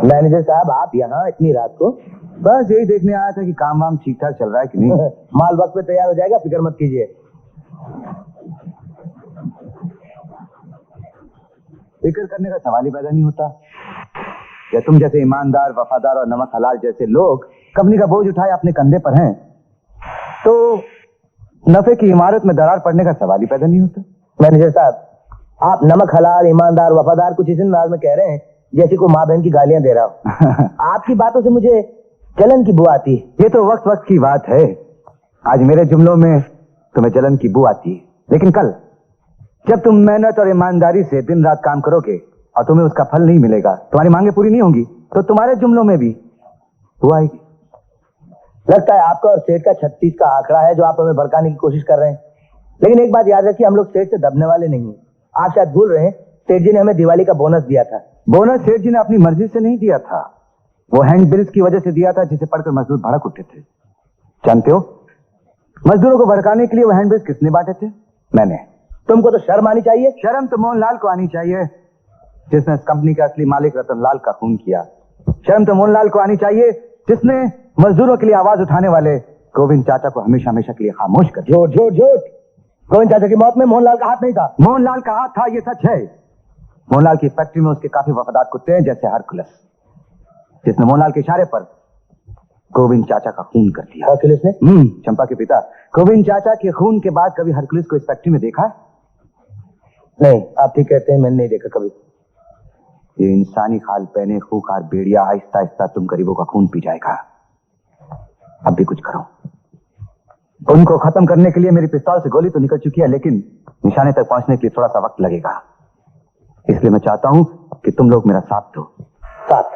Manager साहब, आप यहाँ इतनी रात को? बस यही देखने आया था कि काम वाम ठीक ठाक चल रहा है कि नहीं। माल वक्त पे तैयार हो जाएगा, फिक्र मत कीजिए। फिक्र करने का सवाल ही पैदा नहीं होता। या तुम जैसे ईमानदार, वफादार और नमक हलाल जैसे लोग कंपनी का बोझ उठाए अपने कंधे पर हैं, तो नफे की इमारत में दरार पड़ने का सवाल ही पैदा नहीं होता। मैनेजर साहब, आप नमक हलाल, ईमानदार, वफादार कुछ इस अंदाज में कह रहे हैं जैसे को माँ बहन की गालियां दे रहा हो। आपकी बातों से मुझे जलन की बू आती है। ये तो वक्त वक्त की बात है। आज मेरे जुमलों में तुम्हें जलन की बू आती है, लेकिन कल जब तुम मेहनत और ईमानदारी से दिन रात काम करोगे और तुम्हें उसका फल नहीं मिलेगा, तुम्हारी मांगे पूरी नहीं होंगी, तो तुम्हारे जुमलों में भी बू आएगी। लगता है आपका और सेठ का 36 का आंकड़ा है जो आप हमें भड़काने की कोशिश कर रहे हैं। लेकिन एक बात याद रखिए, हम लोग सेठ से दबने वाले नहीं हैं। आप शायद भूल रहे हैं, सेठ जी ने हमें दिवाली का बोनस दिया था। बोनस सेठ जी ने अपनी मर्जी से नहीं दिया था, वो हैंड बिल्स की वजह से दिया था, जिसे पढ़कर मजदूर भड़क उठे थे। जानते हो, मजदूरों को भड़काने के लिए वो हैंड बिल्स किसने बांटे थे? मैंने। तुमको तो शर्म आनी चाहिए। शर्म तो मोहनलाल को आनी चाहिए, जिसने इस कंपनी का असली मालिक रतनलाल का खून किया। शर्म तो मोहनलाल को आनी चाहिए, जिसने मजदूरों के लिए आवाज उठाने वाले गोविंद चाचा को हमेशा हमेशा के लिए खामोश कर दिया। झूठ झूठ झूठ। गोविंद चाचा की मौत में मोहनलाल का हाथ नहीं था। मोहनलाल का हाथ था, ये सच है। मोहनलाल की फैक्ट्री में उसके काफी वफादार कुत्ते हैं, जैसे हरकुलस, जिसने मोहनलाल के इशारे पर गोविंद चाचा का खून कर दिया। हरकुलस ने? चंपा के पिता। गोविंद चाचा के खून के बाद कभी हरकुलस को इस फैक्ट्री में देखा है? नहीं, आप ठीक कहते हैं, मैंने नहीं देखा कभी। ये इंसानी खाल पहने खूंखार भेड़िया आहिस्ता आहिस्ता तुम गरीबों का खून पी जाएगा। अब भी कुछ करो। उनको खत्म करने के लिए मेरी पिस्तौल से गोली तो निकल चुकी है, लेकिन निशाने तक पहुंचने के लिए थोड़ा सा वक्त लगेगा। इसलिए मैं चाहता हूं कि तुम लोग मेरा साथ दो। साथ?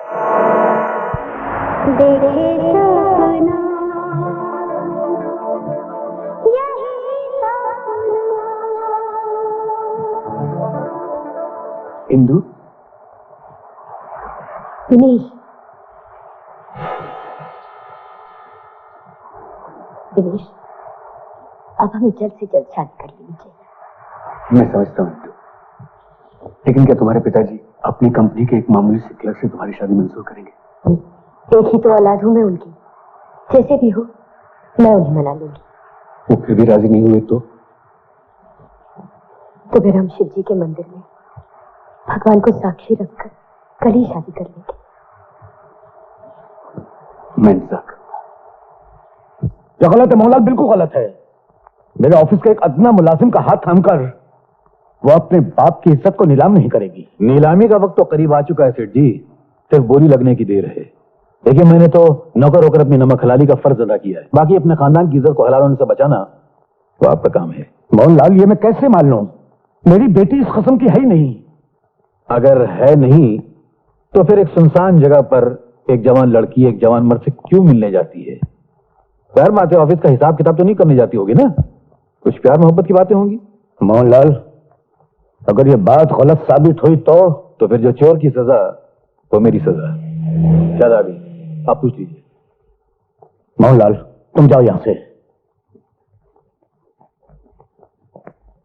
इंदु, दिनेश, दिनेश, अब हमें जल्द से जल्द शादी कर लेनी चाहिए। मैं समझता हूँ, लेकिन क्या तुम्हारे पिताजी अपनी कंपनी के एक मामूली से क्लर्क से तुम्हारी शादी मंजूर करेंगे? एक ही तो औलाद हूं मैं उनकी, जैसे भी हो मैं उन्हें मना लूंगी। वो फिर भी राजी नहीं हुए तो फिर हम शिव जी के मंदिर में भगवान को साक्षी रखकर कल ही शादी कर लेंगे। मैं इंतजार करूंगा। जो गलत है मोहनलाल, बिल्कुल गलत है। मेरे ऑफिस के एक अदना मुलाजिम का हाथ थामकर वो अपने बाप की इज्जत को नीलाम नहीं करेगी। नीलामी का वक्त तो करीब आ चुका है सेठ जी, सिर्फ बोली लगने की देर है। देखिए, मैंने तो नौकर होकर अपनी नमक हलाली का फर्ज अदा किया है, बाकी अपने खानदान की इज्जत को हलाल होने से बचाना तो आपका काम है। मोहनलाल, ये मैं कैसे मान लूं? मेरी बेटी इस कस्म की है ही नहीं। अगर है नहीं तो फिर एक सुनसान जगह पर एक जवान लड़की एक जवान मर्द से क्यों मिलने जाती है? प्यार माते ऑफिस का हिसाब किताब तो नहीं करने जाती होगी ना? कुछ प्यार मोहब्बत की बातें होंगी। मोहनलाल, अगर ये बात गलत साबित हुई तो फिर जो चोर की सजा वो मेरी सजा। शायद आ गई, आप पूछ लीजिए। मोहनलाल, तुम जाओ यहां से।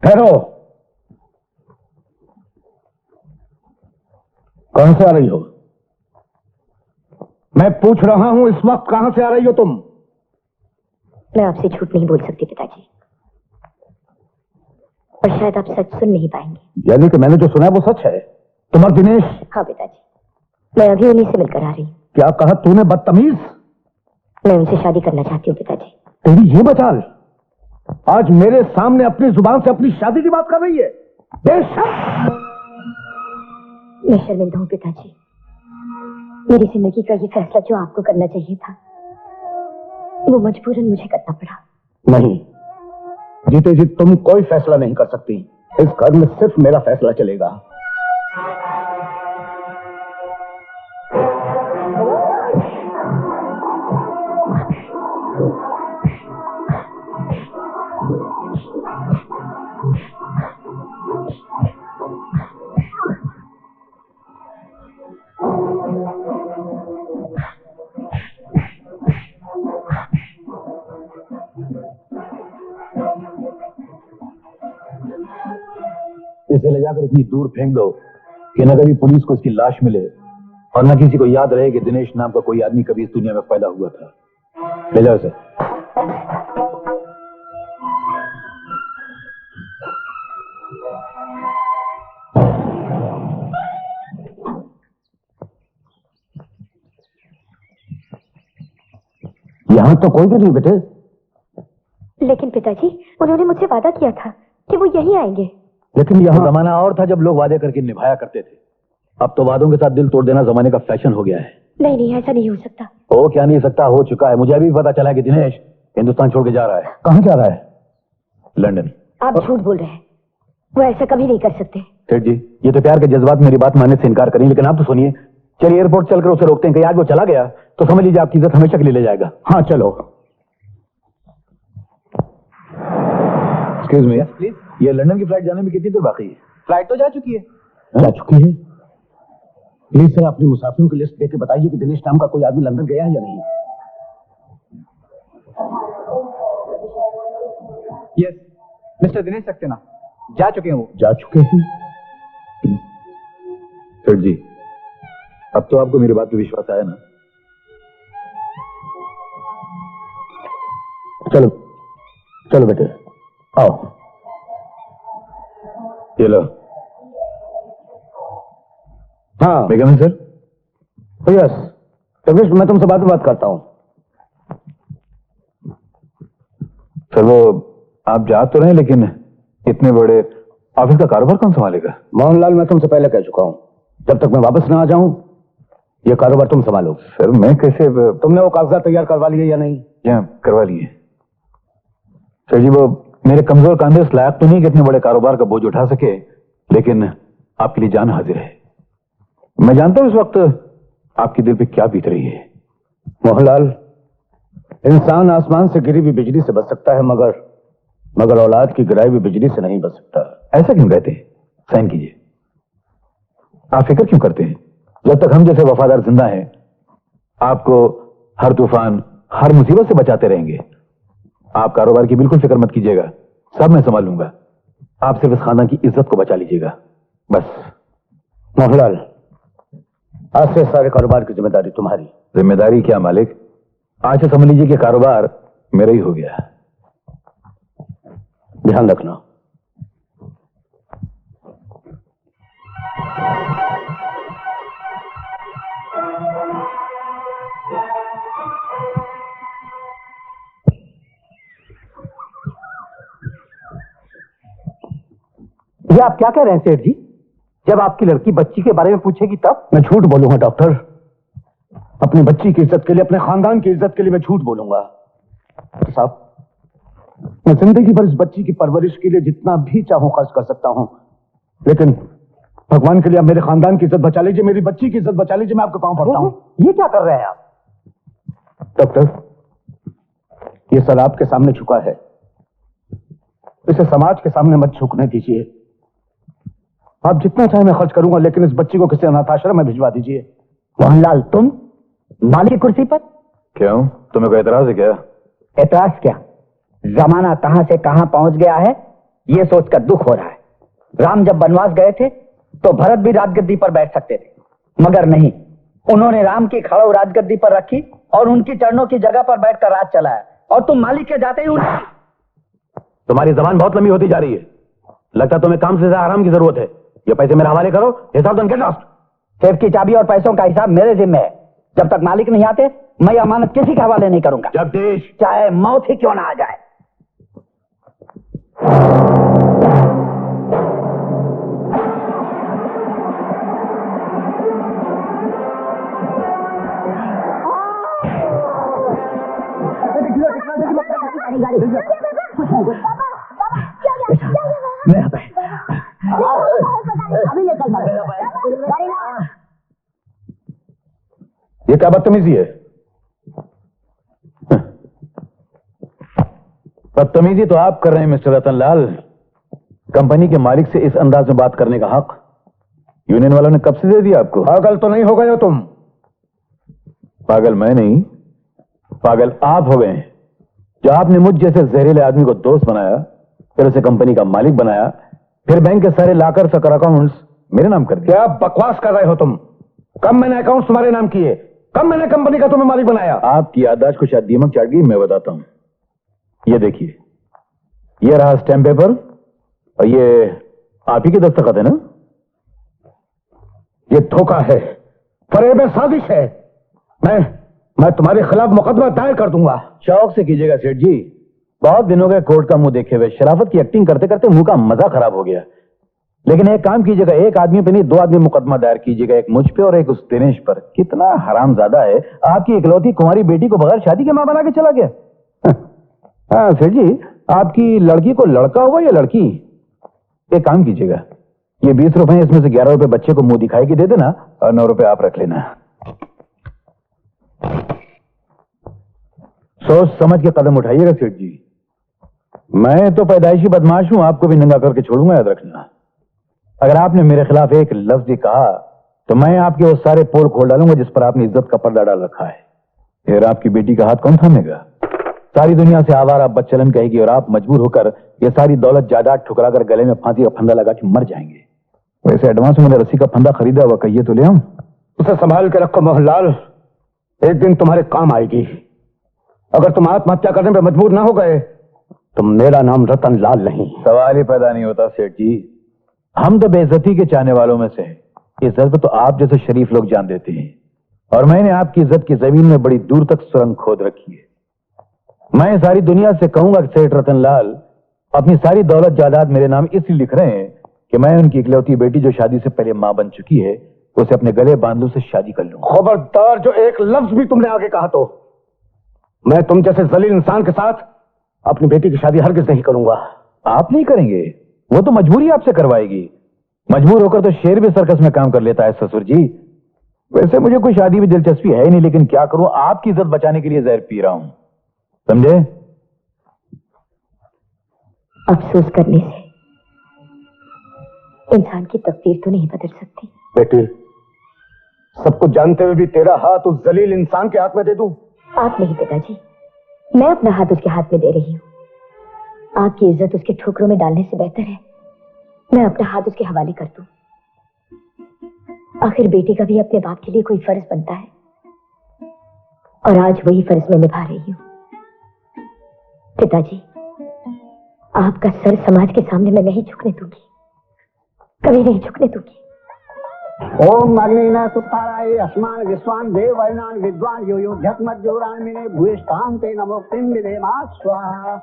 ठहरो। कहां से आ रही हो? मैं पूछ रहा हूं, इस वक्त कहां से आ रही हो तुम? मैं आपसे झूठ नहीं बोल सकती पिताजी, और शायद आप सच सुन नहीं पाएंगे। यानी कि मैंने जो सुना है वो सच है? तुम और दिनेश? हाँ पिताजी, मैं अभी उन्हीं से मिलकर आ रही हूँ। क्या कहा तूने, बदतमीज? मैं उनसे शादी करना चाहती हूँ पिताजी। तेरी ये बचाल, आज मेरे सामने अपनी जुबान से अपनी शादी की बात कर रही है? बेशक। मैं शर्मिंदा हूँ पिताजी, मेरी जिंदगी का ये फैसला जो आपको करना चाहिए था वो मजबूरन मुझे करना पड़ा। नहीं, जीते जी तुम कोई फैसला नहीं कर सकती। इस घर में सिर्फ मेरा फैसला चलेगा। इसे ले जाकर इतनी दूर फेंक दो कि न कभी पुलिस को इसकी लाश मिले और न किसी को याद रहे कि दिनेश नाम का कोई आदमी कभी इस दुनिया में पैदा हुआ था। ले जाओ इसे। यहां तो कोई भी नहीं बेटे। लेकिन पिताजी, उन्होंने मुझसे वादा किया था कि वो यहीं आएंगे। लेकिन यह जमाना और था जब लोग वादे करके निभाया करते थे। अब तो वादों के साथ दिल तोड़ देना जमाने का फैशन हो गया है। नहीं नहीं, ऐसा नहीं हो सकता। हो क्या नहीं सकता, हो चुका है। मुझे अभी पता चला कि दिनेश हिंदुस्तान छोड़ के जा रहा है। कहां जा रहा है? लंदन। आप झूठ बोल रहे हैं, वो ऐसा कभी नहीं कर सकते। सेठ जी, ये तो प्यार के जज्बात मेरी बात मानने से इनकार करें, लेकिन आप तो सुनिए। चलिए एयरपोर्ट चलकर उसे रोकते हैं, कहीं आज वो चला गया तो समझ लीजिए आपकी इज्जत हमेशा के लिए ले जाएगा। हाँ चलो। एक्सक्यूज मी प्लीज, ये लंदन की फ्लाइट जाने में कितनी देर बाकी है? फ्लाइट तो जा चुकी है। जा चुकी है? प्लीज सर, अपने मुसाफिरों की लिस्ट देके बताइए कि दिनेश नाम का कोई आदमी लंदन गया है या नहीं। यस, मिस्टर दिनेश सक्सेना जा चुके हैं। वो जा चुके हैं? सेठ जी, अब तो आपको मेरी बात पे विश्वास आया ना? चलो चलो बेटे, आओ। ये लो। हाँ बेगम सर। यस जगदीश, मैं तुमसे बात करता हूँ। सर वो आप जा तो रहे हैं, लेकिन इतने बड़े ऑफिस का कारोबार कौन संभालेगा? मोहनलाल, मैं तुमसे पहले कह चुका हूँ, जब तक मैं वापस ना आ जाऊं ये कारोबार तुम संभालो। सर मैं कैसे? तुमने वो कागजात तैयार करवा लिए या नहीं? करवा लिए। सर जी, वो मेरे कमजोर कंधे इस लायक तो नहीं कि इतने बड़े कारोबार का बोझ उठा सके, लेकिन आपके लिए जान हाजिर है। मैं जानता हूं इस वक्त आपके दिल पे क्या बीत रही है। मोहनलाल, इंसान आसमान से गिरी हुई बिजली से बच सकता है, मगर औलाद की गिराई हुई बिजली से नहीं बच सकता। ऐसा क्यों कहते हैं? साइन कीजिए। आप फिक्र क्यों करते हैं? जब तक हम जैसे वफादार जिंदा हैं, आपको हर तूफान, हर मुसीबत से बचाते रहेंगे। आप कारोबार की बिल्कुल फिक्र मत कीजिएगा, सब मैं संभाल लूंगा। आप सिर्फ इस खानदान की इज्जत को बचा लीजिएगा, बस। मोहनलाल, आज से सारे कारोबार की जिम्मेदारी तुम्हारी। जिम्मेदारी क्या मालिक? आज से समझ लीजिए कि कारोबार मेरा ही हो गया। ध्यान रखना। ये आप क्या कह रहे हैं सेठ जी? जब आपकी लड़की बच्ची के बारे में पूछेगी तब? मैं झूठ बोलूंगा डॉक्टर, अपनी बच्ची की इज्जत के लिए, अपने खानदान की इज्जत के लिए मैं झूठ बोलूंगा। साहब, मैं जिंदगी भर इस बच्ची की परवरिश के लिए जितना भी चाहूं खर्च कर सकता हूं, लेकिन भगवान के लिए आप मेरे खानदान की इज्जत बचा लीजिए, मेरी बच्ची की इज्जत बचा लीजिए। मैं आपके पांव पड़ता हूं। ये क्या कर रहे हैं आप? डॉक्टर, ये सर आपके सामने झुका है, इसे समाज के सामने मत झुकने दीजिए। आप जितना चाहे मैं खर्च करूंगा, लेकिन इस बच्ची को किसी अनाथाश्रम में भिजवा दीजिए। मोहनलाल, तुम माली की कुर्सी पर? क्यों, तुम्हें कोई एतराज है क्या? एतराज क्या? जमाना कहां से कहां पहुंच गया है, यह सोचकर दुख हो रहा है। राम जब वनवास गए थे तो भरत भी राजगद्दी पर बैठ सकते थे, मगर नहीं, उन्होंने राम की खड़ाऊ राजगद्दी पर रखी और उनकी चरणों की जगह पर बैठकर राज चलाया। और तुम मालिक के जाते ही तुम्हारी जबान बहुत लंबी होती जा रही है। लगता तुम्हें काम से ज्यादा आराम की जरूरत है। ये पैसे मेरे हवाले करो, हिसाब गेट लॉस्ट। सेफ की चाबी और पैसों का हिसाब मेरे जिम्मे है। जब तक मालिक नहीं आते मैं अमानत किसी के हवाले नहीं करूंगा, जगदीश, चाहे मौत ही क्यों ना आ जाए। ये क्या बदतमीजी है? बदतमीजी तो आप कर रहे हैं मिस्टर रतनलाल। कंपनी के मालिक से इस अंदाज में बात करने का हक यूनियन वालों ने कब से दे दिया आपको? पागल तो नहीं हो गए हो तुम? पागल मैं नहीं, पागल आप हो गए हैं। जो आपने मुझ जैसे जहरीले आदमी को दोस्त बनाया, फिर उसे कंपनी का मालिक बनाया, फिर बैंक के सारे लाकर सकर अकाउंट्स मेरे नाम कर दिया। क्या बकवास कर रहे हो तुम? कब मैंने अकाउंट तुम्हारे नाम किए? कब मैंने कंपनी का तुम्हें मालिक बनाया? आपकी याददाश्त को शायद दीमक चाट गई। मैं बताता हूं, ये देखिए, ये रहा स्टैम्प पेपर और ये आप ही के दस्तखत है ना? ये धोखा है, फरेब है, साजिश है। मैं तुम्हारे खिलाफ मुकदमा दायर कर दूंगा। शौक से कीजिएगा सेठ जी, बहुत दिन हो गए कोर्ट का मुंह देखे हुए। शराफत की एक्टिंग करते करते मुंह का मजा खराब हो गया। लेकिन एक काम कीजिएगा, एक आदमी पे नहीं 2 आदमी मुकदमा दायर कीजिएगा, एक मुझ पे और एक उस दिनेश पर। कितना हरामजादा है, आपकी इकलौती कुंवारी बेटी को बगैर शादी के मां बना के चला गया। हाँ सेठ जी, आपकी लड़की को लड़का हुआ या लड़की? एक काम कीजिएगा, ये 20 रुपए, इसमें से 11 रुपए बच्चे को मुंह दिखाई के दे देना और 9 रुपए आप रख लेना। सोच समझ के कदम उठाइएगा सेठ जी। मैं तो पैदाइशी बदमाश हूं, आपको भी नंगा करके छोड़ूंगा, याद रखना। अगर आपने मेरे खिलाफ एक लफ्ज भी कहा तो मैं आपके वो सारे पोल खोल डालूंगा जिस पर आपने इज्जत का पर्दा डाल रखा है। फिर आपकी बेटी का हाथ कौन थामेगा? सारी दुनिया से आवारा बच्चलन कहेगी और आप मजबूर होकर ये सारी दौलत जायदाद ठुकराकर गले में फांसी का फंदा लगा के मर जाएंगे। वैसे एडवांस में मैंने रस्सी का फंदा खरीदा हुआ, कहिए तो ले आऊं? उसे संभाल के रखो मोहनलाल, एक दिन तुम्हारे काम आएगी। अगर तुम आत्महत्या करने पर मजबूर ना हो गए तो मेरा नाम रतन लाल नहीं। सवाल ही पैदा नहीं होता सेठ जी। हम तो बेइज्जती के चाहने वालों में से हैं। इज्जत पे तो आप जैसे शरीफ लोग जान देते हैं, और मैंने आपकी इज्जत की जमीन में बड़ी दूर तक सुरंग खोद रखी है। मैं सारी दुनिया से कहूंगा कि सेठ रतन लाल अपनी सारी दौलत जायदाद मेरे नाम इसलिए लिख रहे हैं कि मैं उनकी इकलौती बेटी जो शादी से पहले मां बन चुकी है उसे अपने गले बांध लूं, से शादी कर लूं। खबरदार, जो एक लफ्ज भी तुमने आगे कहा तो मैं तुम जैसे जलील इंसान के साथ अपनी बेटी की शादी हरगिज नहीं करूंगा। आप नहीं करेंगे? वो तो मजबूरी आपसे करवाएगी। मजबूर होकर तो शेर भी सर्कस में काम कर लेता है ससुर जी। वैसे मुझे कोई शादी में दिलचस्पी है नहीं, लेकिन क्या करूं, आपकी इज्जत बचाने के लिए जहर पी रहा हूं, समझे? अफसोस करने से इंसान की तकदीर तो नहीं बदल सकती। बेटी, सब कुछ जानते हुए भी तेरा हाथ उस जलील इंसान के हाथ में दे दूं? आप नहीं पिताजी, मैं अपना हाथ उसके हाथ में दे रही हूँ। आपकी इज्जत उसके ठोकरों में डालने से बेहतर है मैं अपना हाथ उसके हवाले कर दूं। आखिर बेटी का भी अपने बाप के लिए कोई फर्ज बनता है, और आज वही फर्ज मैं निभा रही हूँ। पिताजी, आपका सर समाज के सामने मैं नहीं झुकने दूंगी, कभी नहीं झुकने दूंगी। ओम अग्निना सुताराय अस्मान विश्वान देव वर्णान विद्वान यो यो झकमत जोरान मिने भूयिष्ठां ते नमोक्तिं विदेमा स्वाहा।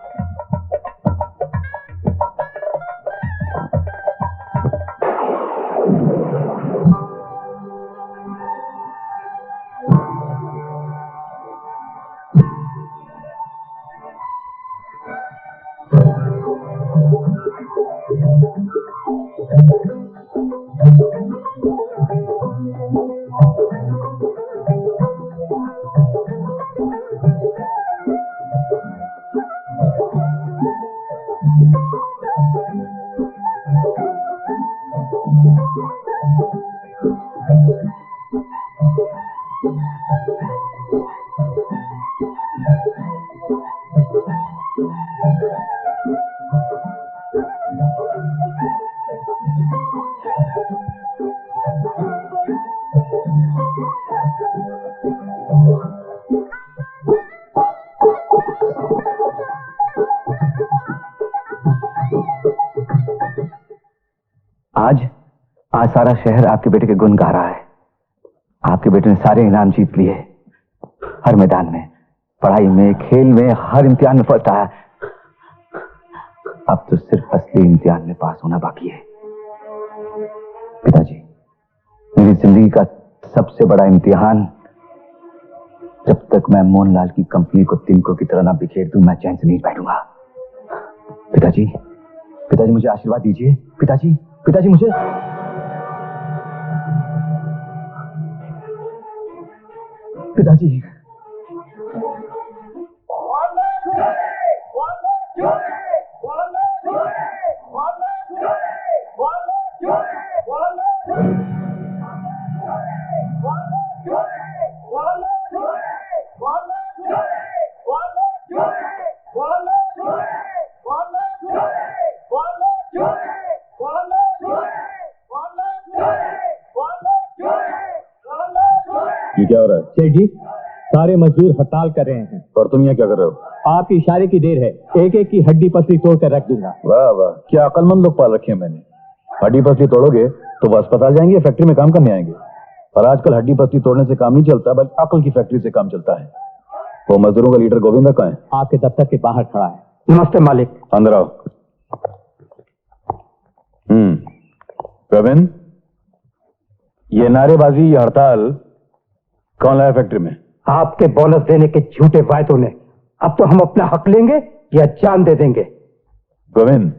आज सारा शहर आपके बेटे के गुण गा रहा है। आपके बेटे ने सारे इनाम जीत लिए, हर मैदान में, पढ़ाई में, खेल में, हर इम्तिहान में फर्स्ट आया। अब तो सिर्फ असली इम्तिहान में पास होना बाकी है। पिताजी, मेरी जिंदगी का सबसे बड़ा इम्तिहान, जब तक मैं मोहनलाल की कंपनी को तिनकों की तरह ना बिखेर दूं, मैं चैन से नहीं बैठूंगा। पिताजी, पिताजी मुझे आशीर्वाद दीजिए। पिताजी, पिताजी मुझे पिताजी ये क्या हो रहा है? सेठ जी, सारे मजदूर हड़ताल कर रहे हैं। और तुम यहाँ क्या कर रहे हो? आपके इशारे की देर है, एक एक की हड्डी पसली तोड़ कर रख दूंगा। वाह वाह, क्या अकलमंद लोग पाल रखे हैं मैंने। हड्डी पसली तोड़ोगे तो वो अस्पताल जाएंगे, फैक्ट्री में काम करने आएंगे। और आजकल हड्डी पसली तोड़ने से काम नहीं चलता, बल्कि अकल की फैक्ट्री से काम चलता है। वो मजदूरों का लीडर गोविंदा कहाँ है? आपके दफ्तर के बाहर खड़ा है। नमस्ते मालिक। अंदर आओ। प्रवीण, ये नारेबाजी, ये हड़ताल कौन लाया फैक्ट्री में? आपके बोनस देने के झूठे वायदों ने। अब तो हम अपना हक लेंगे या जान दे देंगे। गोविंद,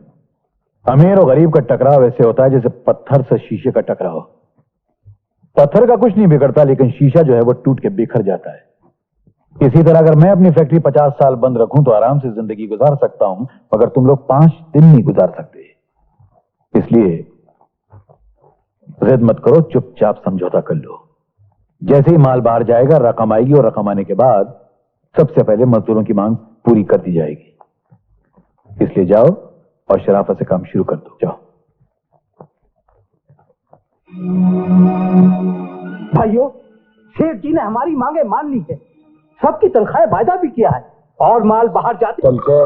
अमीर और गरीब का टकराव ऐसे होता है जैसे पत्थर से शीशे का टकराव। पत्थर का कुछ नहीं बिगड़ता, लेकिन शीशा जो है वो टूट के बिखर जाता है। इसी तरह अगर मैं अपनी फैक्ट्री 50 साल बंद रखूं तो आराम से जिंदगी गुजार सकता हूं, मगर तुम लोग 5 दिन नहीं गुजार सकते। इसलिए जिद मत करो, चुपचाप समझौता कर लो। जैसे ही माल बाहर जाएगा, रकम आएगी, और रकम आने के बाद सबसे पहले मजदूरों की मांग पूरी कर दी जाएगी। इसलिए जाओ और शराफत से काम शुरू कर दो। जाओ। भाइयों, शेख जी ने हमारी मांगे मान ली है, सबकी तनख्वाहें वायदा भी किया है, और माल बाहर जाते तुमको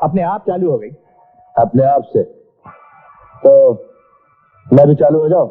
अपने आप चालू हो गई। अपने आप से तो मैं भी चालू हो जाऊं?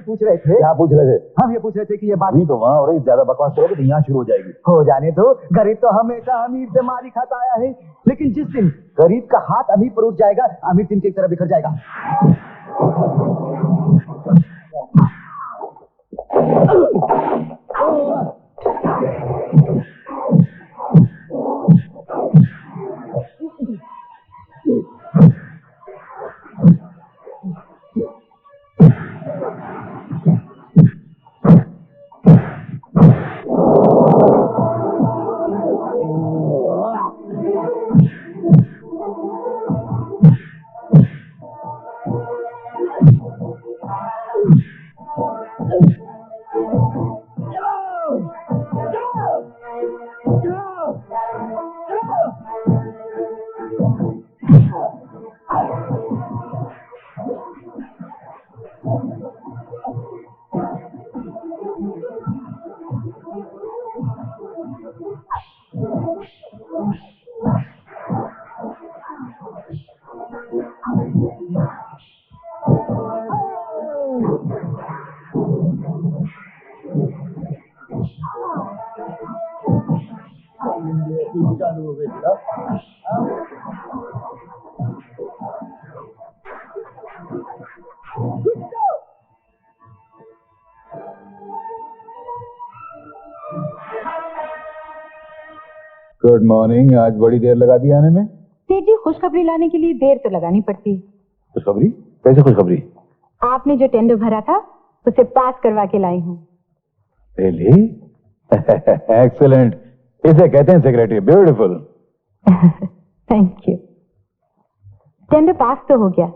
पूछ रहे थे। क्या पूछ रहे थे? हम ये पूछ रहे थे कि ये बात अभी तो वहां हो रही, ज्यादा बकवास करोगे तो यहाँ शुरू हो जाएगी। हो जाने दो। गरीब तो हमेशा अमीर से मारी खाता आया है, लेकिन जिस दिन गरीब का हाथ अमीर पर उठ जाएगा, अमीर दिन की तरह बिखर जाएगा। Good morning. आज बड़ी देर लगा दी आने में? सेठ जी, खुशखबरी लाने के लिए देर तो लगानी पड़ती है। खुशखबरी? कैसे खुशखबरी? आपने जो टेंडर भरा था उसे पास करवा के लाई हूँ। रियली? एक्सीलेंट। इसे कहते हैं secretary. Beautiful. Thank you. Tender pass तो हो गया,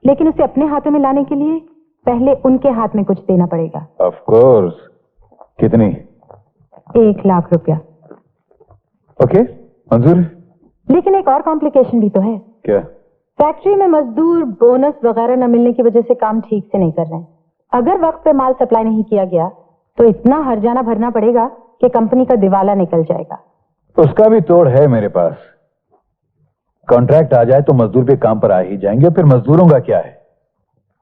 लेकिन उसे अपने हाथों में लाने के लिए पहले उनके हाथ में कुछ देना पड़ेगा। Of course. कितनी? 1 लाख रुपया। ओके, मंजूर। लेकिन एक और कॉम्प्लिकेशन भी तो है। क्या? फैक्ट्री में मजदूर बोनस वगैरह न मिलने की वजह से काम ठीक से नहीं कर रहे हैं। अगर वक्त पे माल सप्लाई नहीं किया गया तो इतना हर्जाना भरना पड़ेगा कि कंपनी का दिवाला निकल जाएगा। उसका भी तोड़ है मेरे पास। कॉन्ट्रैक्ट आ जाए तो मजदूर भी काम पर आ ही जाएंगे। फिर मजदूरों का क्या है?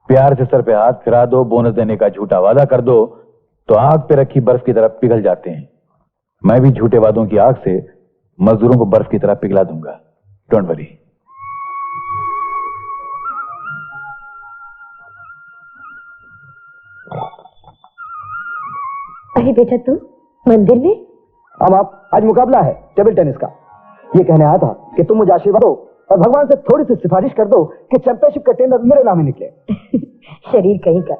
प्यार से सर पे हाथ फिरा दो, बोनस देने का झूठा वादा कर दो तो आग पे रखी बर्फ की तरह पिघल जाते हैं। मैं भी झूठे वादों की आग से मजदूरों को बर्फ की तरह पिघला दूंगा। Don't worry. अरे बेटा, तू मंदिर में? अब आप आज मुकाबला है टेबल टेनिस का। ये कहने आया था कि तुम मुझे आशीर्वाद दो और भगवान से थोड़ी सी सिफारिश कर दो कि चैंपियनशिप का टेंडर मेरे नाम ही निकले। शरीर कहीं का।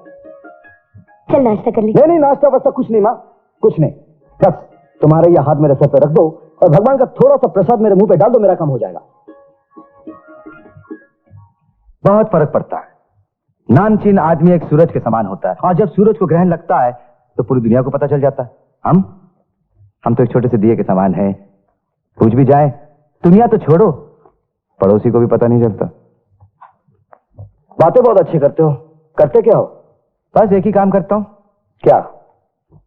चल नाश्ता कर ले। नहीं, नाश्ता वास्ता कुछ नहीं माँ, कुछ नहीं। बस तुम्हारे ये हाथ मेरे सर पे रख दो और भगवान का थोड़ा सा प्रसाद मेरे मुंह पे डाल दो, मेरा काम हो जाएगा। बहुत फर्क पड़ता है। नामचीन आदमी एक सूरज के समान होता है, और जब सूरज को ग्रहण लगता है तो पूरी दुनिया को पता चल जाता है। हम तो एक छोटे से दिए के समान हैं। पूछ भी जाए, दुनिया तो छोड़ो, पड़ोसी को भी पता नहीं चलता। बातें बहुत अच्छी करते हो। करते क्या हो? बस एक ही काम करता हूं। क्या?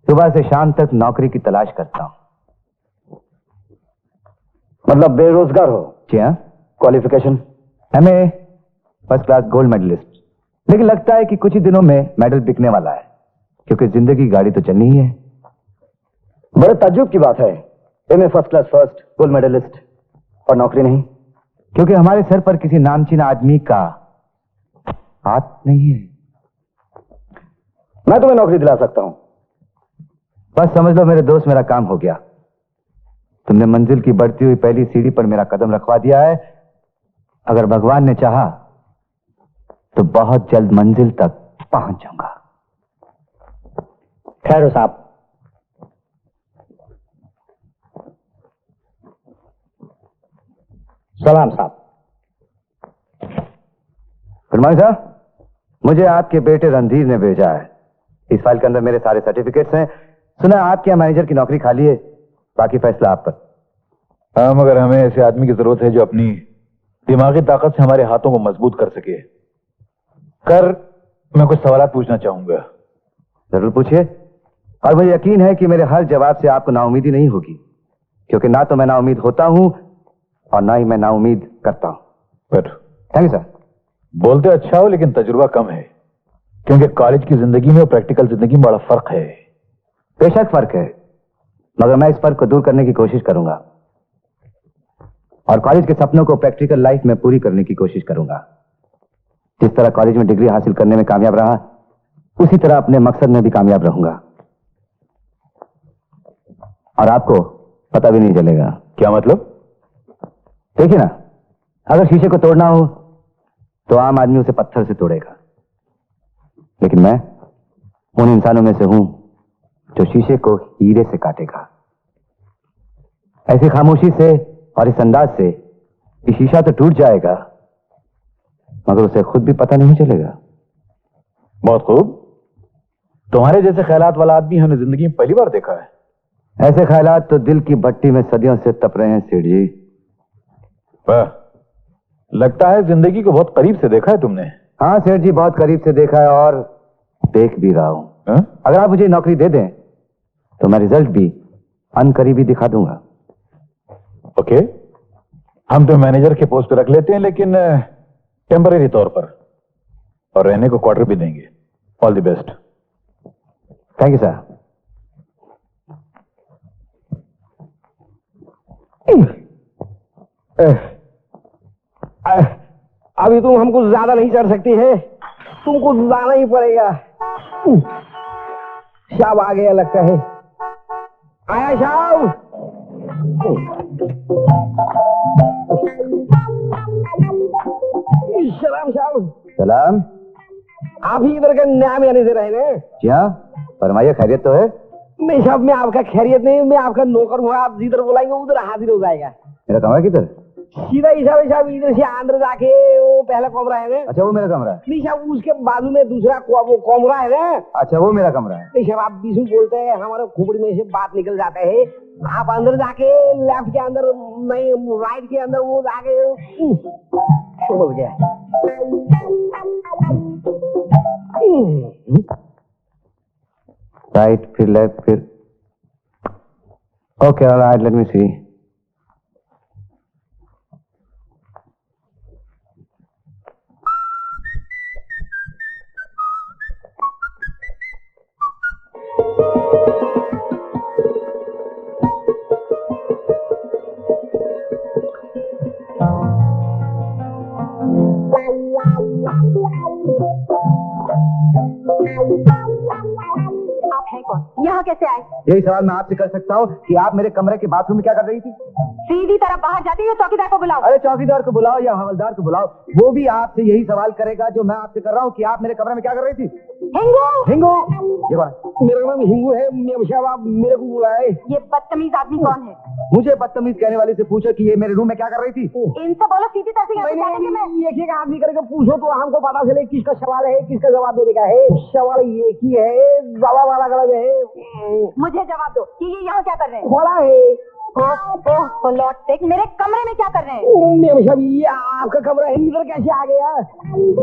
सुबह से शाम तक नौकरी की तलाश करता हूं। मतलब बेरोजगार हो? जी हाँ। Qualification? MA first class gold medallist. लेकिन लगता है कि कुछ ही दिनों में मेडल बिकने वाला है, क्योंकि जिंदगी की गाड़ी तो चलनी ही है। बड़े ताज्जुब की बात है, MA first class first gold medallist और नौकरी नहीं। क्योंकि हमारे सर पर किसी नामचीन आदमी का हाथ नहीं है। मैं तुम्हें नौकरी दिला सकता हूं। बस समझ लो मेरे दोस्त, मेरा काम हो गया। तुमने मंजिल की बढ़ती हुई पहली सीढ़ी पर मेरा कदम रखवा दिया है। अगर भगवान ने चाहा तो बहुत जल्द मंजिल तक पहुंच जाऊंगा। ठहरो साहब। सलाम साहब। गुड मॉर्निंग साहब। मुझे आपके बेटे रणधीर ने भेजा है। इस फाइल के अंदर मेरे सारे सर्टिफिकेट्स हैं। सुना है आपके यहाँ मैनेजर की नौकरी खाली है, बाकी फैसला आप पर। हाँ, मगर हमें ऐसे आदमी की जरूरत है जो अपनी दिमागी ताकत से हमारे हाथों को मजबूत कर सके। मैं कुछ सवाल पूछना चाहूंगा। जरूर पूछिए, और मुझे यकीन है कि मेरे हर जवाब से आपको नाउमीदी नहीं होगी, क्योंकि ना तो मैं नाउमीद होता हूं और ना ही मैं नाउमीद करता हूं। पर थैंक यू सर। बोलते अच्छा हो लेकिन तजुर्बा कम है, क्योंकि कॉलेज की जिंदगी में और प्रैक्टिकल जिंदगी में बड़ा फर्क है। बेशक फर्क है, मगर मैं इस फर्क को दूर करने की कोशिश करूंगा और कॉलेज के सपनों को प्रैक्टिकल लाइफ में पूरी करने की कोशिश करूंगा। जिस तरह कॉलेज में डिग्री हासिल करने में कामयाब रहा, उसी तरह अपने मकसद में भी कामयाब रहूंगा, और आपको पता भी नहीं चलेगा। क्या मतलब? देखिए ना, अगर शीशे को तोड़ना हो तो आम आदमी उसे पत्थर से तोड़ेगा, लेकिन मैं उन इंसानों में से हूं जो शीशे को हीरे से काटेगा। ऐसी खामोशी से और इस अंदाज से कि शीशा तो टूट जाएगा मगर उसे खुद भी पता नहीं चलेगा। बहुत खूब। तुम्हारे जैसे ख्यालात वाला आदमी हमने जिंदगी में पहली बार देखा है। ऐसे ख्यालात तो दिल की भट्टी में सदियों से तप रहे हैं सेठ जी। वाह, लगता है जिंदगी को बहुत करीब से देखा है तुमने। हाँ सेठ जी, बहुत करीब से देखा है और देख भी रहा हूं। अगर आप मुझे नौकरी दे दें तो मैं रिजल्ट भी अनकरीबी दिखा दूंगा। ओके, हम तो मैनेजर के पोस्ट पे रख लेते हैं, लेकिन टेम्पररी तौर पर, और रहने को क्वार्टर भी देंगे। All the best. Thank you sir. अभी तुम हमको ज्यादा नहीं चढ़ सकती है, तुमको जाना ही पड़ेगा। शाब आ गया लगता है। आया शाब। सलाम शाब। सलाम। आप ही इधर का नाम यानी दे रहे हैं? जी हाँ, फरमाइए, खैरियत तो है? नहीं साहब, मैं आपका खैरियत नहीं, मैं आपका नौकर हूँ। आप जिधर बुलाएंगे उधर हाजिर हो जाएगा। मेरा कमरा किधर? सीधा हिसाब साहब इधर से अंदर जाके वो पहला कमरा है ना। अच्छा, वो मेरा कमरा है। नहीं साहब, उसके बाजू में दूसरा वो कमरा है ना। अच्छा, वो मेरा कमरा है। नहीं साहब, आप बीच में बोलते हैं, हमारे खोपड़ी में से बात निकल जाता है। आप अंदर जाके लेफ्ट के अंदर, नहीं राइट के अंदर, वो जाके समझ गया। राइट, फिर लेफ्ट, फिर ओके, ऑलराइट, लेट मी सी। आप हैं कौन? यहाँ कैसे आए? यही सवाल मैं आपसे कर सकता हूँ कि आप मेरे कमरे के बाथरूम में क्या कर रही थी? सीधी तरफ बाहर जाती है, चौकीदार को बुलाओ। अरे चौकीदार को बुलाओ या हवलदार को बुलाओ, वो भी आपसे यही सवाल करेगा जो मैं आपसे कर रहा हूँ कि आप मेरे कमरे में क्या कर रही थी? हिंगू, हिंगू, ये कौन है? मेरा नाम हिंगू है। मियां साहब आप मेरे को बुलाए। ये बदतमीज आदमी कौन है? मुझे बदतमीज कहने वाले से पूछो कि ये मेरे रूम में क्या कर रही थी। इनसे बोलो सीधी तरह से यहाँ से जाने के मैं। एक एक आदमी करके पूछो तो हमको पता चले किसका सवाल है, किसका जवाब देने का है। सवाल एक ही है, जवाब अलग अलग है। मुझे जवाब दो कि ये यहाँ क्या कर रहे हैं? खोला है। ओह लॉर्ड सेक, मेरे कमरे में क्या कर रहे हैं? मियां साहब ये आपका कमरा है, इधर कैसे आ गया?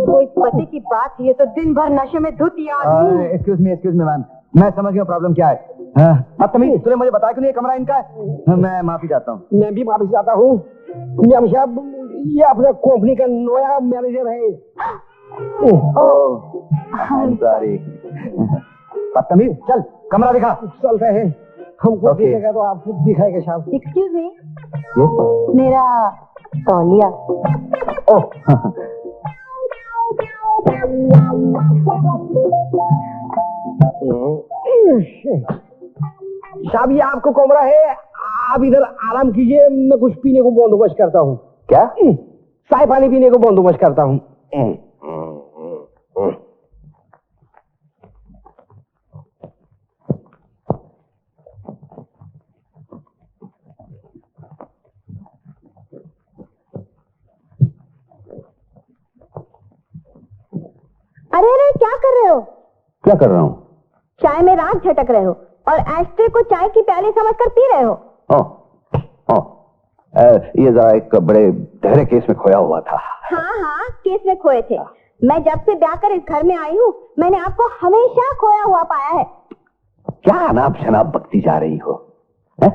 कोई पति की बात, ये तो दिन भर नशे में धुत आदमी। एक्सक्यूज मी मैम, मैं समझ गया प्रॉब्लम क्या है। बदतमीज, तूने मुझे बताया क्यों नहीं ये कमरा इनका है? मैं माफी चाहता हूँ। मैं भी माफी चाहता हूँ। मियां साहब ये अपने कंपनी का नया मैनेजर है। सॉरी। बदतमीज, चल कमरा दिखा। चलते हैं, हमको Okay. दिखेगा तो आपको दिखाएगा साहब। Excuse me, Yes? मेरा तौलिया। ओह, साहब ये आपको कमरा है, आप इधर आराम कीजिए, मैं कुछ पीने को बंदोबस्त करता हूँ। क्या? चाय पानी पीने को बंदोबस्त करता हूँ। अरे अरे क्या कर रहे हो? क्या कर रहा हूँ? चाय में राख झटक रहे हो और एस्ट्रे को चाय की प्याली समझकर पी रहे हो। ये जरा एक बड़े गहरे केस में खोया हुआ था। हाँ हाँ, केस में खोए थे। मैं जब से ब्याह कर इस घर में आई हूँ, मैंने आपको हमेशा खोया हुआ पाया है। क्या अनाप शनाप बकती जा रही हो है?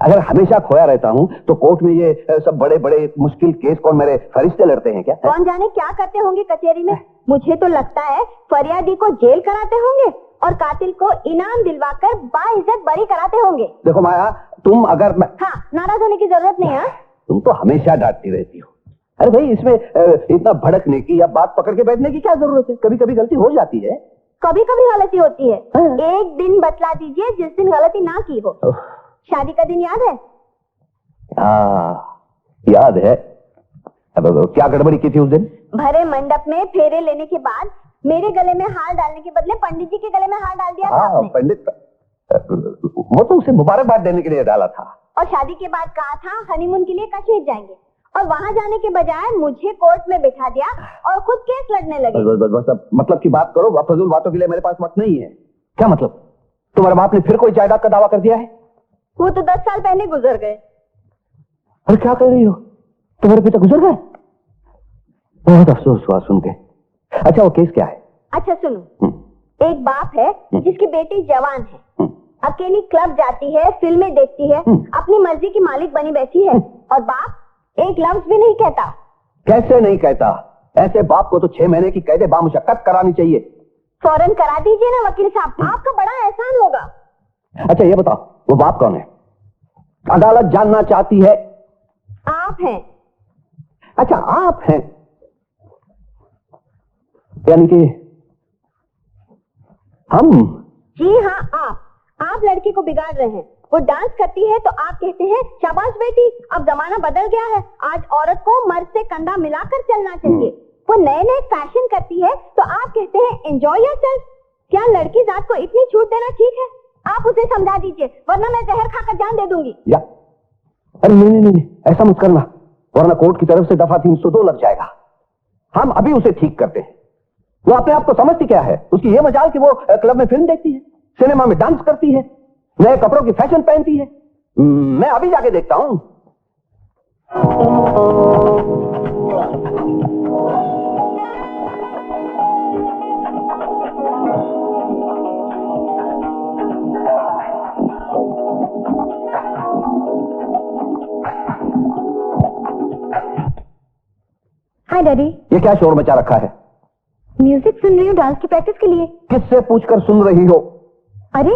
अगर हमेशा खोया रहता हूँ तो कोर्ट में ये सब बड़े बड़े मुश्किल केस कौन मेरे फरिश्ते लड़ते हैं क्या? कौन जाने क्या करते होंगे कचहरी में। मुझे तो लगता है फरियादी को जेल कराते होंगे और कातिल को इनाम दिलवाकर बाइज्जत बरी कराते होंगे। देखो माया, तुम अगर मैं... हाँ, नाराज होने की जरूरत नहीं है। तुम तो हमेशा डांटती रहती हो। अरे भाई, इसमें इतना भड़कने की या बात पकड़ के बैठने की क्या जरूरत है? कभी कभी गलती हो जाती है। कभी कभी गलती होती है। एक दिन बतला दीजिए जिस दिन गलती ना की हो। शादी का दिन याद है? याद है। अब क्या गड़बड़ी की थी उस दिन? भरे मंडप में फेरे लेने के बाद मेरे गले में हार डालने के बदले पंडित जी के गले में हार डाल दिया था आपने। पंडित, वो तो उसे मुबारकबाद देने के लिए डाला था। और शादी के बाद कहा था हनीमून के लिए कश्मीर जाएंगे और वहां जाने के बजाय मुझे कोर्ट में बिठा दिया और खुद केस लड़ने लगे। बस अब मतलब की बात करो। फजूल बातों के लिए मेरे पास वक्त नहीं है। क्या मतलब? तुम्हारे बाप ने फिर कोई जायदाद का दावा कर दिया है? वो तो 10 साल पहले गुजर गए। अरे क्या कर रही हो? तुम्हारे पिता गुजर गए? बहुत अफसोस हुआ सुन के। अच्छा, वो केस क्या है? अच्छा सुनो, एक बाप है जिसकी बेटी जवान है, अकेली क्लब जाती है, फिल्में देखती है, अपनी मर्जी की मालिक बनी बैठी है और बाप एक लफ्ज भी नहीं कहता। कैसे नहीं कहता? ऐसे बाप को तो 6 महीने की कैदे बामुशक्कत करानी चाहिए। फौरन करा दीजिए ना वकील साहब, आपका बड़ा एहसान होगा। अच्छा ये बताओ, वो बाप कौन है? अदालत जानना चाहती है। आप हैं। अच्छा आप हैं, यानी कि हम? जी हाँ, आप लड़की को बिगाड़ रहे हैं। वो डांस करती है तो आप कहते हैं शाबाश बेटी, अब जमाना बदल गया है, आज औरत को मर्द से कंधा मिलाकर चलना चाहिए। वो नए नए फैशन करती है तो आप कहते हैं एंजॉय योरसेल्फ। क्या लड़की जात को इतनी छूट देना ठीक है? आप उसे समझा दीजिए वरना मैं जहर खाकर जान दे दूंगी। या अरे नहीं, ऐसा मत करना, वरना कोर्ट की तरफ से दफा 302 लग जाएगा। हम अभी उसे ठीक करते हैं। वो अपने आप को समझती क्या है? उसकी ये मजाल कि वो क्लब में फिल्म देखती है, सिनेमा में डांस करती है, नए कपड़ों की फैशन पहनती है। मैं अभी जाके देखता हूं। हाय डैडी। ये क्या शोर मचा रखा है? म्यूजिक सुन रही हूँ डांस की प्रैक्टिस के लिए। किससे पूछकर सुन रही हो? अरे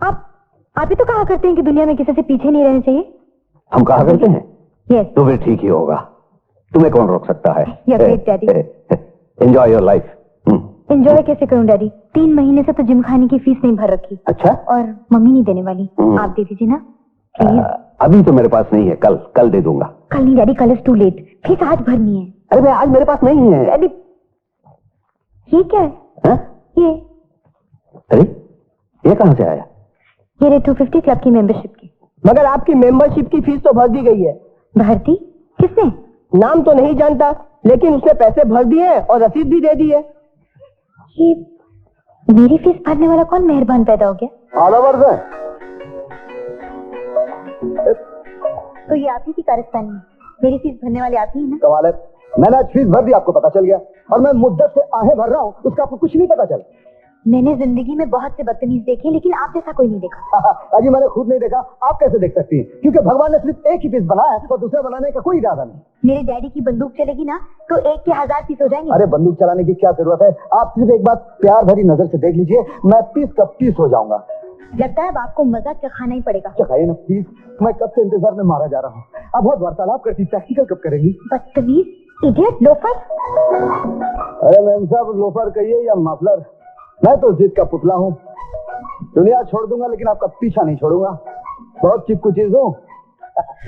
आप ही तो कहा करते हैं कि दुनिया में किसी से पीछे नहीं रहना चाहिए। हम कहा करते हैं? यस। तो फिर ठीक ही होगा। तुम्हें कौन रोक सकता है? You're great, Daddy. Enjoy your life. Enjoy कैसे करूं डैडी? 3 महीने से तो जिम खाने की फीस नहीं भर रखी। अच्छा, और मम्मी नहीं देने वाली। आप दे दीजिए ना प्लीज। अभी तो मेरे पास नहीं है, कल दे दूंगा। कल नहीं डैडी, कल इज टू लेट। फीस आज भरनी है। अरे मैं आज मेरे पास नहीं है। डैडी ये क्या है? ये अरे ये कहां से आया? ये रे 250 क्लब की मेंबरशिप की। मगर आपकी मेंबरशिप की फीस तो भर दी गई है। भर्ती किसने? नाम तो नहीं जानता, लेकिन उसने पैसे भर दिए और रसीद भी दे दी है। ये मेरी फीस भरने वाला कौन मेहरबान पैदा हो गया? आधा वर्ष है। तो ये आप ही की कारस्तानी है। मेरी फीस भरने वाले आप ही है ना? कमाल है, मैंने आज फीस भर दी, आपको पता चल गया, और मैं मुद्दत से आहें भर रहा हूँ, उसका आपको कुछ नहीं पता चला। मैंने जिंदगी में बहुत से बदतमीज देखे, लेकिन आप जैसा कोई नहीं देखा। अजी मैंने खुद नहीं देखा, आप कैसे देख सकती हैं? क्योंकि भगवान ने सिर्फ एक ही पीस बनाया है और दूसरा बनाने का कोई इरादा नहीं। मेरे डैडी की बंदूक चलेगी ना तो एक के 1000 पीस हो जाएंगे। अरे बंदूक चलाने की क्या जरूरत है? आप सिर्फ एक बात प्यार भरी नजर से देख लीजिए, मैं पीस का पीस हो जाऊंगा। लगता है अब आपको मजा चखाना ही पड़ेगा। चखाइए ना प्लीज, मैं कब से इंतजार में मारा जा रहा हूँ। अब बहुत वार्तालाप करती, प्रैक्टिकल कब करेंगी? बदतमीज, इडियट, लोफर। अरे मैम साहब, लोफर कहिए या मफलर, मैं तो जिद का पुतला हूँ। दुनिया छोड़ दूंगा लेकिन आपका पीछा नहीं छोड़ूंगा। बहुत चिपकू चीज हूँ।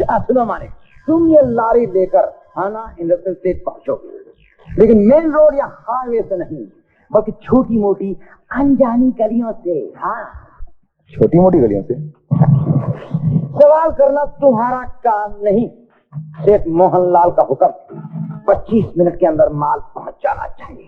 सुनो मानिक, तुम ये लारी लेकर थाना इंडस्ट्रियल स्टेट पहुंचोगे, लेकिन मेन रोड या हाईवे से नहीं, बल्कि छोटी मोटी अनजानी गलियों से। हाँ, छोटी मोटी गलियों से। सवाल करना तुम्हारा काम नहीं, शेख मोहनलाल का हुक्म, 25 मिनट के अंदर माल पहुंच जाना चाहिए।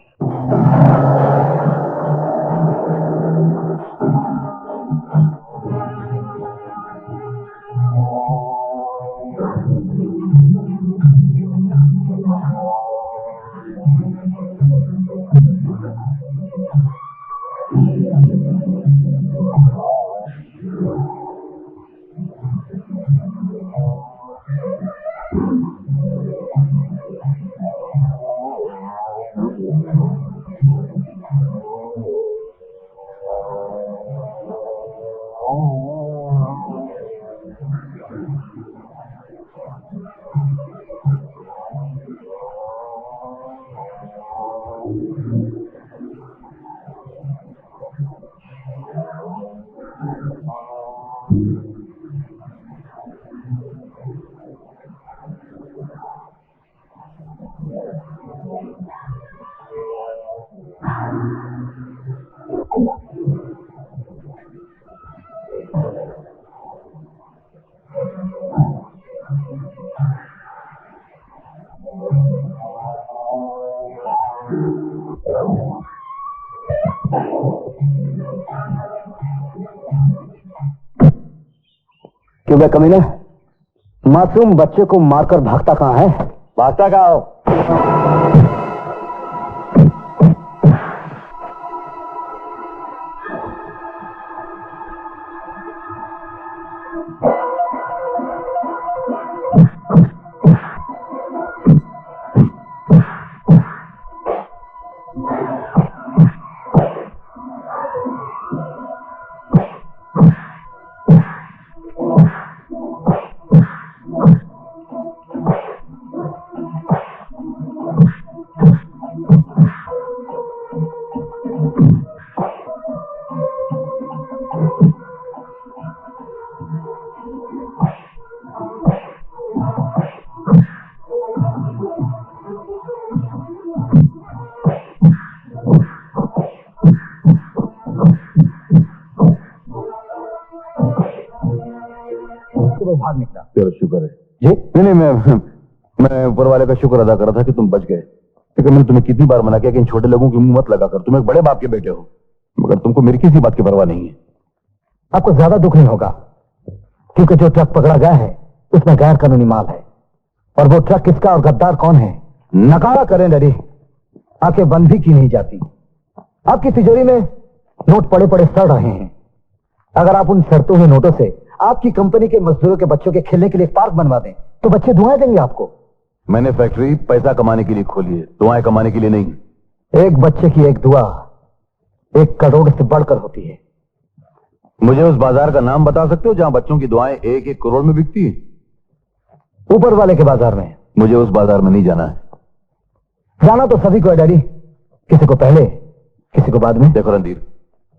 क्यों बे कमीने, मासूम बच्चे को मारकर भागता कहाँ है? भागता कहाँ हो? भाग निकला। चलो शुक्र है जी। नहीं, मैं ऊपर वाले का शुक्र अदा कर रहा था कि तुम बच गए, क्योंकि मैंने तुम्हें कितनी बार मना किया कि इन छोटे लोगों की मुंह मत लगा कर, तुम एक बड़े बाप के बेटे हो, मगर तुमको मेरी किसी बात की परवाह नहीं है। आपको ज्यादा दुख नहीं होगा, क्योंकि जो ट्रक पकड़ा गया है उसमें गैर कानूनी माल है, और वो ट्रक किसका और गद्दार कौन है, नकारा करें डरी, आंखें बंद भी की नहीं जाती। आपकी तिजोरी में नोट पड़े पड़े सड़ रहे हैं। अगर आप उन सड़ते हुए नोटों से आपकी कंपनी के मजदूरों के बच्चों के खेलने के लिए पार्क बनवा दें तो बच्चे दुआएं देंगे आपको। मैंने फैक्ट्री पैसा कमाने के लिए खोली है, दुआएं कमाने के लिए नहीं। एक बच्चे की एक दुआ 1 करोड़ से बढ़कर होती है। मुझे उस बाजार का नाम बता सकते हो जहां बच्चों की दुआएं 1-1 करोड़ में बिकती है? ऊपर वाले के बाजार में। मुझे उस बाजार में नहीं जाना है। जाना तो सभी को है डैडी, किसी को पहले किसी को बाद में। देखो रणधीर,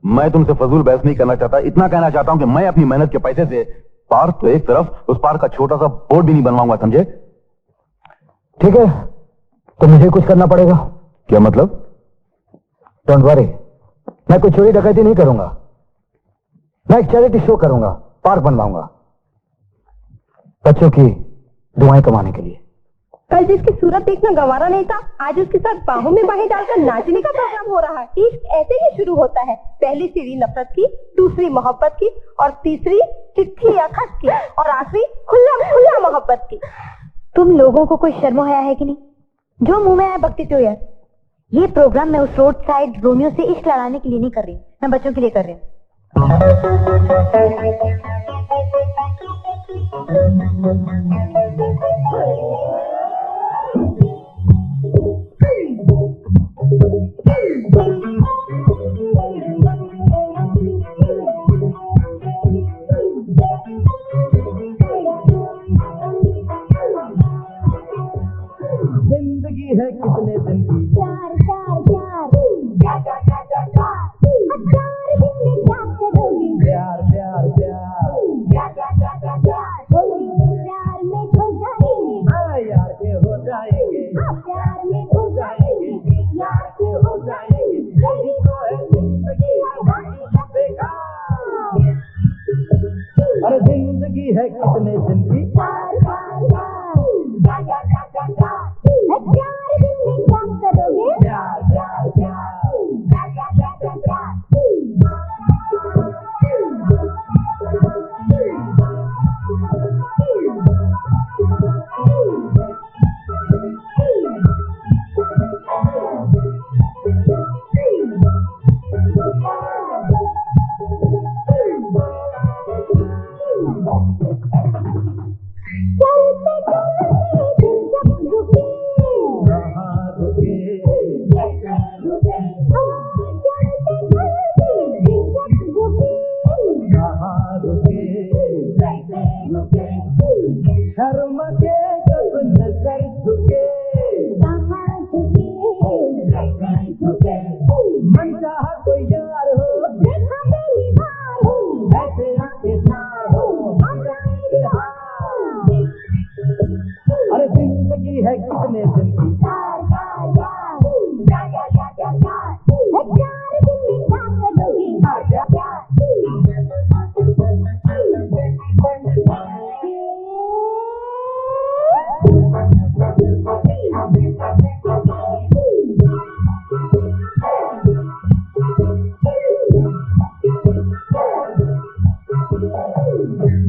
मैं तुमसे फजूल बहस नहीं करना चाहता, इतना कहना चाहता हूं कि मैं अपनी मेहनत के पैसे से पार्क तो एक तरफ, उस पार्क का छोटा सा बोर्ड भी नहीं बनवाऊंगा, समझे? ठीक है, तो मुझे कुछ करना पड़ेगा। क्या मतलब? डोंट वरी, मैं कोई चोरी डकैती नहीं करूंगा, मैं एक चैरिटी शो करूंगा, पार्क बनवाऊंगा बच्चों की दुआएं कमाने के लिए। कल जिसकी सूरत देखना गंवारा नहीं था, आज उसके साथ बाहों में बाहें डालकर नाचने का प्रोग्राम हो रहा है। इश्क ऐसे ही शुरू होता है, पहली सीढ़ी नफरत की, दूसरी मोहब्बत की, और तीसरी चिट्ठी या खत की, और आखिरी खुला मोहब्बत की। तुम लोगों को कोई शर्म हया है कि नहीं? जो मुंह में आया बकती तो यार। ये प्रोग्राम मैं उस रोड साइड रोमियो से इश्क लड़ाने के लिए नहीं कर रही, मैं बच्चों के लिए कर रही हूँ। जिंदगी है कितने दिन की, प्यार प्यार प्यार प्यार प्यार प्यार प्यार में खो जाएंगे, यार के हो जाएंगे, प्यार में खो जाएंगे, यार के हो जाएंगे। यही तो है जिंदगी, बेकार। अरे जिंदगी है कितने दिन की, प्यार में क्या करोगे? प्यार प्यार प्यार शर्म के जब नजर झुके, मन चाहा कोई यार हो, ऐसे आके सार हो, अरे जिंदगी है कितने दिन की,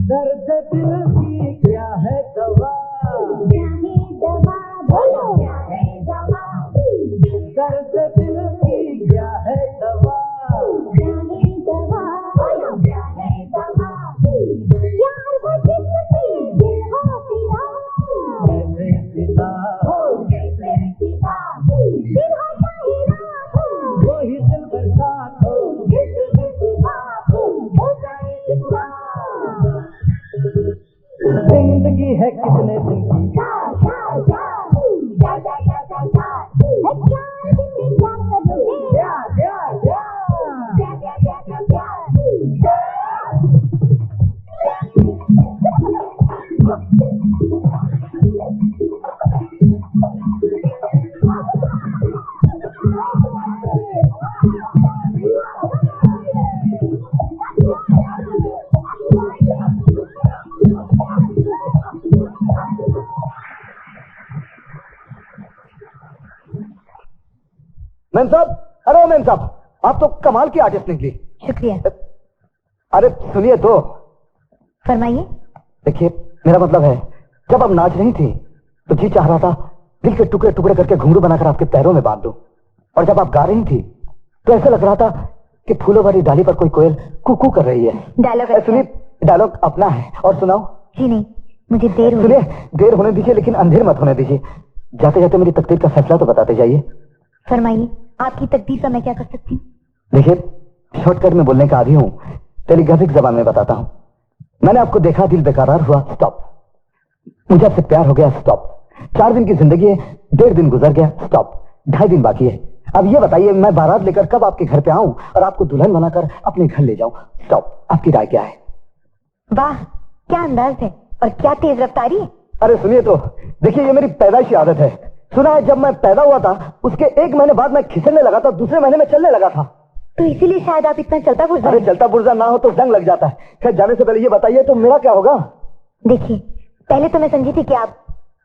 दर्द दिल की क्या है दवा, दर्द दिल की क्या है दवा, कैसे पिता वही दिल बरसात हो, जिंदगी है कितने दिन की, मैम साहब, अरे मैम साहब, आप तो कमाल की आर्टिस्ट निकली। शुक्रिया। अरे सुनिए तो, फरमाइए। देखिए मेरा मतलब है, जब आप नाच रही थी तो जी चाह रहा था दिल के टुकड़े टुकड़े करके घुंघरू बनाकर आपके पैरों में बांध दूं, और जब आप गा रही थी तो ऐसा लग रहा था कि फूलों वाली डाली पर कोई कोयल कुकू कर रही है। डायलॉग सुनिए, डायलॉग अपना है, और सुनाओ। जी नहीं, मुझे देर हो। सुनिए, देर होने दीजिए लेकिन अंधेर मत होने दीजिए। जाते जाते मेरी तकदीर का फैसला तो बताते जाइए। फरमाइए, आपकी तकदीर का मैं क्या कर सकती हूँ? देखिए, शॉर्टकट में बोलने का आदी हूँ, टेलीग्राफिक जबान में बताता हूँ। मैंने आपको देखा, दिल बेकरार हुआ, स्टॉप। मुझे आपसे प्यार हो गया, स्टॉप। 4 दिन की जिंदगी है, 1.5 दिन गुजर गया, स्टॉप। 2.5 दिन बाकी है। अब ये बताइए, मैं बारात लेकर कब आपके घर पे आऊं और आपको दुल्हन बनाकर अपने घर ले जाऊं, स्टॉप। आपकी राय क्या है? वाह, क्या अंदाज है और क्या तेज रफ्तारी है। अरे सुनिए तो, देखिए ये मेरी पैदाइशी आदत है। सुना है जब मैं पैदा हुआ था उसके 1 महीने बाद मैं खिसलने लगा था, दूसरे महीने में चलने लगा था। तो इसीलिए शायद आप इतना चलता फिरता। अरे चलता पुर्जा ना हो तो जंग लग जाता है। खैर जाने से पहले ये बताइए तो मेरा क्या होगा? देखिए, पहले तो मैं समझी थी कि आप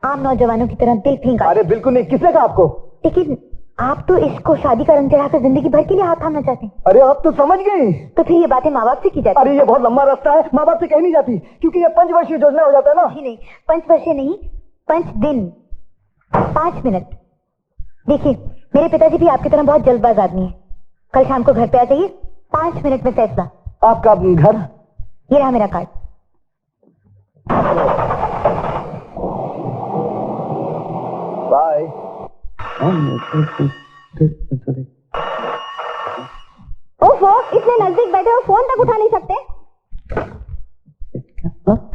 आम नौजवानों की तरह दिल फेंक। अरे बिल्कुल नहीं, किसने कहा आपको? लेकिन आप तो इसको शादी का रंग चढ़ाकर जिंदगी भर के लिए हाथ थामना चाहते हैं। अरे आप तो समझ गई। तो फिर ये बातें माँ बाप से की जाती? अरे ये बहुत लंबा रास्ता है, माँ बाप से कही नहीं जाती, क्योंकि ये पंचवर्षीय योजना हो जाता है ना। नहीं, पंचवर्षीय नहीं, 5 दिन 5 मिनट। देखिए, मेरे पिताजी भी आपकी तरह बहुत जल्दबाज आदमी है। कल शाम को घर पे आ जाइए, 5 मिनट में फैसला। आपका घर? ये रहा मेरा कार्ड। बाय। ओफो, इतने नजदीक बैठे हो, फोन तक उठा नहीं सकते?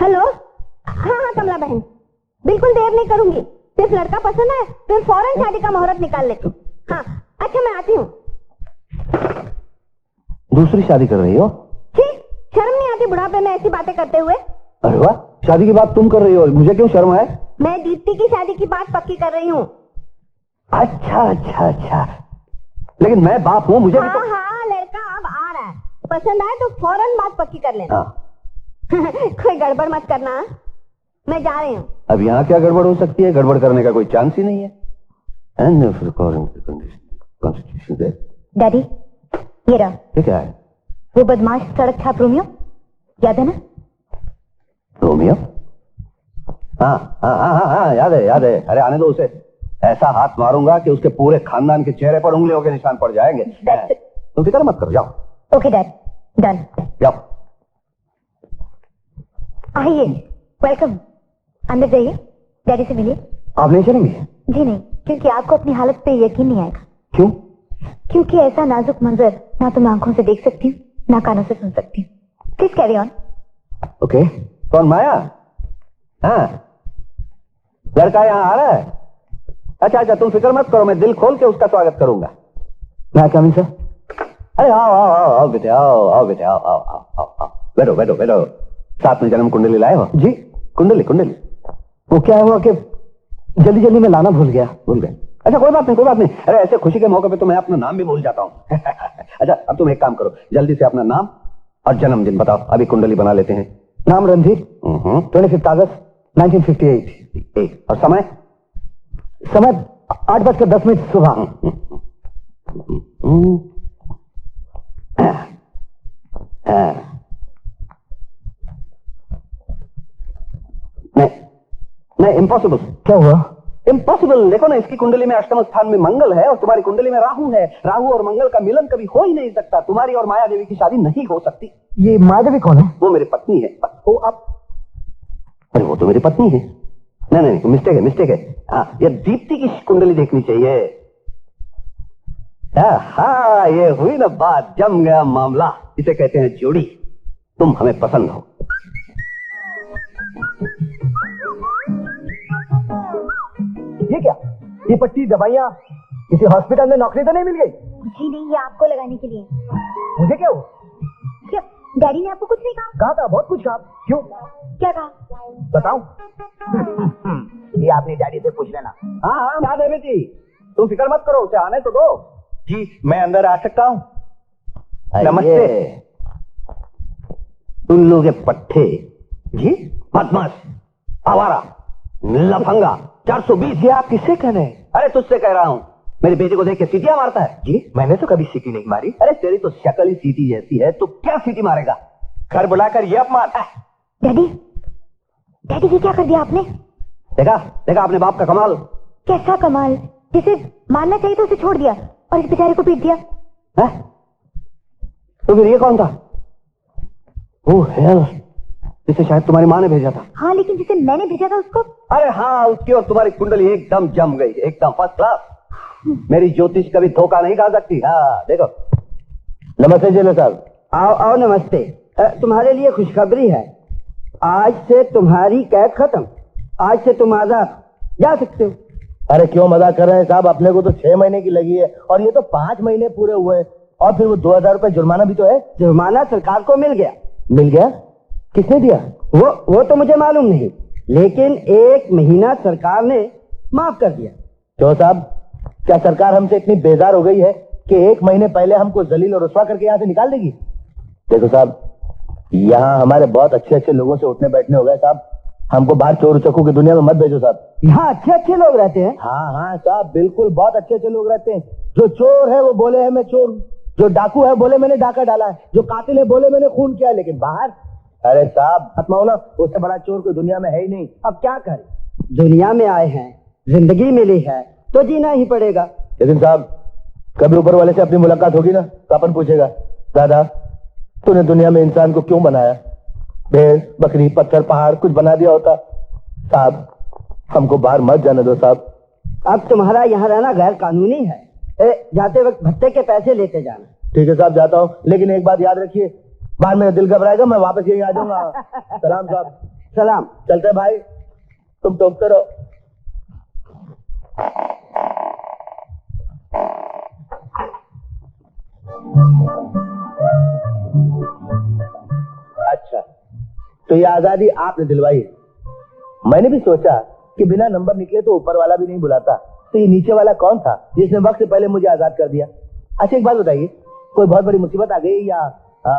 हेलो। हाँ कमला बहन, बिल्कुल देर नहीं करूंगी। सिर्फ लड़का पसंद है, फिर फौरन शादी का मुहूर्त निकाल लेती हूँ। हाँ अच्छा, मैं आती हूँ। दूसरी शादी कर रही हो? ठीक, शर्म नहीं आती बुढ़ापे में ऐसी बातें करते हुए? अरे वाह, शादी की बात तुम कर रही हो, मुझे क्यों शर्म है? मैं दीप्ति की शादी की बात पक्की कर रही हूँ। अच्छा अच्छा अच्छा, लेकिन मैं बाप हूँ, मुझे भी तो... हाँ, लड़का अब आ रहा है, पसंद आए तो फौरन बात पक्की कर लेना। कोई गड़बड़ मत करना, मैं जा रही हूँ। अब यहाँ क्या गड़बड़ हो सकती है? गड़बड़ करने का कोई चांस ही नहीं है। डैडी, ये रहा। ये क्या है? वो बदमाश सड़क छाप रोमियो, याद है ना? रोमियो? हाँ, याद है। अरे आने दो उसे, ऐसा हाथ मारूंगा कि उसके पूरे खानदान के चेहरे पर उंगलियों के निशान पड़ जाएंगे। तुम फिक्र मत करो, जाओ। Okay dad, done. जाओ। आइए, वेलकम। अंदर जाइए, डैडी से मिलिए। आप नहीं चलेंगे? जी नहीं, क्योंकि आपको अपनी हालत पे यकीन नहीं आएगा। क्यों? क्योंकि ऐसा नाजुक मंजर ना तो मैं आंखों से देख सकती हूँ, ना कानों से सुन सकती हूँ। Please carry on. ओके। कौन, माया? हाँ, लड़का यहाँ आ रहा है? अच्छा, तुम फिक्र मत करो, मैं दिल खोल के उसका स्वागत करूंगा। मैं कमी सर? अरे आओ बेटे, आओ बेटे, आओ। बैठो। साथ में जन्म कुंडली लाए हो? जी, कुंडली। वो क्या हुआ कि जल्दी में लाना भूल गए। अच्छा, कोई बात नहीं। अरे ऐसे खुशी के मौके पे तो मैं अपना नाम भी भूल जाता हूँ। अच्छा, अब तुम एक काम करो, जल्दी से अपना नाम और जन्मदिन बताओ, अभी कुंडली बना लेते हैं। नाम रणधीर, 25 अगस्त 1958। और समय 8:10 सुबह। नहीं, इम्पॉसिबल। क्या हुआ? इम्पॉसिबल। देखो ना, इसकी कुंडली में अष्टम स्थान में मंगल है और तुम्हारी कुंडली में राहु है। राहु और मंगल का मिलन कभी हो ही नहीं सकता। तुम्हारी और माया देवी की शादी नहीं हो सकती। ये माया देवी कौन है? वो मेरी पत्नी है। वो आप? अरे वो तो मेरी पत्नी है। नहीं, मिस्टेक है। हाँ, ये दीप्ति की कुंडली देखनी चाहिए। हाँ, ये हुई ना बात, जम गया मामला। इसे कहते हैं जोड़ी। तुम हमें पसंद हो। ये क्या? ये पट्टी, दवाइयाँ, किसी हॉस्पिटल में नौकरी तो नहीं मिल गई? जी नहीं, ये आपको लगाने के लिए। मुझे क्या हुआ? क्या डैडी ने आपको कुछ नहीं कहा? था, बहुत कुछ कहा। क्यों? क्या कहा? बताऊं? ये आपने डैडी से पूछ लेना। हाँ, याद है बेटी, तुम फिक्र मत करो, उसे आने तो दो। जी, मैं अंदर आ सकता हूँ? नमस्ते। उल्लू के पट्टे। जी, बदमाश, आवारा, लफंगा, 420। ये आप किससे कह रहे हैं? अरे तुझसे कह रहा हूँ। मेरी बेटी को देख के सीटियां मारता है। जी, मैंने तो कभी सीटी नहीं मारी। अरे तेरी तो शक्ल ही सीटी जैसी है, तो क्या सीटी मारेगा? घर बुलाकर ये अपमान। डैडी, ये क्या कर दिया आपने? देखा अपने बाप का कमाल। कैसा कमाल? जिसे मारना चाहिए तो उसे छोड़ दिया और इस बेचारे को पीट दिया। तो फिर ये कौन था? ओह हेल, जिसे शायद तुम्हारी माँ ने भेजा था। हाँ, लेकिन जिसे मैंने भेजा था उसको? अरे हाँ, उसकी और तुम्हारी कुंडली एकदम जम गई, एकदम फर्स्ट क्लास। मेरी ज्योतिष कभी धोखा नहीं खा सकती। हाँ, देखो। नमस्ते जेलर साहब। आओ, नमस्ते। तुम्हारे लिए खुशखबरी है, आज से तुम्हारी कैद खत्म। आज से तुम आजाद जा सकते हो। अरे क्यों मजाक कर रहे हैं साहब? अपने को तो 6 महीने की लगी है और ये तो 5 महीने पूरे हुए हैं। और फिर वो 2000 रुपए जुर्माना भी तो है। जुर्माना सरकार को मिल गया। मिल गया? किसने दिया? वो तो मुझे मालूम नहीं, लेकिन 1 महीना सरकार ने माफ कर दिया। क्यों साहब, क्या सरकार हमसे इतनी बेजार हो गई है कि 1 महीने पहले हमको जलील और रुसवा करके यहाँ से निकाल देगी? देखो साहब, यहाँ हमारे बहुत अच्छे अच्छे लोगों से उठने बैठने हो गए साहब। हमको बाहर चोर चक्कू की दुनिया में मत भेजो साहब। यहाँ अच्छे अच्छे लोग रहते हैं। हाँ हाँ साहब, बिल्कुल बहुत अच्छे अच्छे लोग रहते हैं। जो चोर है वो बोले है मैं चोर हूँ, जो डाकू है बोले मैंने डाका डाला है, जो कातिल है बोले मैंने खून किया। लेकिन बाहर, अरे साहब खत्म ना, उससे बड़ा चोर कोई दुनिया में है ही नहीं। अब क्या करें? दुनिया में आए हैं, जिंदगी मिली है तो जीना ही पड़ेगा। लेकिन साहब कभी ऊपर वाले से अपनी मुलाकात होगी ना तो अपन पूछेगा, दादा तूने दुनिया में इंसान को क्यों बनाया? भेड़ बकरी पत्थर पहाड़ कुछ बना दिया होता। साहब हमको बाहर मत जाने दो साहब। अब तुम्हारा यहाँ रहना गैर कानूनी है। जाते वक्त भत्ते के पैसे लेते जाना। ठीक है साहब, जाता हूँ, लेकिन एक बात याद रखिए, बाहर मेरा दिल घबराएगा, मैं वापस यही आ जाऊंगा। सलाम साहब। सलाम। चलते भाई, तुम टोकते रहो। अच्छा, तो ये आजादी आपने दिलवाई है। मैंने भी सोचा कि बिना नंबर निकले तो ऊपर वाला भी नहीं बुलाता, तो ये नीचे वाला कौन था जिसने वक्त से पहले मुझे आजाद कर दिया? अच्छा एक बात बताइए, कोई बहुत बड़ी मुसीबत आ गई या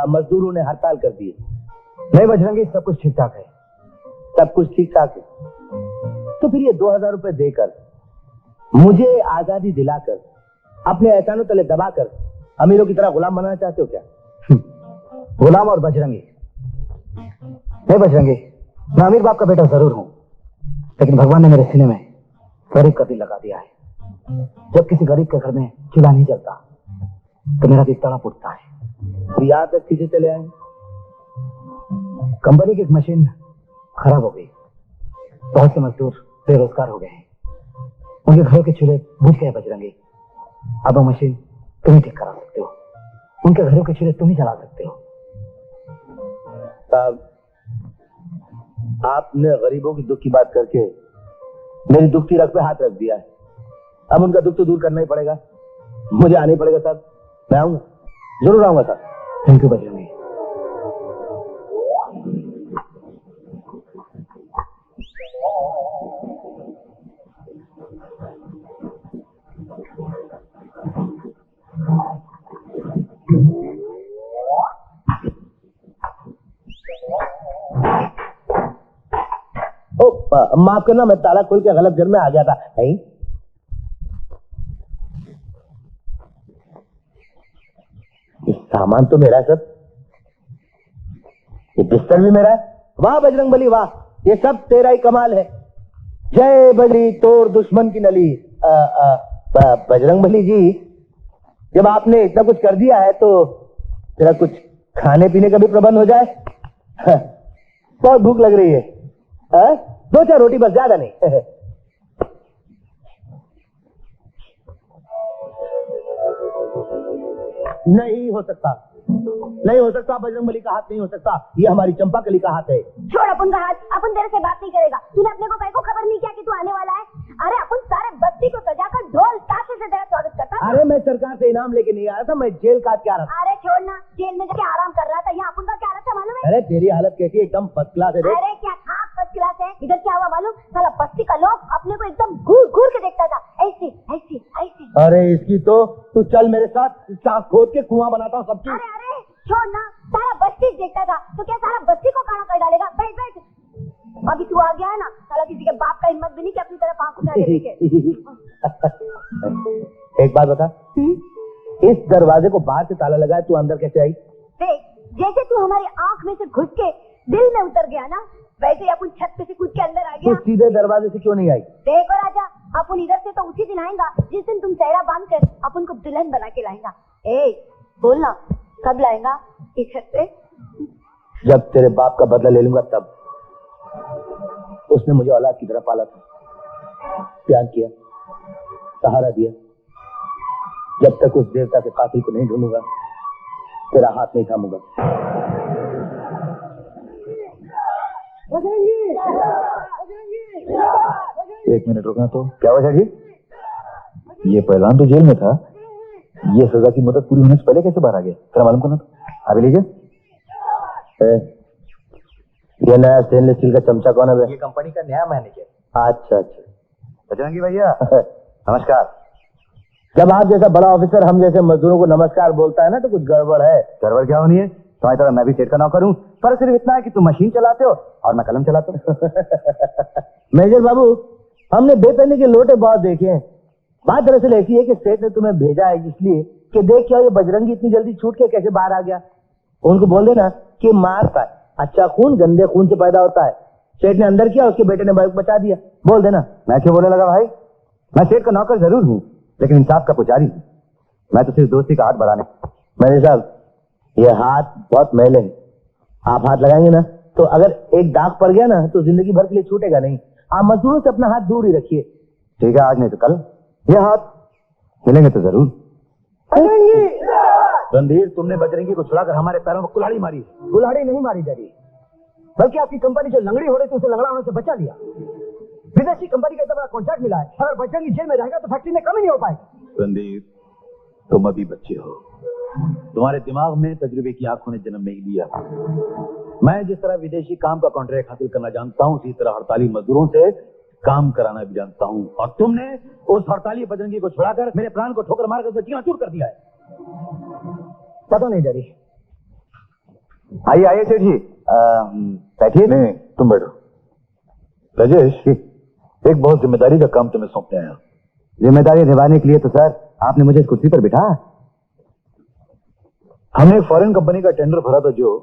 मजदूरों ने हड़ताल कर दी? नहीं बजरंगी, सब कुछ ठीक ठाक है। सब कुछ ठीक ठाक है। तो फिर ये 2000 रुपए देकर मुझे आजादी दिलाकर अपने एहसानों तले दबाकर अमीरों की तरह गुलाम बनाना चाहते हो क्या? गुलाम और बजरंगी नहीं बजरंगी, मैं अमीर बाप का बेटा जरूर हूं, लेकिन भगवान ने मेरे सीने में गरीब का दिल लगा दिया है। जब किसी गरीब के घर में चूल्हा नहीं जलता तो मेरा दिल तड़प उठता है। तो यहाँ तक चीजें चले आए। कंपनी की एक मशीन खराब हो गई, बहुत से मजदूर बेरोजगार हो गए हैं, उनके घरों के चूल्हे बुझ गए बजरंगी। अब वो मशीन तुम ही ठीक करा सकते हो, उनके घरों के चूल्हे तुम ही चला सकते हो। साहब आपने गरीबों की दुख की बात करके मेरी दुख की रख पे हाथ रख दिया है। अब उनका दुख तो दूर करना ही पड़ेगा, मुझे आना ही पड़ेगा साहब। मैं आऊंगा, जरूर आऊंगा साहब। Thank you Bajrangi. माफ करना, मैं ताला खोल के गलत घर में आ गया था। नहीं ये सामान तो मेरा है सब, ये बिस्तर भी मेरा है। वाह बजरंगबली वाह, ये सब तेरा ही कमाल है। जय बजरी तोड़ दुश्मन की नली। बजरंगबली जी, जब आपने इतना कुछ कर दिया है तो तेरा कुछ खाने पीने का भी प्रबंध हो जाए। बहुत भूख लग रही है। 2-4 रोटी बस, ज्यादा नहीं। नहीं हो सकता, नहीं हो सकता, बजरंगबली का हाथ नहीं हो सकता, ये हमारी चंपा कली का हाथ है। छोड़ अपन का हाथ, अपन तेरे से बात नहीं करेगा। तूने अपने को कहीं को खबर नहीं किया कि तू आने वाला है? अरे अपन सारे बस्ती को सजाकर ढोल ताशे से तेरा स्वागत करता था। अरे मैं सरकार से इनाम लेके नहीं आया था, मैं जेल काट के आ रहा था। अरे छोड़ना, जेल में जाके आराम कर रहा था, यहाँ अपन का क्या हालत है मालूम है? अरे तेरी हालत कैसी है? एकदम फर्स्ट क्लास है। अरे क्या खास फर्स्ट क्लास है। इधर क्या हुआ मालूम? साला बस्ती का लोग अपने को एकदम घूर घूर के देखता था, ऐसे ऐसे ऐसे। अरे इसकी तो तू चल मेरे साथ, चाक खोद के कुआं बनाता हूँ सबकी। अरे अरे छोड़ ना, सारा बस्ती देखता था तो क्या सारा बस्ती को काला कर डालेगा? बैठ बैठ, अभी तू आ गया है ना, साला किसी के बाप का हिम्मत भी नहीं कि अपनी तरफ आंख उठा के देखे। एक बात बता, इस दरवाजे को बाहर से ताला लगा है, तू अंदर कैसे आई? देख, जैसे तू हमारी आंख में से घुस के दिल में उतर गया ना, वैसे ही अपन छत पे से कूद के अंदर आ तू गया। सीधे दरवाजे से क्यों नहीं आई? देखो राजा, अपन इधर से तो उसी दिन आएगा जिस दिन तुम चेहरा बांध कर अपन को दुल्हन बना के लाएगा। ए बोलना, कब लाएगा इस छत पे? जब तेरे बाप का बदला ले लूंगा तब। उसने मुझे औलाद की तरह पाला था, प्यार किया, सहारा दिया। जब तक उस देवता के कातिल को नहीं ढूंढूंगा तेरा हाथ नहीं थामूंगा। एक मिनट रुकना तो। क्या हुआ जी? ये पहलवान तो जेल में था, ये सजा की मुद्दत पूरी होने से पहले कैसे बाहर आ गया? तेरा मालूम करना तो। अभी लीजिए। ये नया स्टेनलेस स्टील का चमचा कौन है? ये कंपनी का नया मैनेजर। अच्छा अच्छा। बजरंगी भैया नमस्कार। जब आप जैसा बड़ा ऑफिसर हम जैसे मजदूरों को नमस्कार बोलता है ना तो कुछ गड़बड़ है। गड़बड़ क्या होनी है? तुम्हारी तरह मैं भी सेठ का नौकर हूँ, पर सिर्फ इतना है कि तुम मशीन चलाते हो और मैं कलम चलाता हूँ। मेजर बाबू, हमने बेपैनी के लोटे बहुत देखे हैं। बात दरअसल ऐसी है कि सेठ ने तुम्हें भेजा है इसलिए कि देख क्या ये बजरंगी इतनी जल्दी छूट के कैसे बाहर आ गया। उनको बोल देना कि मार पाए, अच्छा खून गंदे खून से पैदा होता है। सेठ ने अंदर किया, उसके बेटे ने बचा दिया। बोल देना। मैं क्यों बोलने लगा भाई? मैं सेठ का नौकर जरूर हूँ, लेकिन इंसाफ का पुजारी हूँ। मैं तो सिर्फ दोस्ती का हाथ बढ़ाने। मैनेजर साहब, ये हाथ बहुत मैले हैं। आप हाथ लगाएंगे ना तो अगर एक दाग पड़ गया ना तो जिंदगी भर के लिए छूटेगा नहीं। आप मजदूरों से अपना हाथ दूर ही रखिए। ठीक है, आज नहीं तो कल ये हाथ मिलेंगे तो जरूर। रणधीर, तुमने बजरंगी को छुड़ाकर हमारे पैरों में कुल्हाड़ी मारी। कुल्हाड़ी नहीं मारी डैडी, बल्कि आपकी कंपनी जो लंगड़ी हो रही थी उसे लंगड़ा होने से बचा लिया। विदेशी कंपनी का इतना बड़ा कॉन्ट्रैक्ट मिला है, अगर बजरंगी जेल में रहेगा तो फैक्ट्री में कमी नहीं हो पाएगी। रणधीर, तुम अभी बच्चे हो, तुम्हारे दिमाग में तजुर्बे की आंखों ने जन्म नहीं लिया। मैं जिस तरह विदेशी काम का कॉन्ट्रैक्ट हासिल करना जानता हूँ, उसी तरह हड़ताली मजदूरों से काम कराना भी जानता हूँ। और तुमने उस हड़ताली बजरंगी को छुड़ाकर मेरे प्राण को ठोकर मारकर उसे चकनाचूर कर दिया है। पता नहीं डैडी। आइए आइए सेठ जी, बैठिए। नहीं, तुम बैठो। राजेश, एक बहुत जिम्मेदारी का काम तुम्हें सौंपने आया। जिम्मेदारी निभाने के लिए तो सर आपने मुझे इस कुर्सी पर बिठा। हमने एक फॉरेन कंपनी का टेंडर भरा था जो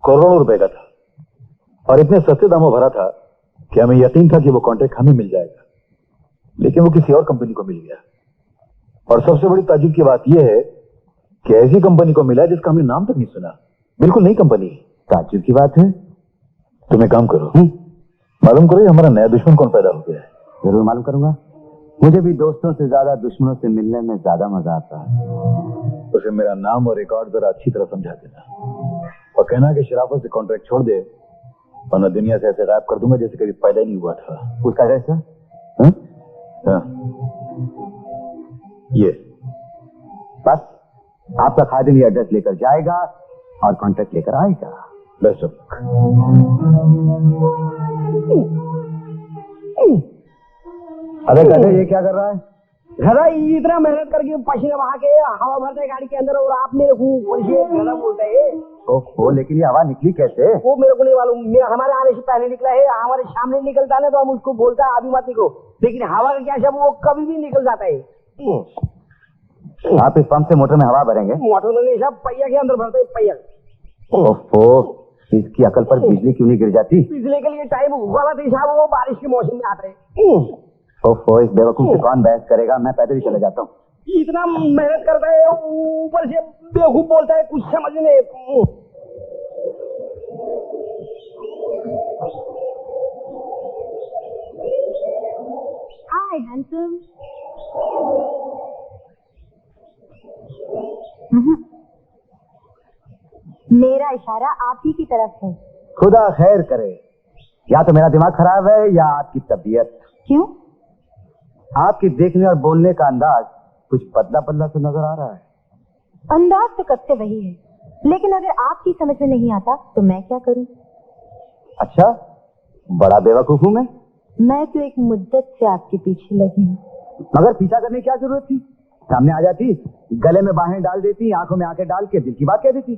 करोड़ों रुपए का था, और इतने सस्ते दामों भरा था कि हमें यकीन था कि वो कॉन्ट्रैक्ट हमें मिल जाएगा, लेकिन वो किसी और कंपनी को मिल गया। और सबसे बड़ी ताज्जुब की बात यह है कि ऐसी कंपनी को मिला जिसका हमने नाम तक नहीं सुना, बिल्कुल नई कंपनी। ताज्जुब की बात है। तुम एक काम करो, मालूम करो ये हमारा नया दुश्मन कौन पैदा हो गया है। जरूर मालूम करूंगा। मुझे भी दोस्तों से ज्यादा दुश्मनों से मिलने में ज्यादा मजा आता है। तो फिर मेरा नाम और रिकॉर्ड जरा अच्छी तरह समझा देना, और कहना कि शराफत से कॉन्ट्रैक्ट छोड़ दे, वरना दुनिया से ऐसे गायब कर दूंगा जैसे कभी पैदा नहीं हुआ था। उसका एड्रेस सर? हाँ, ये बस आपका खादिम ये एड्रेस लेकर जाएगा और कॉन्ट्रैक्ट लेकर आएगा। Best of luck. अरे कहते ये क्या कर रहा है? घरा इतना मेहनत करके पसीना बहा के हवा भरते हैं गाड़ी के अंदर, और आप मेरे को घरा बोलते हैं। ओहो, लेकिन ये हवा निकली कैसे? वो मेरे को नहीं मालूम। हमारे आने से पहले निकला है, हमारे सामने निकलता है ना तो हम उसको बोलता है अभी मत निकलो, लेकिन हवा का क्या शब्द, वो कभी भी निकल जाता है। आप इस पंप से मोटर में हवा भरेंगे? मोटर में नहीं साहब, पहिया के अंदर भरते हैं, पहिया। ओहो, इसकी अकल पर बिजली क्यों नहीं गिर जाती? बिजली के लिए टाइम गलत है साहब, वो बारिश के मौसम में आता है। ओहो, इस बेवकूफ से कौन बहस करेगा? मैं पैदल ही चला जाता हूँ। इतना मेहनत करता है, ऊपर से बेवकूफ बोलता है, कुछ समझ नहीं। हाय हैंडसम। मेरा इशारा आप ही की तरफ है। खुदा खैर करे। या तो मेरा दिमाग खराब है या आपकी तबीयत। क्यों? आपकी देखने और बोलने का अंदाज कुछ पतला पतला से नजर आ रहा है। अंदाज तो कब से वही है, लेकिन अगर आपकी समझ में नहीं आता तो मैं क्या करूं? अच्छा, बड़ा बेवकूफ हूं मैं तो एक मुद्दत से आपके पीछे लगी हूँ। मगर पीछा करने की क्या जरूरत थी? सामने आ जाती, गले में बाहें डाल देती, आंखों में आंखें डाल के दिल की बात कह देती।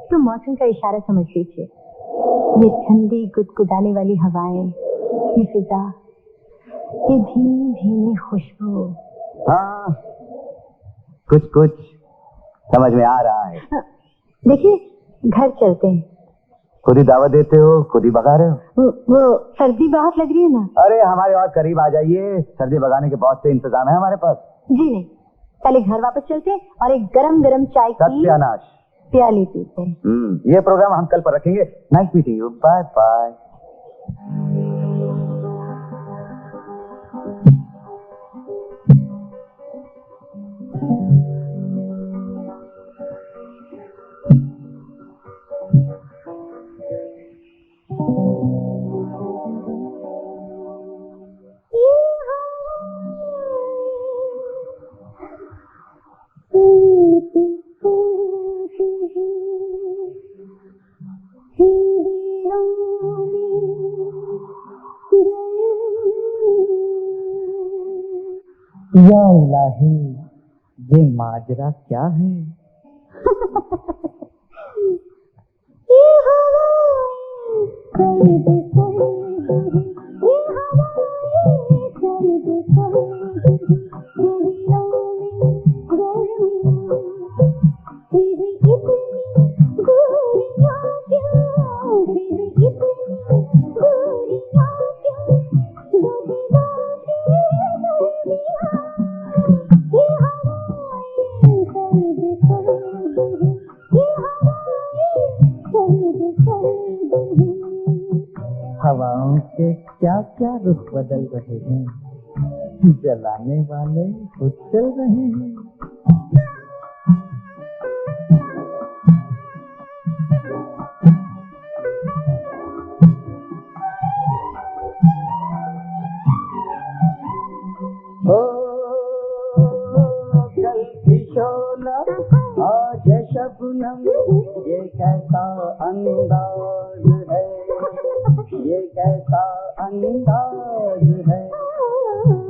तो मौसम का इशारा समझ लीजिए। ये ठंडी गुदगुदाने वाली हवाएं, ये फिजा, ये धीमी धीमी खुशबू। हाँ, कुछ कुछ समझ में आ रहा है। देखिए, घर चलते हैं। खुद ही दावत देते हो, खुद ही भगा रहे हो। वो सर्दी बहुत लग रही है ना? अरे हमारे और करीब आ जाइए, सर्दी भगाने के बहुत से इंतजाम है हमारे पास। जी नहीं, पहले घर वापस चलते हैं और एक गरम गरम चाय की सत्यानाश प्याली पीते हैं। ये प्रोग्राम हम कल पर रखेंगे। Nice meeting you, bye bye. या इलाही, ये माजरा क्या है? ये हवाएं सर्द सर्द, ये हवाएं सर्द सर्द, गलियों में गर्मियाँ, फिर इतनी गोरियाँ क्यों, फिर इतनी गोरियाँ क्यों, दो दीवार की गर्मियाँ, ये हवाएं सर्द सर्द, ये हवाएं सर्द सर्द। हवाओं के क्या क्या रुख बदल रहे हैं, जलाने वाले खुद चल रहे हैं। कल की शोला आज शबनम, ये कैसा अंदाज है, ये कैसा अंदाज है,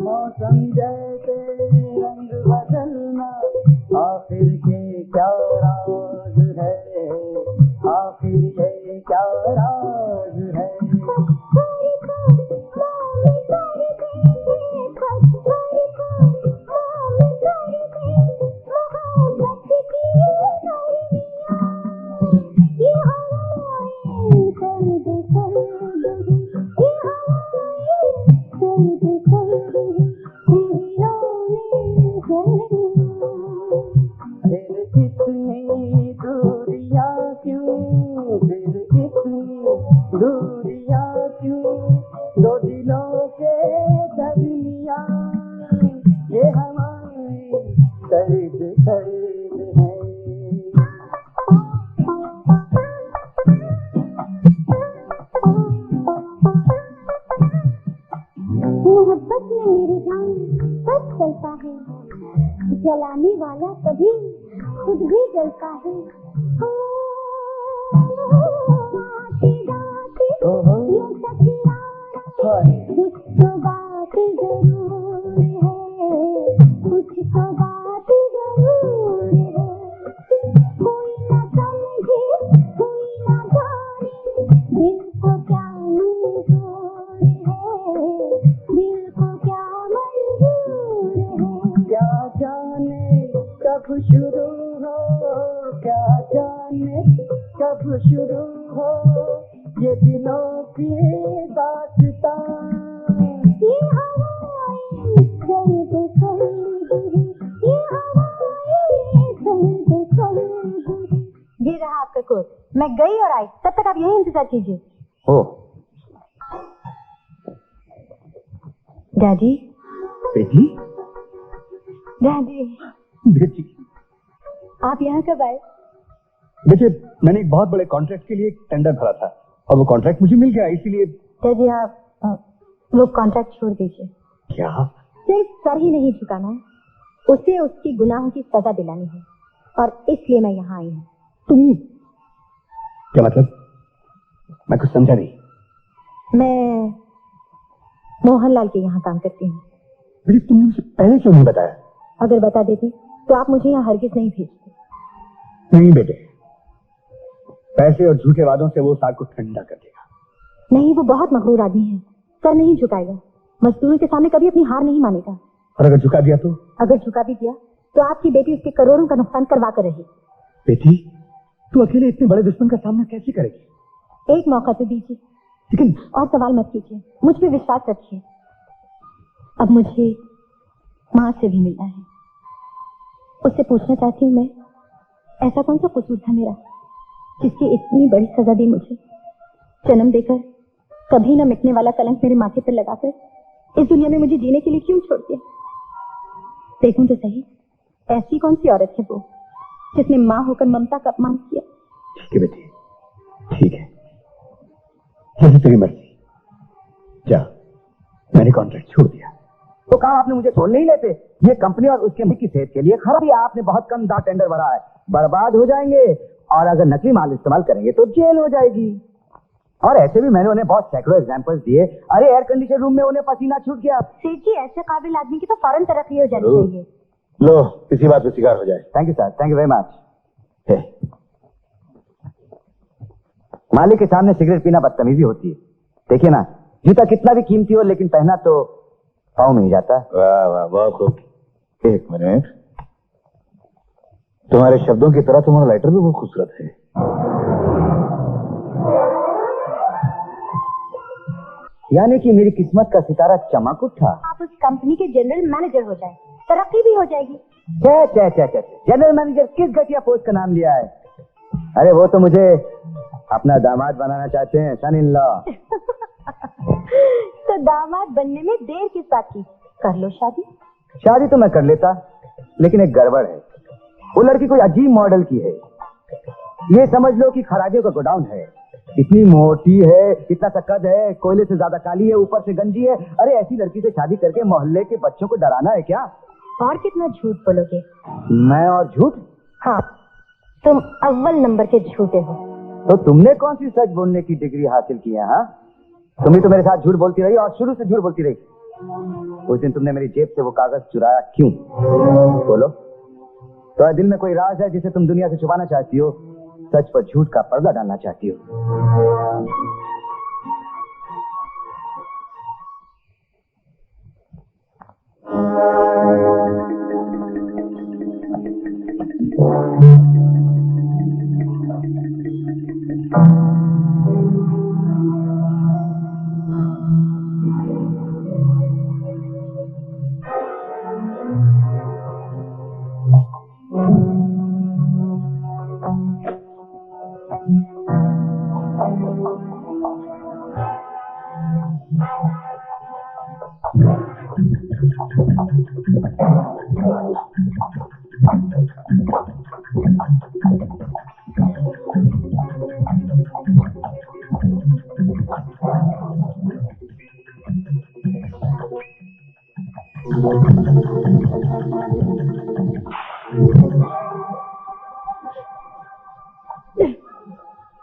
मौसम जैसे रंग बदलना, आखिर के क्या राज है, आखिर ये क्या राज है। मोहब्बत में मेरी जान सब चलता है, जलाने वाला कभी खुद भी जलता है। आते जाते यूं टकराना, कुछ तो बात जरूर है, कुछ तो बात जरूर है। कोई ना समझे कोई ना जाने, दिल को क्या मंजूर है, दिल को क्या मंजूर है। क्या जाने कब शुरू हो, क्या जाने कब शुरू हो, ये दिलों की दास्तां। ये हवाएं सर्द सर्द, ये हवाएं सर्द सर्द। ये रहा आपका कोट, मैं गई और आई, तब तक आप यही इंतजार कीजिए। ओ डैडी, बेटी, डैडी, बेटी, आप यहाँ कब आए? देखिए मैंने एक बहुत बड़े कॉन्ट्रैक्ट के लिए एक टेंडर भरा था और वो कॉन्ट्रैक्ट मुझे मिल गया, इसीलिए। डैडी आप वो कॉन्ट्रैक्ट छोड़ दीजिए। क्या? सिर्फ सर ही नहीं झुकाना है, उसे उसकी गुनाहों की सजा दिलानी है, और इसलिए मैं यहाँ आई हूँ। तुम क्या मतलब? मैं कुछ समझा नहीं। मैं मोहनलाल के यहाँ काम करती हूँ। बेटी तुमने मुझे पहले क्यों नहीं बताया? अगर बता देती तो आप मुझे यहाँ हरगिज नहीं भेजते। नहीं बेटे, पैसे और झूठे वादों से वो साग को ठंडा कर देगा। नहीं, वो बहुत मगरूर आदमी है, सर नहीं झुकाएगा, मजदूरों के सामने कभी अपनी हार नहीं मानेगा। और अगर झुका दिया तो? अगर झुका भी दिया तो आपकी बेटी उसके करोड़ों का नुकसान करवा कर रही। बेटी तू अकेले इतने बड़े दुश्मन का सामना कैसे करेगी? एक मौका तो दीजिए, लेकिन और सवाल मत कीजिए, मुझ पे विश्वास रखिए। अब मुझे माँ से भी मिलना है, उससे पूछना चाहती हूँ मैं, ऐसा कौन सा कसूर था मेरा जिसकी इतनी बड़ी सजा दी मुझे? जन्म देकर कभी न मिटने वाला कलंक मेरे माथे पर लगाकर इस दुनिया में मुझे जीने के लिए क्यों छोड़ दिया? देखूं तो सही, ऐसी कौन सी औरत है वो जिसने माँ होकर ममता का अपमान किया? ठीक है बेटी, ठीक है, जैसे तेरी मर्जी। जा, मैंने कॉन्ट्रैक्ट छोड़ दिया। तो काम आपने मुझे छोड़ नहीं लेते? ये कंपनी और उसके की सेहत के लिए खराब है। आपने बहुत कम दाम टेंडर भरा है, बर्बाद हो जाएंगे, और अगर नकली माल इस्तेमाल करेंगे तो जेल हो जाएगी। और ऐसे भी मैंने उन्हें बहुत सैकड़ों एग्जांपल्स दिए। अरे एयर कंडीशन रूम में उन्हें पसीना छूट गया। सेठ जी, ऐसे काबिल आदमी की तो फौरन तरक्की हो जानी चाहिए। लो, इसी बात पे शिकार हो जाए। Thank you sir, thank you very much. मालिक के सामने सिगरेट पीना बदतमीजी होती है। देखिए ना, जूता कितना भी कीमती हो लेकिन पहना तो पाँव में ही जाता है। वाह वाह, बहुत खूब। एक मिनट, तुम्हारे शब्दों की तरह तुम्हारा लाइटर भी बहुत खूबसूरत है। यानी कि मेरी किस्मत का सितारा चमक उठा। आप उस कंपनी के जनरल मैनेजर हो जाए, तरक्की भी हो जाएगी। जनरल मैनेजर किस घटिया पोस्ट का नाम लिया है? अरे वो तो मुझे अपना दामाद बनाना चाहते हैं, सन इन लॉ। तो दामाद बनने में देर किस बात की, कर लो शादी। शादी तो मैं कर लेता, लेकिन एक गड़बड़ है। वो लड़की कोई अजीब मॉडल की है। ये समझ लो कि खराबियों का गोडाउन है। इतनी मोटी है, इतना सा कद है, कोयले से ज्यादा काली है, ऊपर से गंजी है। अरे ऐसी लड़की से शादी करके मोहल्ले के बच्चों को डराना है क्या? और कितना झूठ बोलोगे? मैं और झूठ? हाँ, तुम अव्वल नंबर के झूठे हो। तो तुमने कौन सी सच बोलने की डिग्री हासिल की है? हाँ, तुम ही तो मेरे साथ झूठ बोलती रही और शुरू से झूठ बोलती रही। उस दिन तुमने मेरी जेब से वो कागज चुराया क्यों? बोलो। तो दिल में कोई राज है जिसे तुम दुनिया से छुपाना चाहती हो, सच पर झूठ का पर्दा डालना चाहती हो।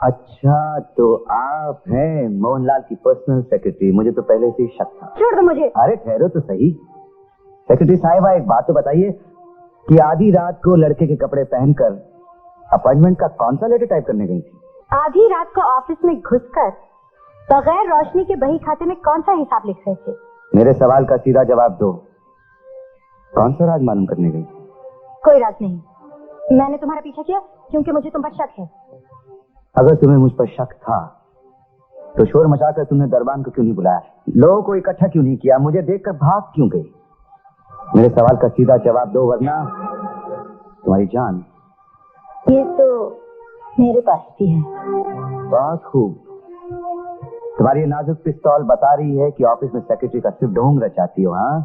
अच्छा, तो आप हैं मोहनलाल की पर्सनल सेक्रेटरी। मुझे तो पहले से ही शक था। छोड़ दो मुझे। अरे ठहरो तो सही। सेक्रेटरी साहिबा, एक बात तो बताइए कि आधी रात को लड़के के कपड़े पहनकर अपॉइंटमेंट का कौन सा लेटर टाइप करने गई थी? आधी रात को ऑफिस में घुसकर बगैर रोशनी के बही खाते में कौन सा हिसाब लिख रहे थे? मेरे सवाल का सीधा जवाब दो। कौन सा राज मालूम करने गई? कोई राज नहीं। मैंने तुम्हारा पीछा किया क्योंकि मुझे तुम पर शक है। अगर तुम्हें मुझ पर शक था तो शोर मचाकर तुमने दरबान को क्यों नहीं बुलाया? लोगों को इकट्ठा क्यों नहीं किया? मुझे देखकर भाग क्यों गई? मेरे सवाल का सीधा जवाब दो, वरना तुम्हारी जान। ये तो मेरे पास भी है। बहुत खूब। तुम्हारी ये नाजुक पिस्तौल बता रही है कि ऑफिस में सेक्रेटरी का सिर्फ ढोंग रचाती हो। हाँ,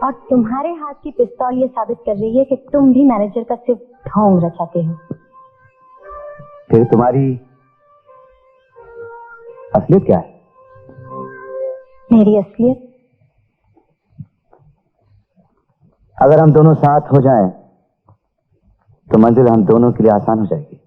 और तुम्हारे हाथ की पिस्तौल ये साबित कर रही है कि तुम भी मैनेजर का सिर्फ ढोंग रचाते हो। फिर तुम्हारी असलियत क्या है? मेरी असलियत? अगर हम दोनों साथ हो जाएं तो मंजिल हम दोनों के लिए आसान हो जाएगी।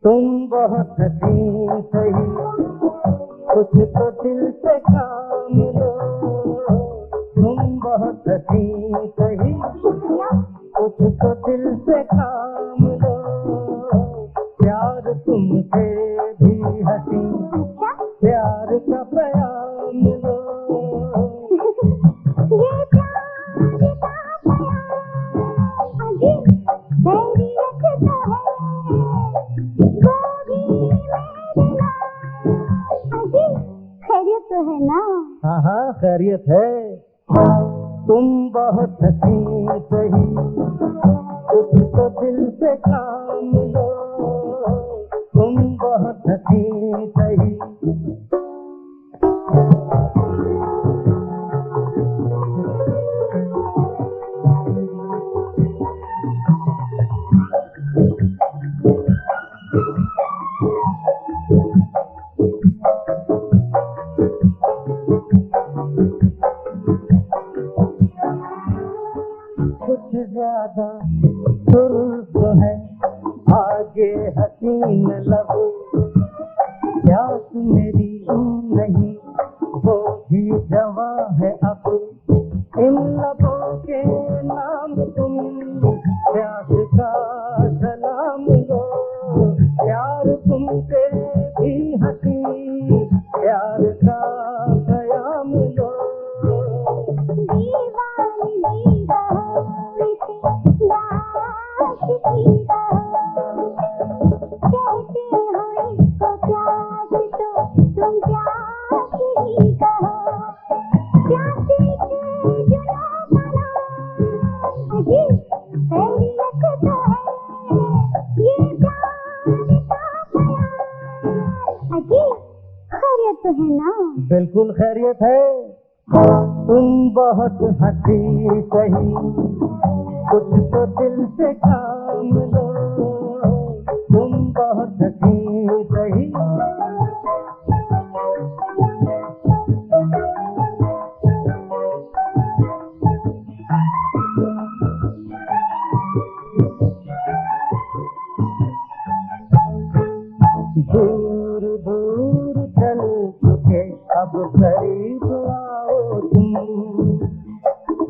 तुम बहुत हसीन सही, कुछ तो दिल से काम लो। तुम बहुत हसीन सही, कुछ तो दिल से काम लो। प्यार तुमसे भी हसीन, प्यार का प्याम लो। ये प्यार का खैरियत तो है ना? हाँ हाँ, खैरियत है। तुम बहुत हसीन सही, कुछ तो दिल से काम लो। तुम बहुत हसीन सही। कुछ ज्यादा सुर्ख है आगे हसीन लब, प्यास मेरी नहीं वो भी जवां है अब, इन लबों के नाम तुम प्यास का सलाम लो, प्यार तुमसे भी हंसी प्यार का कयाम लो। खैरियत तो है ना? बिल्कुल खैरियत है। तुम बहुत हंसी सही, कुछ तो दिल से काम लो, तुम बहुत हंसी सही। दूर दूर चल चुके अब करीब आओ तुम,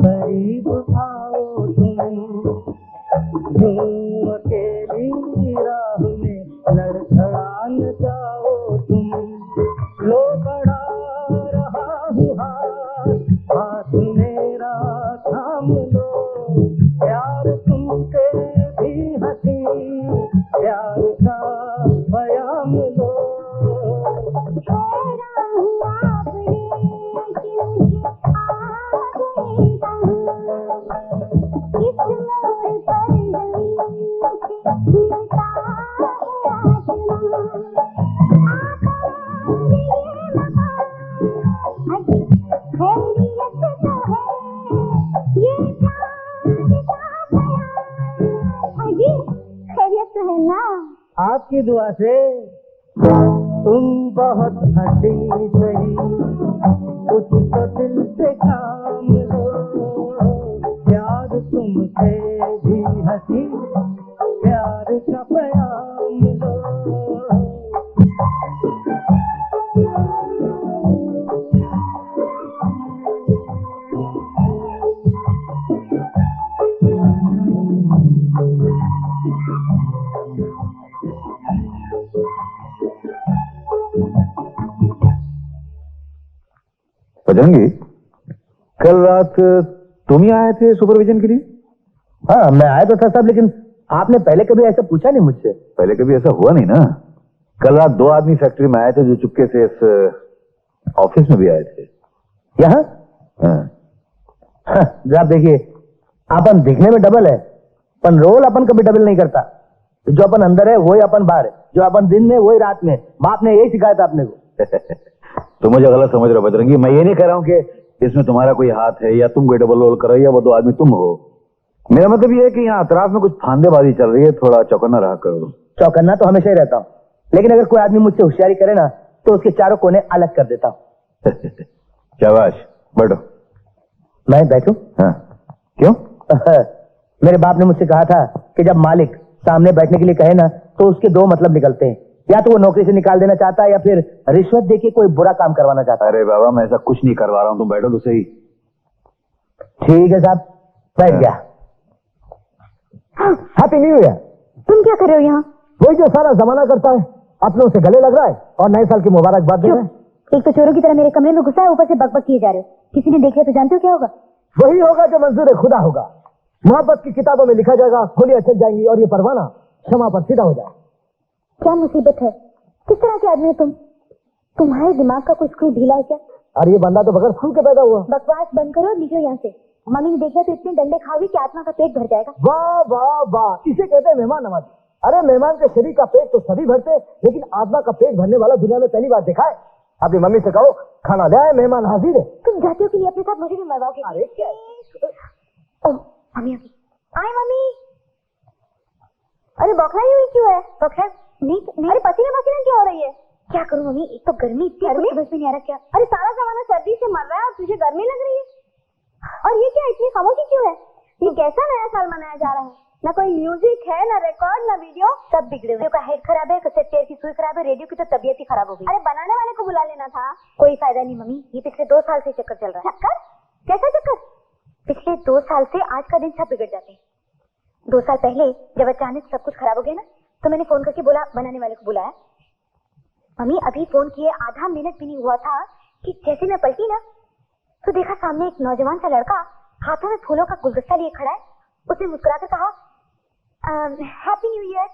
करीब आओ तुम, अकेली राह में लड़खड़ान जाओ तुम, लो बढ़ा रहा हूँ हाथ मेरा थाम लो, प्यार तुमसे भी हंसी प्यार का बयाम लो। खैरियत तो है ना? आपकी दुआ से तुम बहुत हंसी सही, कुछ तो दिल से काम लो, प्यार तुमसे भी हंसी प्यार का प्याम लो। बजरंगी, कल रात तुम ही आए थे सुपरविजन के लिए? हाँ, मैं आया तो था साहब, लेकिन आपने पहले कभी ऐसा पूछा नहीं मुझसे। पहले कभी ऐसा हुआ नहीं ना। कल रात 2 आदमी फैक्ट्री में आए थे जो चुपके से इस ऑफिस में भी आए थे। यहाँ? जरा देखिए, अपन दिखने में डबल है, पर रोल अपन कभी डबल नहीं करता। जो अपन अंदर है वही अपन बाहर है, जो अपन दिन में वही रात में। बाप ने यही सिखाया था अपने को। तुम मुझे गलत समझ रहे हो बजरंगी। मैं ये नहीं कह रहा हूं कि इसमें तुम्हारा कोई हाथ है या तुम कोई डबल रोल करो या वो 2 आदमी तुम हो। मेरा मतलब ये है कि यहाँ अतराफ में कुछ फांदेबाजी चल रही है, थोड़ा चौकन्ना रहा करो। चौकन्ना तो हमेशा ही रहता हूँ, लेकिन अगर कोई आदमी मुझसे होशियारी करे ना तो उसके चारों कोने अलग कर देता हूँ। शाबाश, बैठो। मैं बैठूं? हाँ, क्यों? मेरे बाप ने मुझसे कहा था कि जब मालिक सामने बैठने के लिए कहे ना तो उसके 2 मतलब निकलते हैं, या तो वो नौकरी से निकाल देना चाहता है या फिर रिश्वत देके कोई बुरा काम करवाना चाहता है। अरे बाबा, मैं ऐसा कुछ नहीं करवा रहा हूं, तुम बैठो तो सही। ठीक है साहब, बैठ गया। Happy new year. तुम क्या कर रहे हो यहाँ? वही जो सारा जमाना करता है, अपनों से गले लग रहा है और नए साल की मुबारकबाद दे रहा है। एक तो चोरों की तरह मेरे कमरे में घुसा है, ऊपर से बकबक किए जा रहे हो। किसी ने देख लिया तो जानते हो क्या होगा? वही होगा जो मंजूर खुदा होगा। मोहब्बत की किताबों में लिखा जाएगा, गोलियां चल जाएंगी और ये परवाना क्षमा पर सीधा हो जाए। क्या मुसीबत है? किस तरह के आदमी हो तुम? तुम्हारे दिमाग का कोई स्क्रू ढीला है क्या? अरे ये बंदा तो बगैर स्कूल के पैदा हुआ। बकवास बंद करो और निकलो यहाँ से। मम्मी ने देखा तो इतने डंडे खाओगी कि आत्मा का पेट भर जाएगा। वाह वाह वाह, इसे कहते हैं मेहमान नवाजी। अरे मेहमान के शरीर का पेट तो सभी भरते, लेकिन आत्मा का पेट भरने वाला दुनिया में पहली बार देखा है। अपनी मम्मी से कहो खाना ले आए, मेहमान हाजिर है। तुम जाते हो कि नहीं अपने साथ, मुझे भी मरवाओगे? अरे क्या मम्मी आए मम्मी। अरे बौखलाई हुई क्यों है? बौखलाई नहीं। अरे पसीना पसीना क्यों हो रही है? क्या करूं मम्मी, एक तो गर्मी इतनी, गर्मी समझ में नहीं आ रहा क्या। अरे सारा जमाना सर्दी से मर रहा है और तुझे गर्मी लग रही है। और ये क्या इतनी खामोशी क्यों है? ये कैसा नया साल मनाया जा रहा है? ना कोई म्यूजिक है, ना रिकॉर्ड, ना वीडियो, सब बिगड़े हुए। का हेड खराब है, कैसेट प्लेयर की सुई खराब है, रेडियो की तो तबीयत ही खराब हो गई। अरे बनाने वाले को बुला लेना था। कोई फायदा नहीं मम्मी, ये पिछले 2 साल से चक्कर चल रहा है। चक्कर? कैसा चक्कर? पिछले 2 साल से आज का दिन सब बिगड़ जाते हैं। 2 साल पहले जब अचानक सब कुछ खराब हो गया ना, तो मैंने फोन करके बोला, बनाने वाले को बुलाया। मम्मी अभी फोन किए आधा मिनट भी नहीं हुआ था कि जैसे मैं पलटी ना, तो देखा सामने एक नौजवान सा लड़का हाथों में फूलों का गुलदस्ता लिए खड़ा है। उसने मुस्कुराकर कहा हैप्पी न्यू ईयर।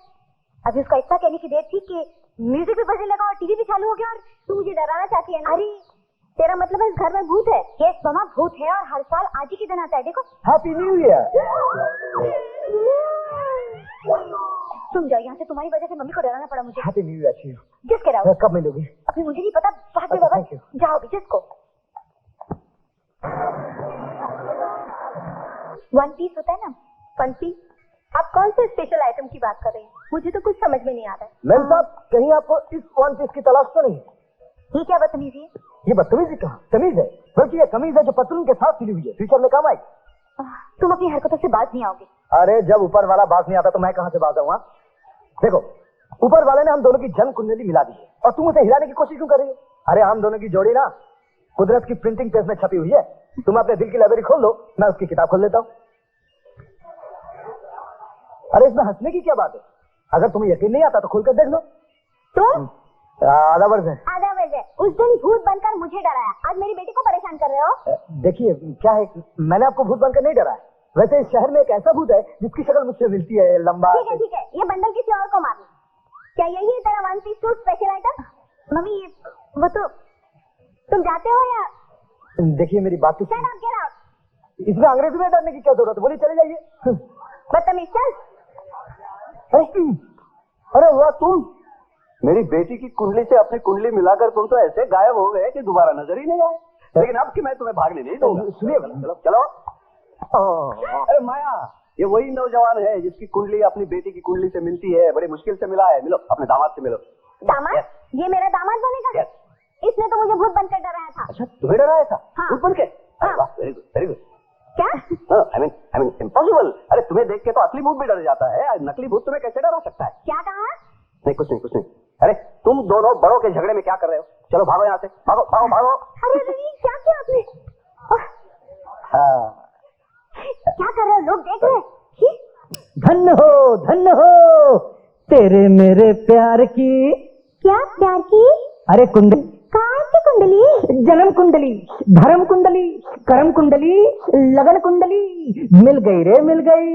अभी उसका इतना कहने की देर थी कि म्यूजिक भी बजने लगा और टीवी भी चालू हो गया। और तू मुझे डराना चाहती है ना? अरे तेरा मतलब है इस घर में भूत है? यस मामा, भूत है और हर साल आज ही के दिन आता है। देखो हैप्पी न्यू ईयर। तुम जाओ यहाँ से, तुम्हारी वजह से मम्मी को डराना पड़ा मुझे। Happy new year. जिस कह रहा कब मिलोगी? अभी मुझे नहीं पता, बात में बाबा। जाओ अभी जिसको। 1 पीस होता है ना, 1 पीस। आप कौन से स्पेशल आइटम की बात कर रहे हैं? मुझे तो कुछ समझ में नहीं आ रहा है। मैम साहब, कहीं आपको इस 1 पीस की तलाश तो नहीं? ये क्या बदतमीजी है? ये बदतमीजी कहाँ, तमीज है। बल्कि ये कमीज है जो पतलून के साथ सिली हुई है, फ्यूचर में काम आएगी। तुम अपनी हरकतों से बाज नहीं आओगे। अरे जब ऊपर वाला बाज नहीं आता तो मैं कहाँ से बाज आऊंगा? देखो, ऊपर वाले ने हम दोनों की जन्म कुंडली मिला दी है और तुम उसे हिलाने की कोशिश क्यों कर रही हो? अरे हम दोनों की जोड़ी ना कुदरत की प्रिंटिंग प्रेस में छपी हुई है। तुम अपने दिल की लाइब्रेरी खोल लो, मैं उसकी किताब खोल लेता हूँ। अरे इसमें हंसने की क्या बात है? अगर तुम्हें यकीन नहीं आता तो खोल कर देख लो। तुम आधा वर्ष है। आधा वर्ष है। उस दिन भूत बनकर मुझे डराया, आज मेरी बेटी को परेशान कर रहे हो। देखिए क्या है, मैंने आपको भूत बनकर नहीं डराया। वैसे इस शहर में एक ऐसा भूत है जिसकी शक्ल मुझसे मिलती है, लंबा। ठीक है, ये बंडल किसी और को मारना। क्या यही है तेरा 1 piece suit special item? Mummy ये वो तो तुम जाते हो या? देखिए मेरी बात तो चल आप गेट आउट। इसमें अंग्रेजी में डरने की क्या जरूरत है? बोलिए चले जाइए। बदतमीज, चल। अरे वाह, तुम मेरी बेटी की कुंडली से अपनी कुंडली मिलाकर तुम तो ऐसे गायब हो गए कि दोबारा नजर ही नहीं आए। लेकिन अब कि मैं तुम्हें भागने नहीं दूंगा। सुनिए, चलो चलो। अरे माया, ये वही नौजवान है जिसकी कुंडली अपनी बेटी की कुंडली से मिलती है। बड़ी मुश्किल से मिला है। मिलो, अपने दामाद से मिलो। दामाद? ये मेरा दामाद बनेगा? इसने तो मुझे भूत बनकर डराया था। अच्छा, तुम्हें डराया था? हाँ। भूत बन के? हाँ। वाह, वेरी गुड, वेरी गुड। क्या? I mean impossible. अरे तुम्हें देख के तो असली भूत भी डर जाता है, नकली भूत तुम्हें कैसे डरा सकता है? क्या कहा? नहीं कुछ नहीं। अरे तुम दोनों बड़ों के झगड़े में क्या कर रहे हो? चलो भागो यहाँ से, भागो भागो भागो। अरे क्या किया आपने? क्या कर रहे हो? लोग देख रहे हैं। धन्य हो तेरे मेरे प्यार की। क्या प्यार की? अरे कुंडली, कहाँ की कुंडली? जन्म कुंडली, धर्म कुंडली, कर्म कुंडली, लगन कुंडली मिल गई रे, मिल गई।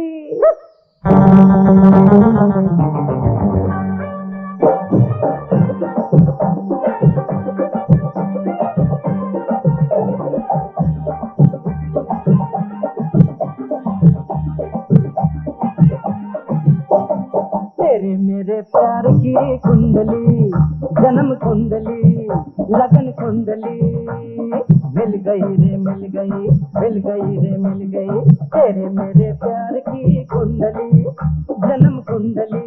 तेरे मेरे प्यार की कुंडली, जन्म कुंडली, लगन कुंडली मिल गई रे, मिल गई, मिल गई रे, मिल गई। तेरे मेरे प्यार की कुंडली, जन्म कुंडली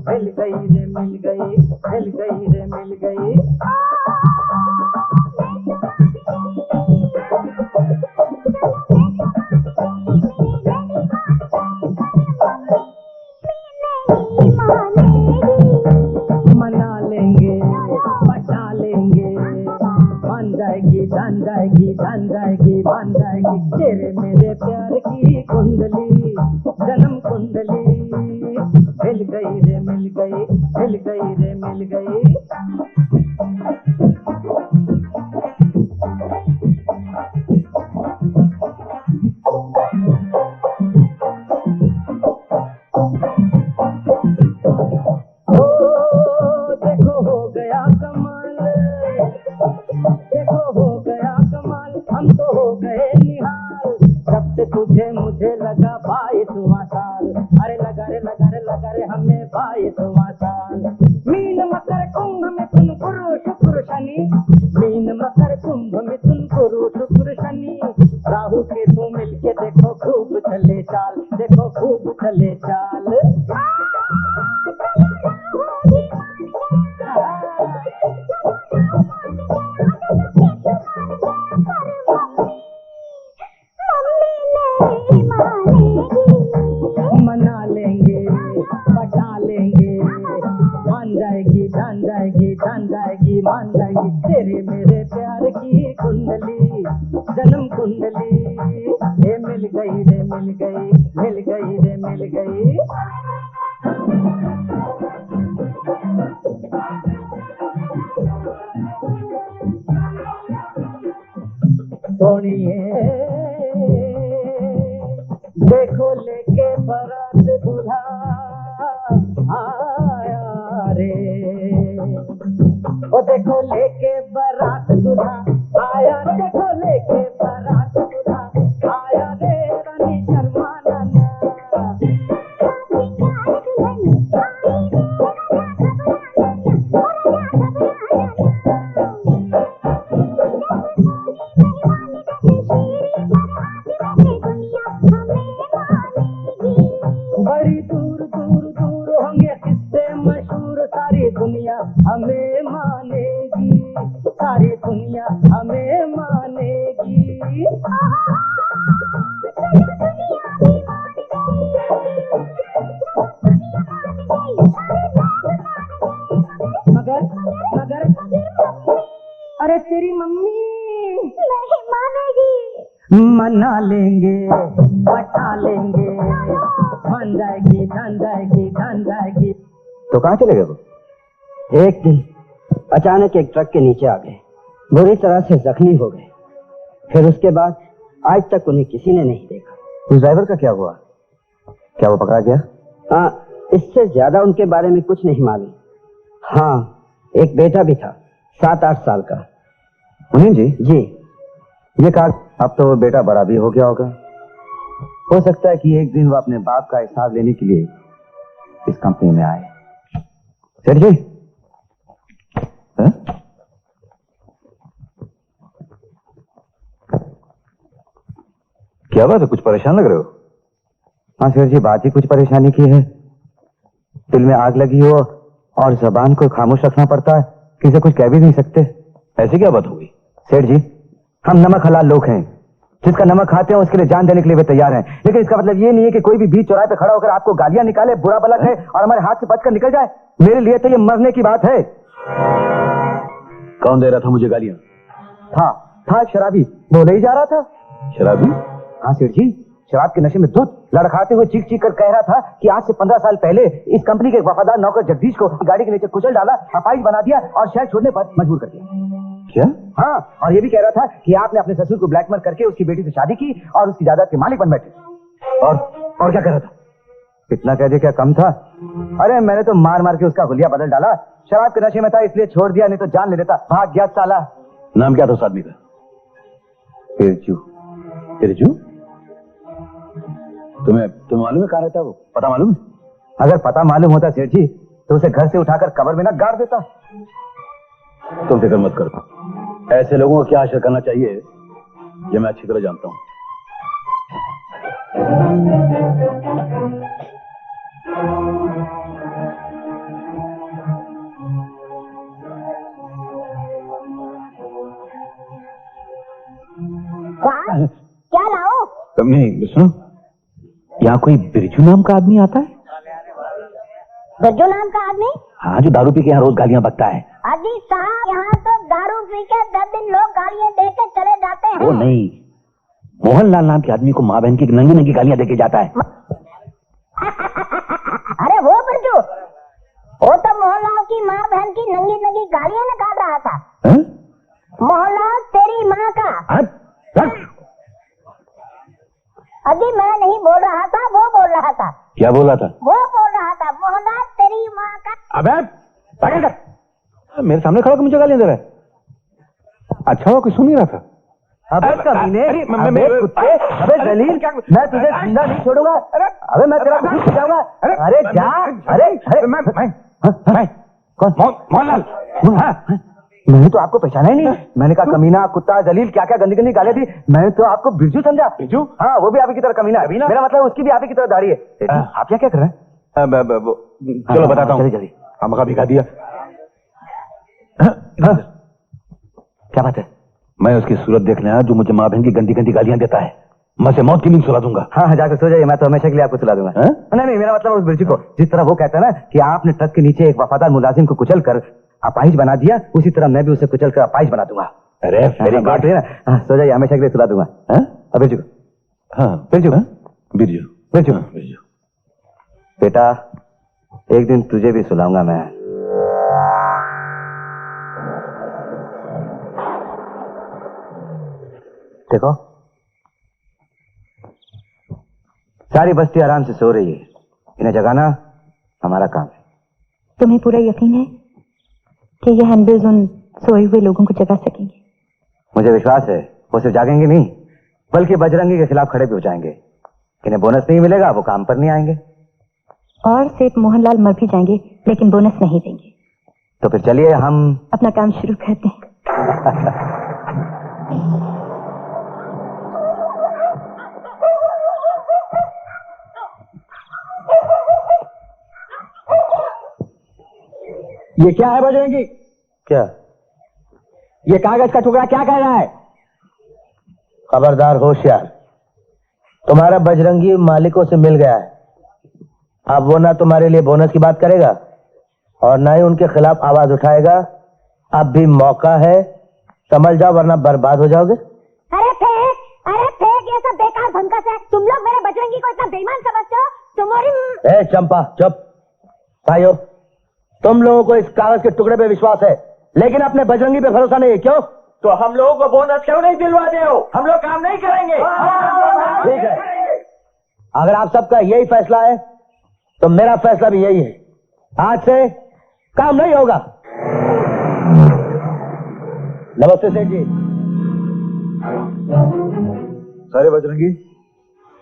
मिल गई रे, मिल गई, मिल गई रे, मिल गई। मना लेंगे, पटा लेंगे, मान जाएगी, जान जाएगी, जान जाएगी, मान जाएगी। तेरे मेरे प्यार की कुंडली, जन्म कुंडली मिल गई रे, मिल गई, मिल गई रे, मिल गई। तुझे मुझे लगा 22वां साल। अरे लगा रे, लगा रे, लगा रे, हमें शुक्र शनि, मीन मकर कुंभ मिथुन गुरु शुक्र शनि, राहु केतु मिलके देखो खूब चले चाल, देखो खूब चले चाल। मना लेंगे, पटा लेंगे, मान जाएगी, जान जाएगी, जान जाएगी, मान जाएगी। तेरे मेरे प्यार की कुंडली, जन्म कुंडली, ये मिल गई रे मिल गई, मिल गई रे मिल गई। सोनिए देखो लेके बारात दूल्हा आया रे, ओ देखो लेके बारात दूल्हा आया, देखो लेके बारात दूल्हा आया रे, रानी शर्माना ना। बड़ी दूर दूर दूर होंगे किससे मशहूर, सारी दुनिया हमें मानेगी, सारी दुनिया हमें मानेगी। मगर मगर अरे तेरी मम्मी नहीं मानेगी। मना लेंगे, पटा लेंगे, मान जाएगी, जान जाएगी, जान जाएगी। तो कहाँ चले गए वो? एक दिन अचानक एक ट्रक के नीचे आ गए, बुरी तरह से जख्मी हो गए। फिर उसके बाद आज तक उन्हें किसी ने नहीं देखा। उस ड्राइवर का क्या हुआ? क्या वो पकड़ा गया? हाँ, इससे ज्यादा उनके बारे में कुछ नहीं मालूम। हाँ, एक बेटा भी था 7-8 साल का। उन्हीं जी? जी। ये कहा अब तो बेटा बड़ा भी हो गया होगा, हो सकता है कि एक दिन वो अपने बाप का हिसाब लेने के लिए इस कंपनी में आए। सेठ जी, क्या बात है, कुछ परेशान लग रहे हो? हाँ सेठ जी, बात ही कुछ परेशानी की है। दिल में आग लगी हो और जबान को खामोश रखना पड़ता है, किसी कुछ कह भी नहीं सकते। ऐसी क्या बात हो गई? सेठ जी, हम नमक हलाल लोग हैं, जिसका नमक खाते हैं उसके लिए जान देने के लिए वे तैयार हैं, लेकिन इसका मतलब ये नहीं है कि कोई भी बीच चौराहे पे खड़ा होकर आपको गालियां निकाले, बुरा भला कहे और हमारे हाथ से बचकर निकल जाए। मेरे लिए तो ये मरने की बात है। कौन दे रहा था मुझे गालियां? था एक शराबी, बोले ही जा रहा था। शराबी? हाँ सेठ जी, शराब के नशे में धुत लड़खाते हुए चीख चीख कर कह रहा था कि आज से 15 साल पहले इस कंपनी के एक वफादार नौकर जगदीश को गाड़ी के नीचे कुचल डाला, अपाहिज बना दिया और शहर छोड़ने पर मजबूर कर दिया। क्या? हाँ, और ये भी कह रहा था कि आपने अपने ससुर को ब्लैकमेल करके उसकी बेटी से शादी की और उसकी जायदाद के मालिक बन बैठे। और क्या कह रहा था? इतना कह दे क्या कम था? अरे मैंने तो मार मार के उसका हुलिया बदल डाला। शराब के नशे में था इसलिए छोड़ दिया, नहीं तो जान ले लेता। भाग गया साला। नाम क्या था उस आदमी का? बिरजू। बिरजू? तुम्हें मालूम है कहाँ रहता है वो? पता मालूम है? अगर पता मालूम होता सेठ जी तो उसे घर से उठाकर कब्र में ना गाड़ देता। तुम फिक्र मत करो, ऐसे लोगों को क्या आशा करना चाहिए ये मैं अच्छी तरह जानता हूं। क्या लाओ? नहीं सुनो, यहाँ कोई बिरजू नाम का आदमी आता है? बिरजू नाम का आदमी? हाँ, जो दारू पी के यहाँ रोज गालियां बकता है। अजी साहब, यहाँ तो दारू पी के 10 दिन लोग गालियां दे के चले जाते हैं। वो नहीं, मोहनलाल नाम के आदमी को माँ बहन की नंगी नंगी गालियां देके जाता है। अरे वो बिरजू, वो तो मोहनलाल की माँ बहन की नंगी नंगी गालियां निकाल रहा था। मोहनलाल तेरी माँ का। अजी मैं नहीं बोल रहा था, वो बोल रहा था। क्या बोल रहा था? वो बोल रहा था मोहनलाल तेरी माँ का। अबे पागल कर, मेरे सामने खड़ा होकर मुझे गालियां दे रहा है। अच्छा हुआ कोई सुन नहीं रहा था। अबे कमीने, अबे कुत्ते, अबे जलील, मैं तुझे जिंदा नहीं छोड़ूंगा। अबे मैं तेरा कुछ हो जाऊंगा। अरे जा, अरे मैं कौन? मोहनलाल। मैंने तो आपको पहचाना ही नहीं। मैंने कहा कमीना, कुत्ता, जलील, क्या क्या गंदी गंदी गालें दी। मैंने तो आपको बिरजू समझा। बिरजू? हाँ, वो भी आप ही की तरह कमीना है। मेरा मतलब उसकी भी आप ही की तरह दाढ़ी है। आप क्या क्या कर रहे हैं? चलो बताता हूँ। जल्दी। हम का भिखा दिया। क्या बात है? मैं उसकी सूरत देखने आया जो मुझे माँ बहन की गंदी गंदी गालियां देता है। मैं से मौत की नींद सुला दूंगा। हाँ, जाकर सो जाइए, मैं तो हमेशा के लिए आपको सुला दूंगा। नहीं, मेरा मतलब उस बिरजू को, जिस तरह वो कहता है ना कि आपने ट्रक के नीचे एक वफादार मुलाजिम को कुचल कर अपाहिज बना दिया, उसी तरह मैं भी उसे कुचल कर अपाहिज बना दूंगा। अरे मेरी बात है ना। सो जाइए, हमेशा के लिए सुला दूंगा। बिरजू को। हाँ बिरजू बिरजू बिरजू बिरजू। बेटा, एक दिन तुझे भी सुलाऊंगा मैं। देखो, सारी बस्ती आराम से सो रही है, इन्हें जगाना हमारा काम है। तुम्हें पूरा यकीन है कि ये हैंडबिल्स उन सोए हुए लोगों को जगा सकेंगे? मुझे विश्वास है वो सिर्फ जागेंगे नहीं, बल्कि बजरंगी के खिलाफ खड़े भी हो जाएंगे। इन्हें बोनस नहीं मिलेगा, वो काम पर नहीं आएंगे। और सेठ मोहनलाल मर भी जाएंगे लेकिन बोनस नहीं देंगे। तो फिर चलिए हम अपना काम शुरू करते हैं। ये क्या है बजरंगी? क्या? ये कागज का टुकड़ा क्या कह रहा है? खबरदार होशियार, तुम्हारा बजरंगी मालिकों से मिल गया है। अब वो ना तुम्हारे लिए बोनस की बात करेगा और ना ही उनके खिलाफ आवाज उठाएगा। अब भी मौका है, समझ जाओ वरना बर्बाद हो जाओगे। अरे फेंक, ये सब बेकार भंकस है। तुम लोग मेरे बजरंगी को इतना बेईमान समझते हो? तुम्हारी ए चंपा चुप। भाइयों, तुम लोगों को इस कागज के टुकड़े पे विश्वास है लेकिन अपने बजरंगी पे भरोसा नहीं है, क्यों? तो हम लोगों को बोनस क्यों नहीं दिलवाते हो? हम लोग काम नहीं करेंगे। ठीक है, अगर आप सबका यही फैसला है तो मेरा फैसला भी यही है। आज से काम नहीं होगा। नमस्ते सेठ जी। सारे बजरंगी,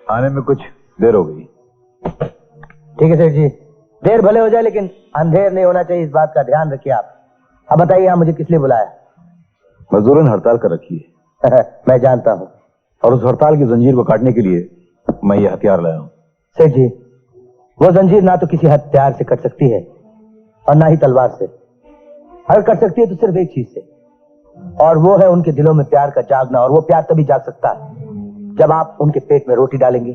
आने में कुछ देर हो गई। ठीक है सेठ जी, देर भले हो जाए लेकिन अंधेर नहीं होना चाहिए, इस बात का ध्यान रखिए आप। अब बताइए यहाँ मुझे किस लिए बुलाया? मजदूरों ने हड़ताल कर रखी है। मैं जानता हूँ। और उस हड़ताल की जंजीर को काटने के लिए मैं ये हथियार लाया हूँ। सेठ जी, वो जंजीर ना तो किसी हथियार से कट सकती है और ना ही तलवार से। अगर कट सकती है तो सिर्फ एक चीज से, और वो है उनके दिलों में प्यार का जागना। और वो प्यार तभी जाग सकता है जब आप उनके पेट में रोटी डालेंगे,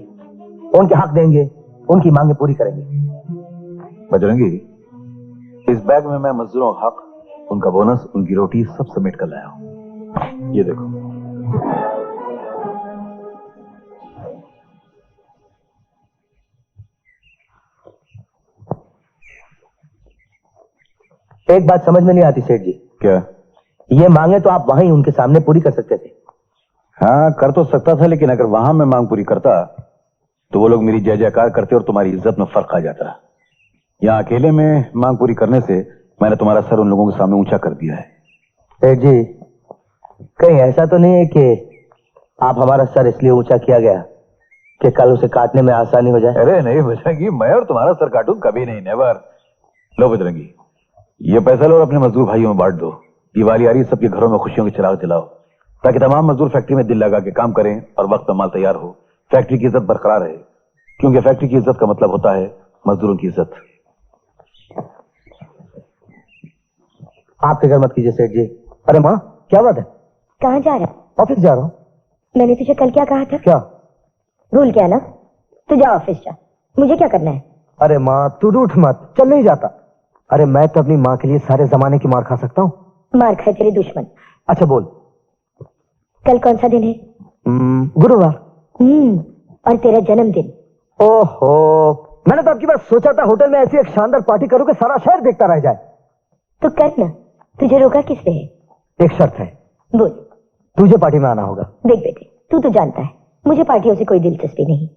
उनके हक देंगे, उनकी मांगे पूरी करेंगे। बजरंगी, इस बैग में मैं मजदूरों का हक, उनका बोनस, उनकी रोटी सब समेट कर लाया हूं। ये देखो। एक बात समझ में नहीं आती सेठ जी। क्या? ये मांगे तो आप वहीं उनके सामने पूरी कर सकते थे। हाँ, कर तो सकता था, लेकिन अगर वहां मैं मांग पूरी करता तो वो लोग मेरी जय जयकार करते और तुम्हारी इज्जत में फर्क आ जाता। यहाँ अकेले में मांग पूरी करने से मैंने तुम्हारा सर उन लोगों के सामने ऊंचा कर दिया है। सेठ जी, कहीं ऐसा तो नहीं है कि आप हमारा सर इसलिए ऊंचा किया गया कि कल उसे काटने में आसानी हो जाए? अरे नहीं बजरंगी, मैं और तुम्हारा सर काटूं कभी नहीं, नेवर। लो बजरंगी, ये पैसा लो और अपने मजदूर भाइयों में बांट दो। दिवाली आ रही, सबके घरों में खुशियों के चिराग जलाओ ताकि तमाम मजदूर फैक्ट्री में दिल लगा के काम करें और वक्त पर माल तैयार हो, फैक्ट्री की इज्जत बरकरार रहे। क्योंकि फैक्ट्री की इज्जत का मतलब होता है मजदूरों की इज्जत। आप फिक्र मत कीजिए सेठ जी। अरे माँ, क्या बात है? कहाँ जा रहा है? ऑफिस जा रहा हूँ। मैंने तुझे कल क्या कहा था? क्या? भूल गया ना? तू जा ऑफिस जा, मुझे क्या करना है? अरे माँ, तू रूठ मत, चल नहीं जाता। अरे मैं तो अपनी माँ के लिए सारे जमाने की मार खा सकता हूँ। मार खाए तेरे दुश्मन। अच्छा बोल। कल कौन सा दिन है? गुरुवार। और तेरा जन्मदिन। ओहो, मैंने तो आपकी बात सोचा था होटल में ऐसी एक शानदार पार्टी करूं कि सारा शहर देखता रह जाए। तो कर ना, तुझे रोका किसने है? एक शर्त है। बोल। तुझे पार्टी में आना होगा। देख बेटे, तू तो जानता है मुझे पार्टियों से कोई दिलचस्पी नहीं।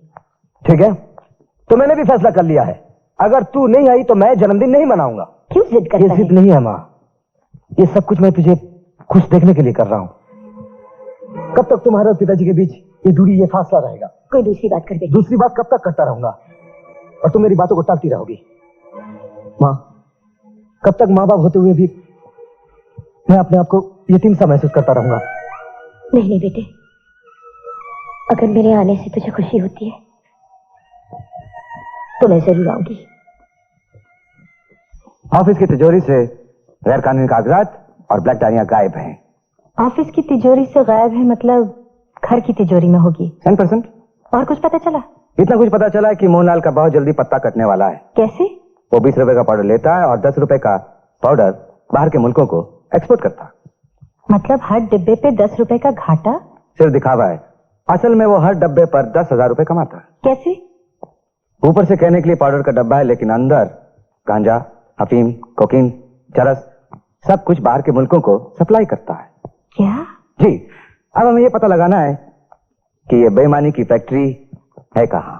ठीक है, तो मैंने भी फैसला कर लिया है, अगर तू नहीं आई तो मैं जन्मदिन नहीं मनाऊंगा। क्यों जिद करता है? ये जिद नहीं है माँ, ये सब कुछ मैं तुझे खुश देखने के लिए कर रहा हूँ। कब तक तुम्हारे और पिताजी के बीच ये दूरी, ये फासला रहेगा? कोई दूसरी बात कर दे। दूसरी बात कब तक करता रहूंगा और तुम मेरी बातों को टालती रहोगी? माँ, कब तक माँ बाप होते हुए भी मैं अपने आप को यतीम सा महसूस करता रहूंगा। नहीं नहीं बेटे, अगर मेरे आने से तुझे खुशी होती है तो मैं जरूर आऊंगी। ऑफिस की तिजोरी से गैर कानूनी कागजात और ब्लैक डायरियां गायब हैं। ऑफिस की तिजोरी से गायब है मतलब घर की तिजोरी में होगी। 100%। और कुछ पता चला? इतना कुछ पता चला है कि मोहनलाल का बहुत जल्दी पत्ता कटने वाला है। कैसे? वो 20 रुपए का पाउडर लेता है और 10 रुपए का पाउडर बाहर के मुल्कों को एक्सपोर्ट करता। मतलब हर डिब्बे पे 10 रुपए का घाटा? सिर्फ दिखावा है, असल में वो हर डब्बे पर 10,000 रुपए कमाता है। कैसे? ऊपर से कहने के लिए पाउडर का डब्बा है, लेकिन अंदर गांजा, अफीम, कोकीन, चरस सब कुछ बाहर के मुल्कों को सप्लाई करता है। क्या? जी, अब हमें ये पता लगाना है कि ये बेईमानी की फैक्ट्री है कहाँ।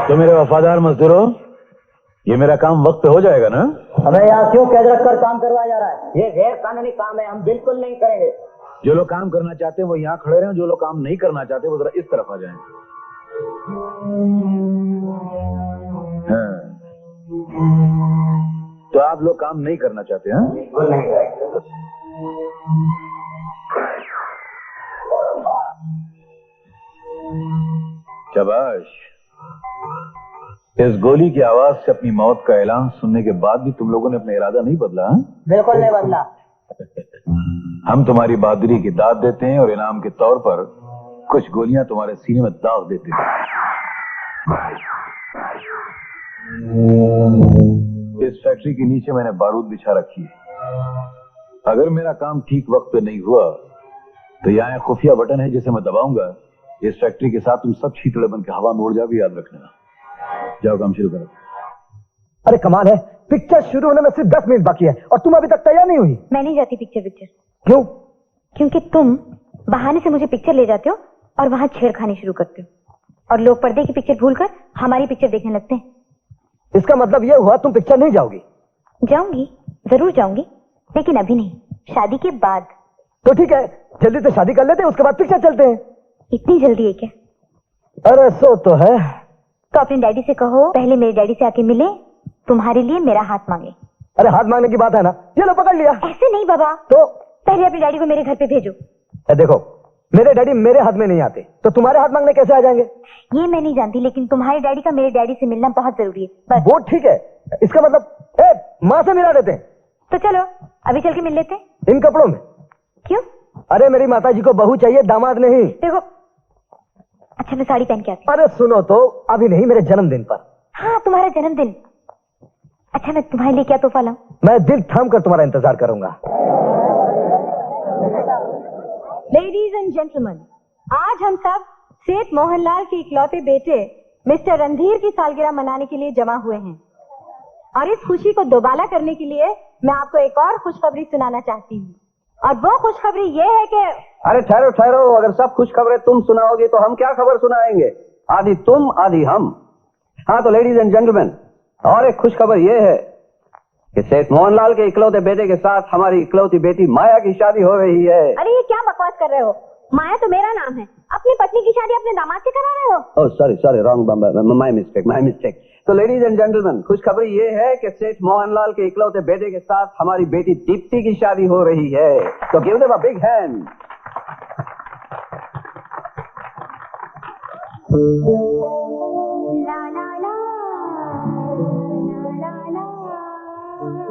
तो मेरे वफादार मजदूरों, ये मेरा काम वक्त पे हो जाएगा ना? हमें यहाँ क्यों कैद रखकर काम करवाया जा रहा है? ये गैर कानूनी काम है, हम बिल्कुल नहीं करेंगे। जो लोग काम करना चाहते हैं वो यहाँ खड़े रहें, जो लोग काम नहीं करना चाहते वो जरा इस तरफ आ जाएं। हाँ। तो आप लोग काम नहीं करना चाहते हैं? बिल्कुल नहीं करेंगे। शाबाश। इस गोली की आवाज से अपनी मौत का ऐलान सुनने के बाद भी तुम लोगों ने अपना इरादा नहीं बदला? बिल्कुल नहीं बदला। हम तुम्हारी बहादुरी की दाद देते हैं और इनाम के तौर पर कुछ गोलियां तुम्हारे सीने में दाग देते हैं। इस फैक्ट्री के नीचे मैंने बारूद बिछा रखी है। अगर मेरा काम ठीक वक्त पे नहीं हुआ तो यहाँ खुफिया बटन है जिसे मैं दबाऊंगा। इस फैक्ट्री के साथ तुम सब शीतड़े बन के हवा में उड़ जाओगे, याद रखना। जाओ काम शुरू करो। अरे कमाल है, पिक्चर शुरू होने में सिर्फ 10 मिनट बाकी है और तुम अभी तक तैयार नहीं हुई। मैं नहीं जाती पिक्चर। क्यों? क्योंकि तुम बहाने से मुझे पिक्चर ले जाते हो और वहां छेड़खानी शुरू करते हो, और लोग पर्दे की पिक्चर भूलकर हमारी पिक्चर देखने लगते हैं। इसका मतलब यह हुआ तुम पिक्चर नहीं जाओगी? जाऊंगी, जरूर जाऊंगी, लेकिन अभी नहीं, शादी के बाद। तो ठीक है, जल्दी से शादी कर लेते हैं, उसके बाद पिक्चर चलते हैं। इतनी जल्दी है क्या? अरे सो तो है। तो अपने डैडी से कहो पहले मेरे डैडी से आके मिले, तुम्हारे लिए मेरा हाथ मांगे। अरे हाथ मांगने की बात है ना, ये लो पकड़ लिया। ऐसे नहीं बाबा, तो पहले अपने डैडी को मेरे घर पे भेजो। देखो, मेरे डैडी मेरे हाथ में नहीं आते, तो तुम्हारे हाथ मांगने कैसे आ जाएंगे? ये मैं नहीं जानती, लेकिन तुम्हारे डैडी का मेरे डैडी से मिलना बहुत जरूरी है, बस। वो ठीक है, इसका मतलब माँ से मिला देते हैं। तो चलो अभी चल के मिल लेते हैं। इन कपड़ों में? क्यों? अरे मेरी माताजी को बहू चाहिए, दामाद नहीं। देखो, अच्छा मैं साड़ी पहन के आती। अरे सुनो तो, अभी नहीं, मेरे जन्मदिन पर। हाँ, तुम्हारा जन्मदिन। अच्छा मैं तुम्हारे लिए क्या तोहफा लाऊं? मैं दिल थाम कर तुम्हारा इंतजार करूंगा। लेडीज एंड जेंटलमैन, आज हम सब सेठ मोहनलाल के इकलौते बेटे मिस्टर रणधीर की सालगिरह मनाने के लिए जमा हुए हैं, और इस खुशी को दोबाला करने के लिए मैं आपको एक और खुशखबरी सुनाना चाहती हूँ। और वो खुशखबरी ये है कि अरे ठहरो ठहरो, अगर सब खुश खबरें तुम सुनाओगे तो हम क्या खबर सुनाएंगे? आधी तुम आधी हम। हाँ तो लेडीज एंड जेंटलमैन, और एक खुश खबर ये है कि सेठ मोहनलाल के इकलौते बेटे के साथ हमारी इकलौती बेटी माया की शादी हो रही है। अरे ये क्या बकवास कर रहे हो? माया तो मेरा नाम है, अपनी पत्नी की शादी अपने दामाद से करा रहे हो? Oh sorry sorry, wrong, my mistake. तो लेडीज एंड जेंटलमैन, खुशखबरी ये है कि सेठ मोहनलाल के इकलौते बेटे के साथ हमारी बेटी दीप्ति की शादी हो रही है। तो give them a big hand. ला ला ला ला ला ला ला ला ला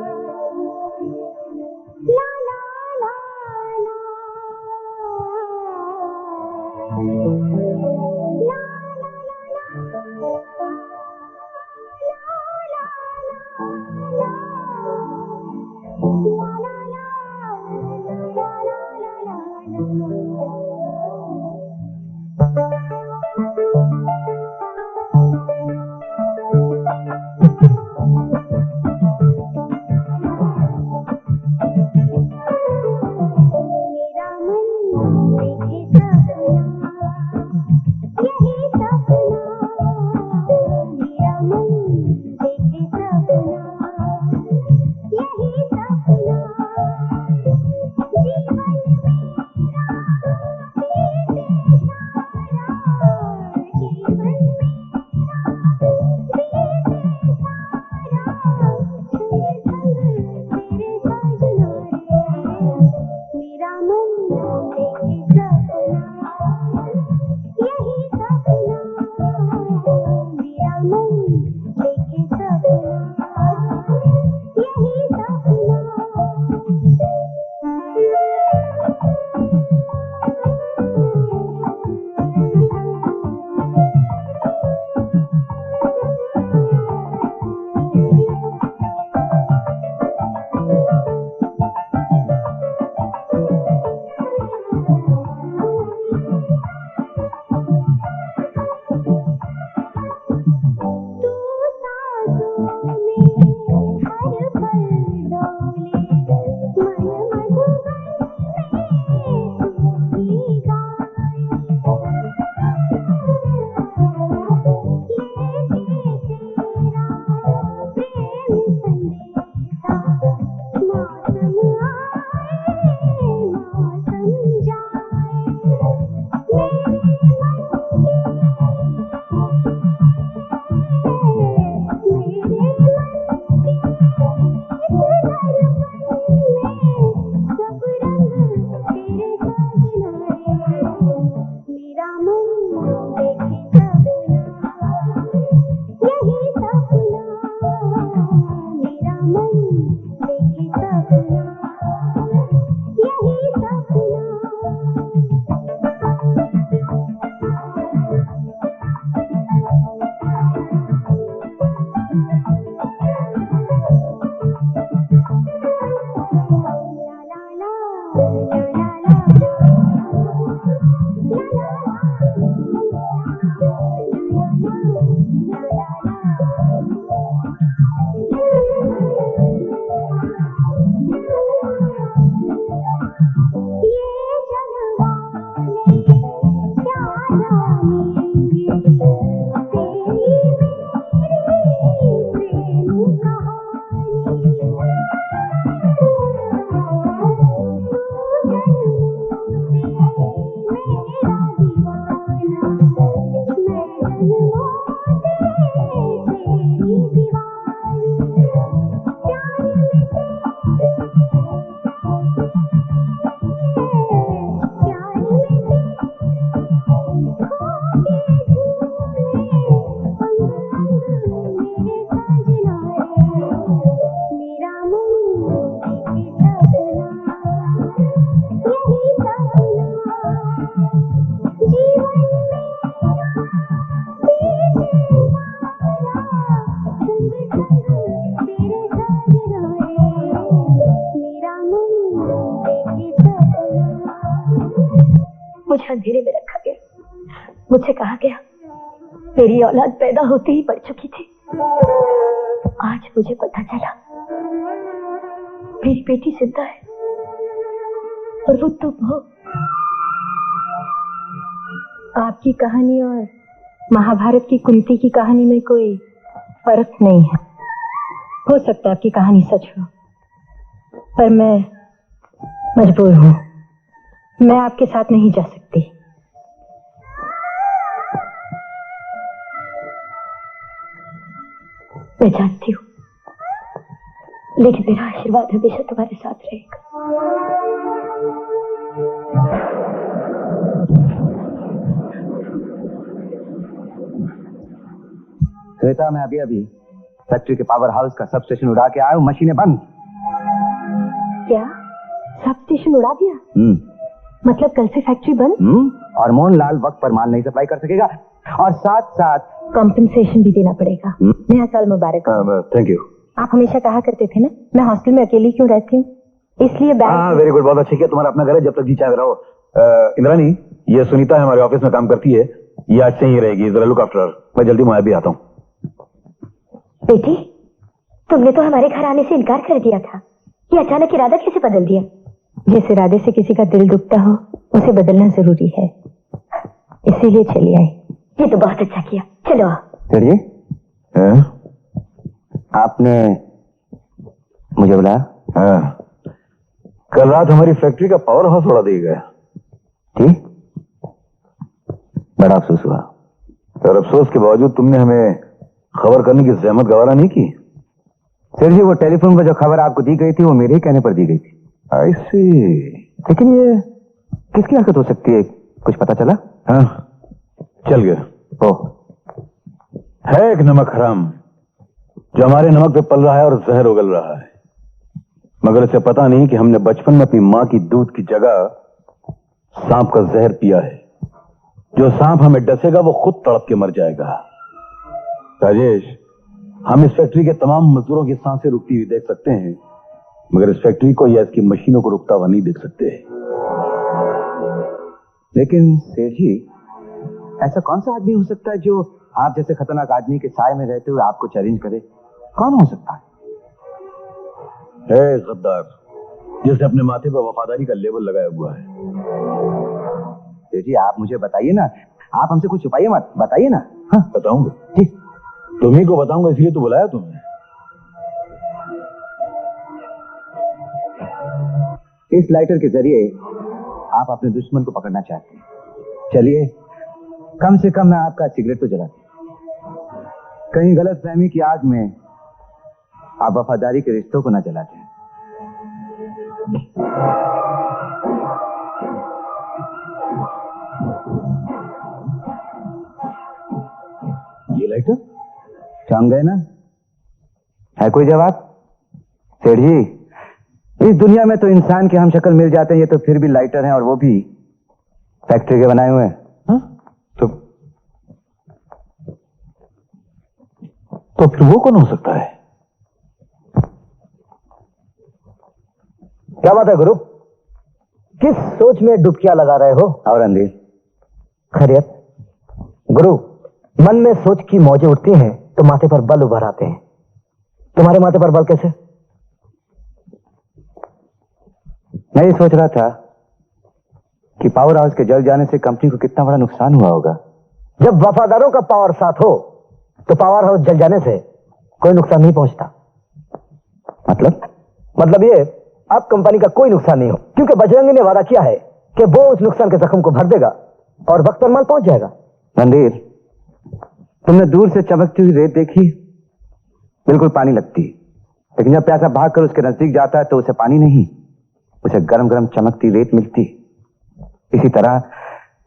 मुझे अंधेरे में रखा गया। मुझसे कहा गया मेरी औलाद पैदा होते ही पड़ चुकी थी। आज मुझे पता चला मेरी बेटी जिंदा है, और वो तो बहुत। आपकी कहानी और महाभारत की कुंती की कहानी में कोई फर्क नहीं है। हो सकता है आपकी कहानी सच हो, पर मैं मजबूर हूं। मैं आपके साथ नहीं जा सकती। मैं जानती हूँ, लेकिन मेरा आशीर्वाद हमेशा तुम्हारे साथ रहेगा। श्वेता, मैं अभी फैक्ट्री के पावर हाउस का सब स्टेशन उड़ा के आया हूँ। मशीनें बंद। क्या सब स्टेशन उड़ा दिया? मतलब कल से फैक्ट्री बंद? और मोहनलाल वक्त पर माल नहीं सप्लाई कर सकेगा, और साथ साथ कॉम्पेंसेशन भी देना पड़ेगा। नया साल मुबारक। Thank you. आप हमेशा कहा करते थे ना, मैं हॉस्टल में अकेली क्यों रहती हूँ, इसलिए बैग। वेरी गुड, बहुत अच्छी किया। तुम्हारा अपना घर है, जब तक जी चाहे रहो। इंद्रानी, ये सुनीता है, हमारे ऑफिस में काम करती है। ये आज से ही रहेगी, जरा लुक आफ्टर हर। मैं जल्दी मुझे भी आता हूँ। बेटी, तुमने तो हमारे घर आने से इनकार कर दिया था। ये अचानक इरादा कैसे बदल दिया? जिस इरादे से किसी का दिल दुखता हो उसे बदलना जरूरी है, इसीलिए चली आई। ये तो बहुत अच्छा किया। चलो चलिए। आपने मुझे बुलाया? हाँ, कल रात हमारी फैक्ट्री का पावर हाउस उड़ा दिया गया। ठीक, बड़ा अफसोस हुआ। और अफसोस के बावजूद तुमने हमें खबर करने की जहमत गवारा नहीं की। सर जी, वो टेलीफोन पर जो खबर आपको दी गई थी वो मेरे ही कहने पर दी गई थी। आई सी। लेकिन ये किसकी हरकत हो सकती है, कुछ पता चला? हाँ, चल गया। ओह, है एक नमक हराम जो हमारे नमक पे पल रहा है और जहर उगल रहा है, मगर इसे पता नहीं कि हमने बचपन में अपनी माँ की दूध की जगह सांप का जहर पिया है। जो सांप हमें डसेगा वो खुद तड़प के मर जाएगा। राजेश, हम इस फैक्ट्री के तमाम मजदूरों की सांसें रुकती हुई देख सकते हैं, मगर इस फैक्ट्री को या इसकी मशीनों को रुकता हुआ नहीं देख सकते। लेकिन सेठ जी, ऐसा कौन सा आदमी हो सकता है जो आप जैसे खतरनाक आदमी के साए में रहते हुए आपको चैलेंज करे? कौन हो सकता है? गद्दार, जिसने अपने माथे पर वफादारी का लेबल लगाया हुआ है। सेठ जी, आप मुझे बताइए ना, आप हमसे कुछ छुपाइए मत, बताइए ना। हाँ, बताऊंगा। ठीक, तुम्ही को बताऊंगा, इसलिए तो बुलाया तुमने। इस लाइटर के जरिए आप अपने दुश्मन को पकड़ना चाहते हैं। चलिए, कम से कम मैं आपका सिगरेट तो जला दूं। कहीं गलत फहमी की आग में आप वफादारी के रिश्तों को न जला दें। ये लाइटर चौंक गए ना? है कोई जवाब? सेठ जी, इस दुनिया में तो इंसान के हम शक्ल मिल जाते हैं, ये तो फिर भी लाइटर हैं, और वो भी फैक्ट्री के बनाए हुए हैं। तो फिर वो कौन हो सकता है? क्या बात है गुरु? किस सोच में डुबकियां लगा रहे हो? और रणधीर, खैरियत? गुरु, मन में सोच की मौजें उठती हैं तो माथे पर बल उभर आते हैं। तुम्हारे माथे पर बल कैसे? मैं ये सोच रहा था कि पावर हाउस के जल जाने से कंपनी को कितना बड़ा नुकसान हुआ होगा। जब वफादारों का पावर साथ हो तो पावर हाउस जल जाने से कोई नुकसान नहीं पहुंचता। मतलब ये, अब कंपनी का कोई नुकसान नहीं हो, क्योंकि बजरंगी ने वादा किया है कि वो उस नुकसान के जख्म को भर देगा और वक्त पर माल पहुंच जाएगा। रणधीर, तुमने दूर से चमकती हुई रेत देखी? बिल्कुल पानी लगती, लेकिन जब प्यासा भागकर उसके नजदीक जाता है तो उसे पानी नहीं, उसे गरम गरम चमकती रेत मिलती। इसी तरह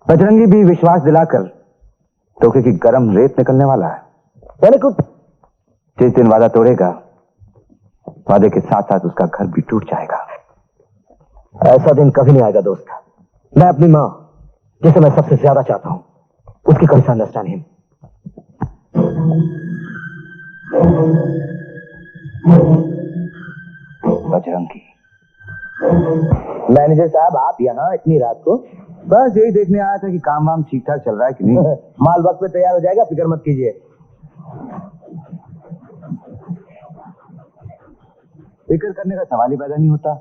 बजरंगी भी विश्वास दिलाकर धोखे की गरम रेत निकलने वाला है। यानी कुछ जिस दिन वादा तोड़ेगा, वादे के साथ साथ उसका घर भी टूट जाएगा। ऐसा दिन कभी नहीं आएगा दोस्त। मैं अपनी माँ, जिसे मैं सबसे ज्यादा चाहता हूं, उसकी कभी से अंडरस्टैंड हिम। बजरंगी। मैनेजर साहब, आप यहाँ इतनी रात को? बस यही देखने आया था कि काम वाम ठीक ठाक चल रहा है कि नहीं। माल वक्त पे तैयार हो जाएगा, फिक्र मत कीजिए। फिक्र करने का सवाल ही पैदा नहीं होता।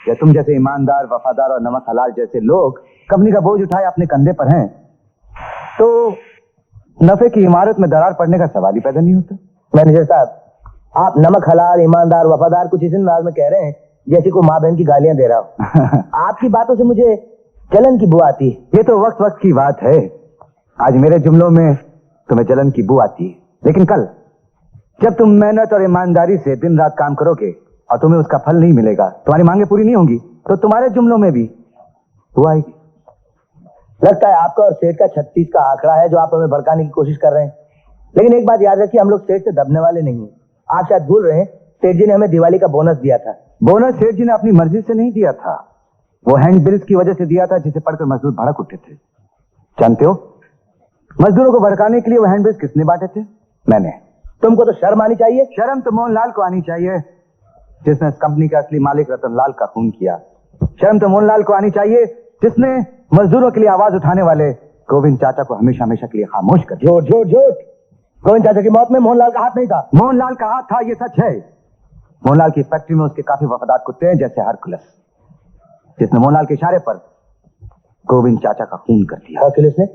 या तुम जैसे ईमानदार, वफादार और नमक हलाल जैसे लोग कंपनी का बोझ उठाए अपने कंधे पर हैं, तो नफे की इमारत में दरार पड़ने का सवाल ही पैदा नहीं होता। मैनेजर साहब, आप नमक हलाल, ईमानदार, वफादार कुछ इसी अंदाज में कह रहे हैं जैसे को माँ बहन की गालियां दे रहा हो। आपकी बातों से मुझे जलन की बू आती है। ये तो वक्त वक्त की बात है। आज मेरे जुमलों में तुम्हें जलन की बू आती है, लेकिन कल जब तुम मेहनत और ईमानदारी से दिन रात काम करोगे और तुम्हें उसका फल नहीं मिलेगा, तुम्हारी मांगे पूरी नहीं होंगी, तो तुम्हारे जुमलों में भी वो आएगी। लगता है आपका और सेठ का 36 का आंकड़ा है जो आप हमें भड़काने की कोशिश कर रहे हैं। लेकिन एक बात याद रखिए, हम लोग सेठ से दबने वाले नहीं हैं। आप शायद भूल रहे हैं, सेठ जी ने हमें दिवाली का बोनस दिया था। बोनस सेठ जी ने अपनी मर्जी से नहीं दिया था, वो हैंड बिल्स की वजह से दिया था, जिसे पढ़कर मजदूर भड़क उठे थे। जानते हो, मजदूरों को भड़काने के लिए वो हैंड बिल्स किसने बांटे थे? मैंने। तुमको तो शर्म आनी चाहिए। शर्म तो मोहनलाल को आनी चाहिए, जिसने इस कंपनी का असली मालिक रतनलाल का खून किया। शर्म तो मोहनलाल को आनी चाहिए, जिसने मजदूरों के लिए आवाज उठाने वाले गोविंद चाचा को हमेशा हमेशा के लिए खामोश कर दिया। झूठ झूठ झूठ। गोविंद चाचा की मौत में मोहनलाल का हाथ नहीं था। मोहनलाल का हाथ था, ये सच है। मोहनलाल की फैक्ट्री में उसके काफी वफादार कुत्ते हैं, जैसे हरकुलस, जिसने मोहनलाल के इशारे पर गोविंद चाचा का खून कर दिया। हरकुलस ने?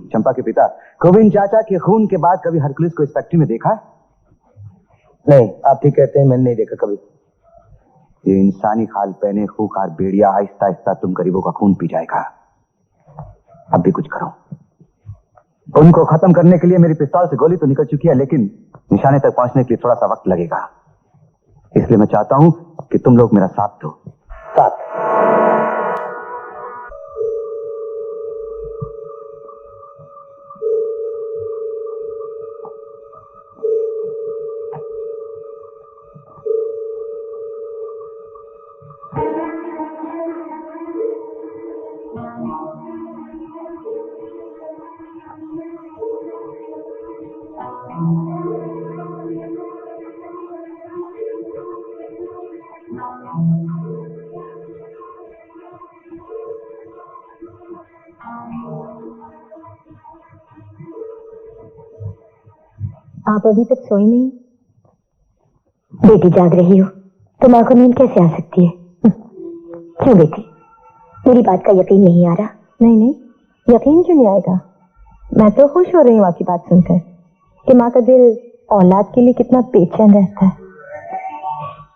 चंपा के पिता। गोविंद चाचा के खून के बाद कभी हरकुलस को इस फैक्ट्री में देखा है? नहीं, आप ठीक कहते हैं, मैंने नहीं देखा कभी। ये इंसानी खाल पहने खूंखार भेड़िया आहिस्ता आहिस्ता तुम गरीबों का खून पी जाएगा। अब भी कुछ करो। उनको खत्म करने के लिए मेरी पिस्तौल से गोली तो निकल चुकी है, लेकिन निशाने तक पहुंचने के लिए थोड़ा सा वक्त लगेगा। इसलिए मैं चाहता हूं कि तुम लोग मेरा साथ दो। साथ? आप अभी तक सोई नहीं? बेटी जाग रही हो तो माँ को नींद कैसे आ सकती है? क्यों बेटी, मेरी बात का यकीन नहीं आ रहा? नहीं नहीं, यकीन क्यों नहीं आएगा? मैं तो खुश हो रही हूँ आपकी बात सुनकर कि माँ का दिल औलाद के लिए कितना बेचैन रहता है।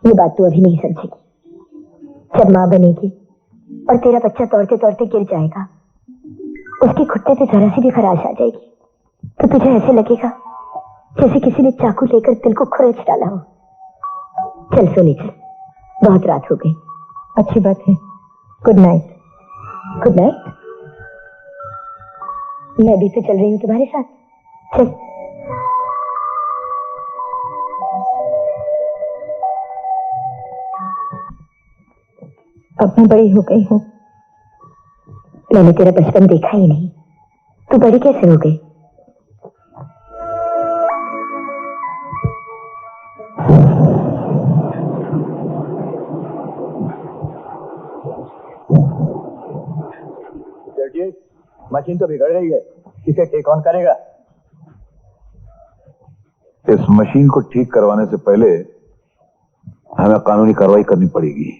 ये बात तू अभी नहीं समझेगी। जब माँ बनेगी और तेरा बच्चा दौड़ते दौड़ते गिर जाएगा, उसके घुटने पे जरा सी भी खराश आ जाएगी, तो तुझे ऐसे लगेगा जैसे किसी ने चाकू लेकर दिल को खुरच डाला हो। चल सोने चल, बहुत रात हो गई। अच्छी बात है। Good night. Good night. मैं भी तो चल रही हूँ तुम्हारे साथ। चल। अब मैं बड़ी हो गई हूँ। मैंने तेरा बचपन देखा ही नहीं, तू बड़ी कैसे हो गई? मशीन तो बिगड़ गई है, इसे ठीक ऑन करेगा? इस मशीन को ठीक करवाने से पहले हमें कानूनी कार्रवाई करनी पड़ेगी।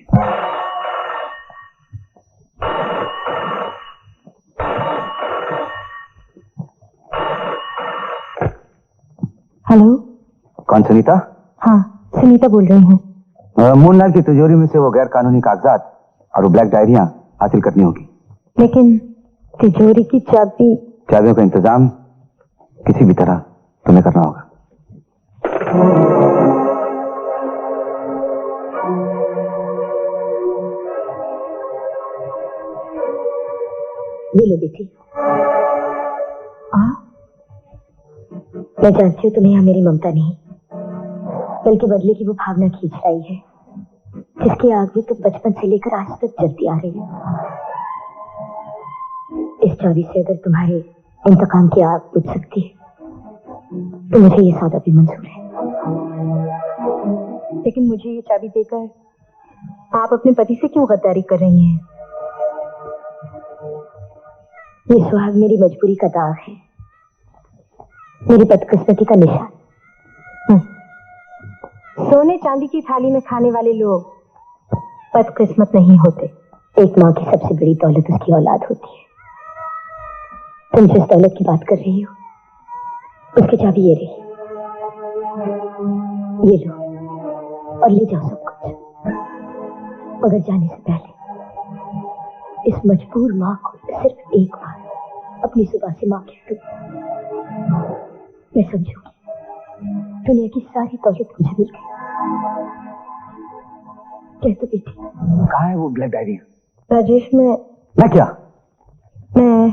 हेलो। कौन, सुनीता? हाँ, सुनीता बोल रही हूँ। मोहनलाल की तिजोरी में से वो गैर कानूनी कागजात और वो ब्लैक डायरियां हासिल करनी होगी। लेकिन तिजोरी की चाबी। चाबियों का इंतजाम किसी भी तरह तुम्हें करना होगा। ये लो बेटी। मैं जानती हूँ तुम्हें यहाँ मेरी ममता नहीं, बल्कि बदले की वो भावना खींच रही है जिसकी आग में तुम बचपन से लेकर आज तक जलती आ रही हो। इस चाबी से अगर तुम्हारे इंतकाम की आग बुझ सकती है तो मुझे ये सौदा भी मंजूर है। लेकिन मुझे ये चाबी देकर आप अपने पति से क्यों गद्दारी कर रही हैं? ये सुहाग मेरी मजबूरी का दाग है, मेरी बदकिस्मती का निशान। सोने चांदी की थाली में खाने वाले लोग बदकिस्मत नहीं होते। एक माँ की सबसे बड़ी दौलत उसकी औलाद होती है। तुम जिस दौलत की बात कर रही हो उसकी चाबी ये रही, ये लो और ले जाओ सब कुछ। मगर जाने से पहले इस मजबूर माँ को सिर्फ एक बार अपनी जुबान से माँ कह दो। मैं समझूंगी दुनिया की सारी दौलत मुझे मिल गई। कह दो बेटी। कहाँ है वो ब्लैक डायरी? राजेश, मैं क्या? मैं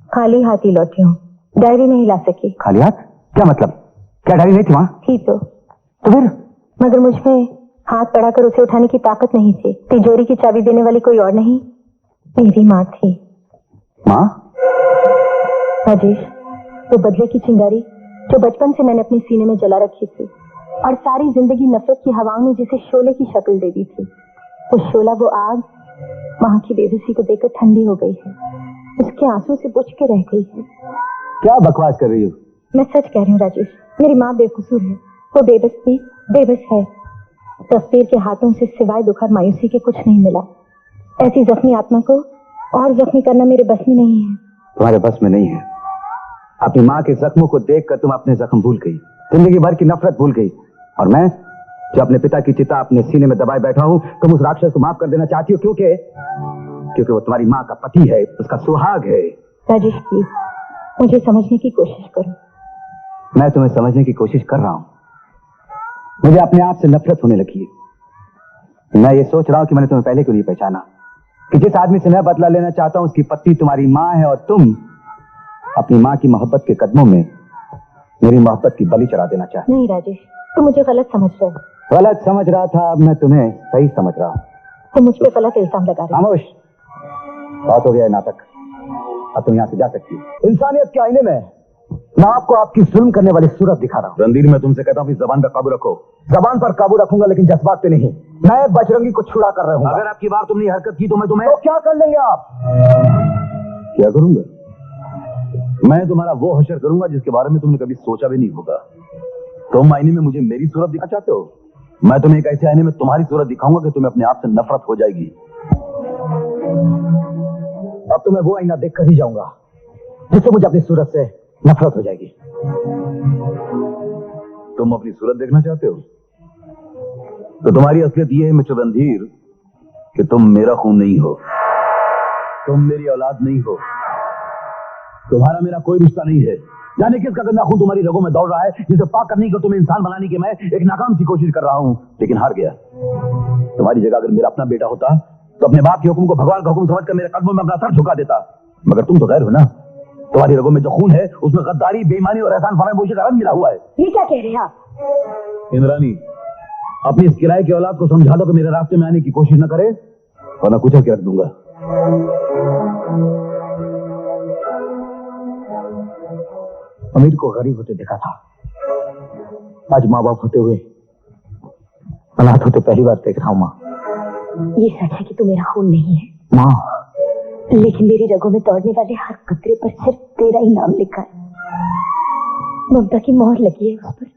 खाली हाथ ही लौटी हूँ, डायरी नहीं ला सकी। खाली हाथ? क्या मतलब? क्या डायरी नहीं थी वहाँ? थी तो फिर? मगर मुझमें हाथ बढ़ाकर उसे उठाने की ताकत नहीं थी। तिजोरी की चाबी देने वाली कोई और नहीं, मेरी माँ थी। माँ? राजेश, वो बदले की चिंगारी जो बचपन से मैंने अपने सीने में जला रखी थी और सारी जिंदगी नफरत की हवाओं ने जिसे शोले की शक्ल दे दी थी, वो शोला, वो आग माँ की बेबसी को देखकर ठंडी हो गई है, उसके आंसू से बुझ के रह गई है। क्या बकवास कर रही हो? मैं सच कह रही हूँ राजेश, मेरी माँ बेकसूर है, वो बेबस थी, बेबस है। तकदीर के हाथों से सिवाय दुख और मायूसी के कुछ नहीं मिला। ऐसी जख्मी आत्मा को और जख्मी करना मेरे बस में नहीं है। तुम्हारे बस में नहीं है। अपनी माँ के जख्मों को देखकर तुम अपने जख्म भूल गई, जिंदगी भर की नफरत भूल गई। और मैं जो अपने पिता की चिता अपने सीने में दबाए बैठा हूँ, तुम उस राक्षस को माफ कर देना चाहती हो क्योंकि वो तुम्हारी माँ का पति है, उसका सुहाग है। राजेश प्लीज मुझे समझने की कोशिश करो। मैं तुम्हें समझने की कोशिश कर रहा हूँ। मुझे अपने आप से नफरत होने लगी है। मैं ये सोच रहा हूँ कि मैंने तुम्हें पहले क्यों नहीं पहचाना, कि जिस आदमी से मैं बदला लेना चाहता हूँ उसकी पत्नी तुम्हारी माँ है और तुम अपनी माँ की मोहब्बत के कदमों में मेरी मोहब्बत की बलि चढ़ा देना चाहते। नहीं राजेश, तुम मुझे गलत समझ रहे हो। गलत समझ रहा था, अब मैं तुम्हें सही समझ रहा हूँ। तुम मुझ पे गलत इल्जाम लगा रहे हो। खामोश, बहुत हो गया है नाटक, अब तुम यहाँ से जा सकती हो। इंसानियत के आईने में मैं आपको आपकी जुल्म करने वाली सूरत दिखा रहा हूँ। रणधीर, मैं तुमसे कहता हूँ कि जबान पर काबू रखो। जबान पर काबू रखूंगा लेकिन जज्बात पे नहीं। मैं बजरंगी को छुड़ा कर रहा हूँ। अगर आपकी बार तुमने हरकत की तो मैं तुम्हें तो क्या कर लेंगे आप? क्या करूंगा? मैं तुम्हारा वो हशर करूंगा जिसके बारे में तुमने कभी सोचा भी नहीं होगा। तुम आईने में मुझे मेरी सूरत दिखा चाहते हो, मैं तुम्हें एक ऐसे आईने में तुम्हारी सूरत दिखाऊंगा कि तुम्हें अपने आप से नफरत हो जाएगी। अब तो मैं वो आईना देख कर ही जाऊंगा जिससे मुझे अपनी सूरत से नफरत हो जाएगी। तुम अपनी सूरत देखना चाहते हो तो तुम्हारी असलियत यह है मिस्टर रणधीर कि तुम मेरा खून नहीं हो, तुम मेरी औलाद नहीं हो, तुम्हारा मेरा कोई रिश्ता नहीं है। जाने किसका गंदा खून तुम्हारी रगों में दौड़ रहा है, जिसे पाक करने की तुम्हें इंसान बनाने की मैं एक नाकाम सी कोशिश कर रहा हूं, लेकिन हार गया। तुम्हारी जगह अगर मेरा अपना बेटा होता तो अपने बाप के हुक्म को भगवान का हुक्म समझकर मेरे कदमों में अपना सर झुका देता। मगर तुम तो गैर हो ना, तुम्हारी रगों में जो खून है उसमें गद्दारी, बेईमानी और एहसान फरामोशी का रंग मिला हुआ है। ये क्या कह रहे हैं आप? इंद्रानी, अपनी इस किराए की औलाद को समझा दो कि मेरे रास्ते में आने की कोशिश न करे, वरना कुचल के रख दूंगा। अमीर को गरीब होते देखा था, आज माँ बाप होते हुए अनाथ होते पहली बार देख रहा हूँ। माँ, ये सच है कि तू मेरा खून नहीं है। माँ, लेकिन मेरी रगों में दौड़ने वाले हर कतरे पर सिर्फ तेरा ही नाम लिखा है। ममता की मोहर लगी है उस पर।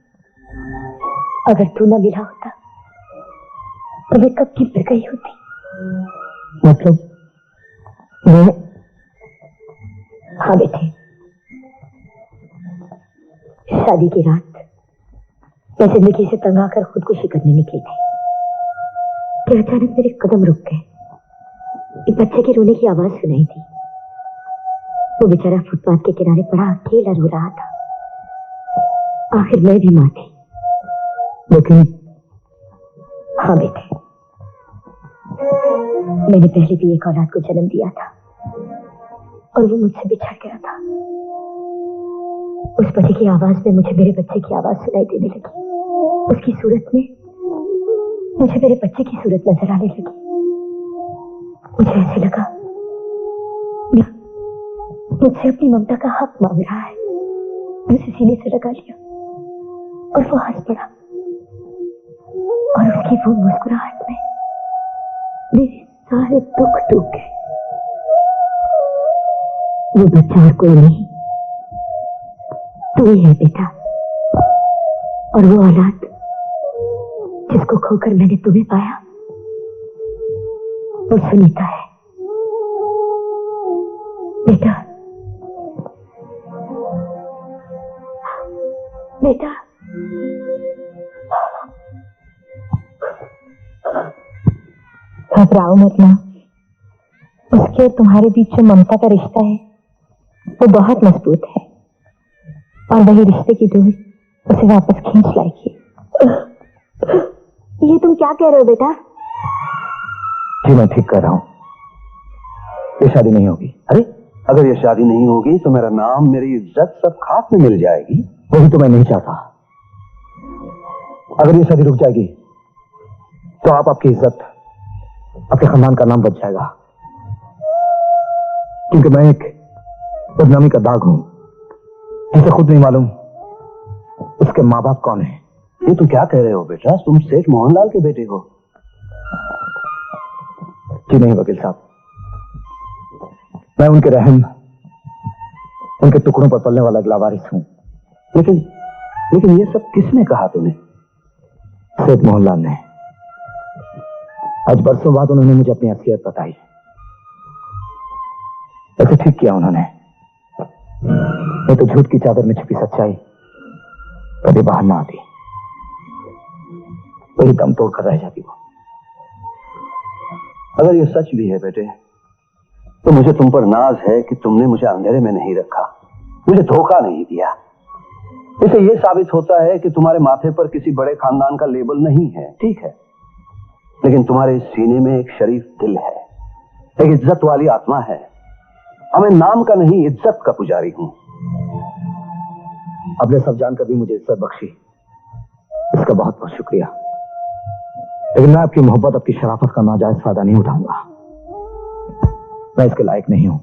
अगर तू न मिला होता तो मैं कब की मर गई होती। मतलब मैं? हाँ बेटे, शादी की रात मैं जिंदगी से तंग आकर खुदकुशी करने निकली थी कि अचानक मेरे कदम रुक गए। एक बच्चे के रोने की आवाज सुनाई दी। वो बेचारा फुटपाथ के किनारे पड़ा अकेला रो रहा था। आखिर मैं भी मां थी। लेकिन हाँ बेटे, मैंने पहले भी एक औलाद को जन्म दिया था और वो मुझसे बिछड़ गया था। उस बच्चे की आवाज में मुझे मेरे बच्चे की आवाज सुनाई देने लगी। उसकी सूरत में मुझे मेरे बच्चे की सूरत नजर आने लगी। मुझे ऐसे लगा मुझसे अपनी ममता का हक मांग रहा है। मुझे सीने से लगा लिया और वो हंस पड़ा और उसकी वो मुस्कुराहट में मेरे सारे दुख डूब गए। वो बच्चा और कोई नहीं, तू ही है बेटा। और वो औलाद जिसको खोकर मैंने तुम्हें पाया वो सुनीता है। बेटा, बेटा, घबराओ मत ना। उसके और तुम्हारे बीच जो ममता का रिश्ता है वो बहुत मजबूत है और वही रिश्ते की डोर उसे वापस खींच लाएगी। ये तुम क्या कह रहे हो बेटा? जी मैं ठीक कर रहा हूं। ये शादी नहीं होगी। अरे अगर ये शादी नहीं होगी तो मेरा नाम, मेरी इज्जत सब खाक में मिल जाएगी। वही तो मैं नहीं चाहता। अगर ये शादी रुक जाएगी तो आपकी इज्जत, आपके खानदान का नाम बच जाएगा। क्योंकि मैं एक बदनामी का दाग हूं जिसे खुद नहीं मालूम उसके माँ बाप कौन है। ये तुम क्या कह रहे हो बेटा? तुम सेठ मोहनलाल के बेटे हो। जी नहीं वकील साहब, मैं उनके रहम, उनके टुकड़ों पर पलने वाला लावारिस हूं। लेकिन ये सब किसने कहा तुम्हें? सेठ मोहनलाल ने। आज बरसों बाद उन्होंने मुझे अपनी असलियत बताई। ऐसे ठीक किया उन्होंने। नहीं तो झूठ की चादर में छुपी सच्चाई कभी बाहर ना आती, वही दम तोड़कर रह जाती वो। अगर ये सच भी है बेटे तो मुझे तुम पर नाज है कि तुमने मुझे अंधेरे में नहीं रखा, मुझे धोखा नहीं दिया। इससे यह साबित होता है कि तुम्हारे माथे पर किसी बड़े खानदान का लेबल नहीं है, ठीक है, लेकिन तुम्हारे सीने में एक शरीफ दिल है, एक इज्जत वाली आत्मा है। अब मैं नाम का नहीं इज्जत का पुजारी हूं। आपने सब जानकर भी मुझे इज्जत बख्शी, इसका बहुत बहुत शुक्रिया। लेकिन मैं आपकी मोहब्बत, आपकी शराफत का नाजायज फायदा नहीं उठाऊंगा। मैं इसके लायक नहीं हूं।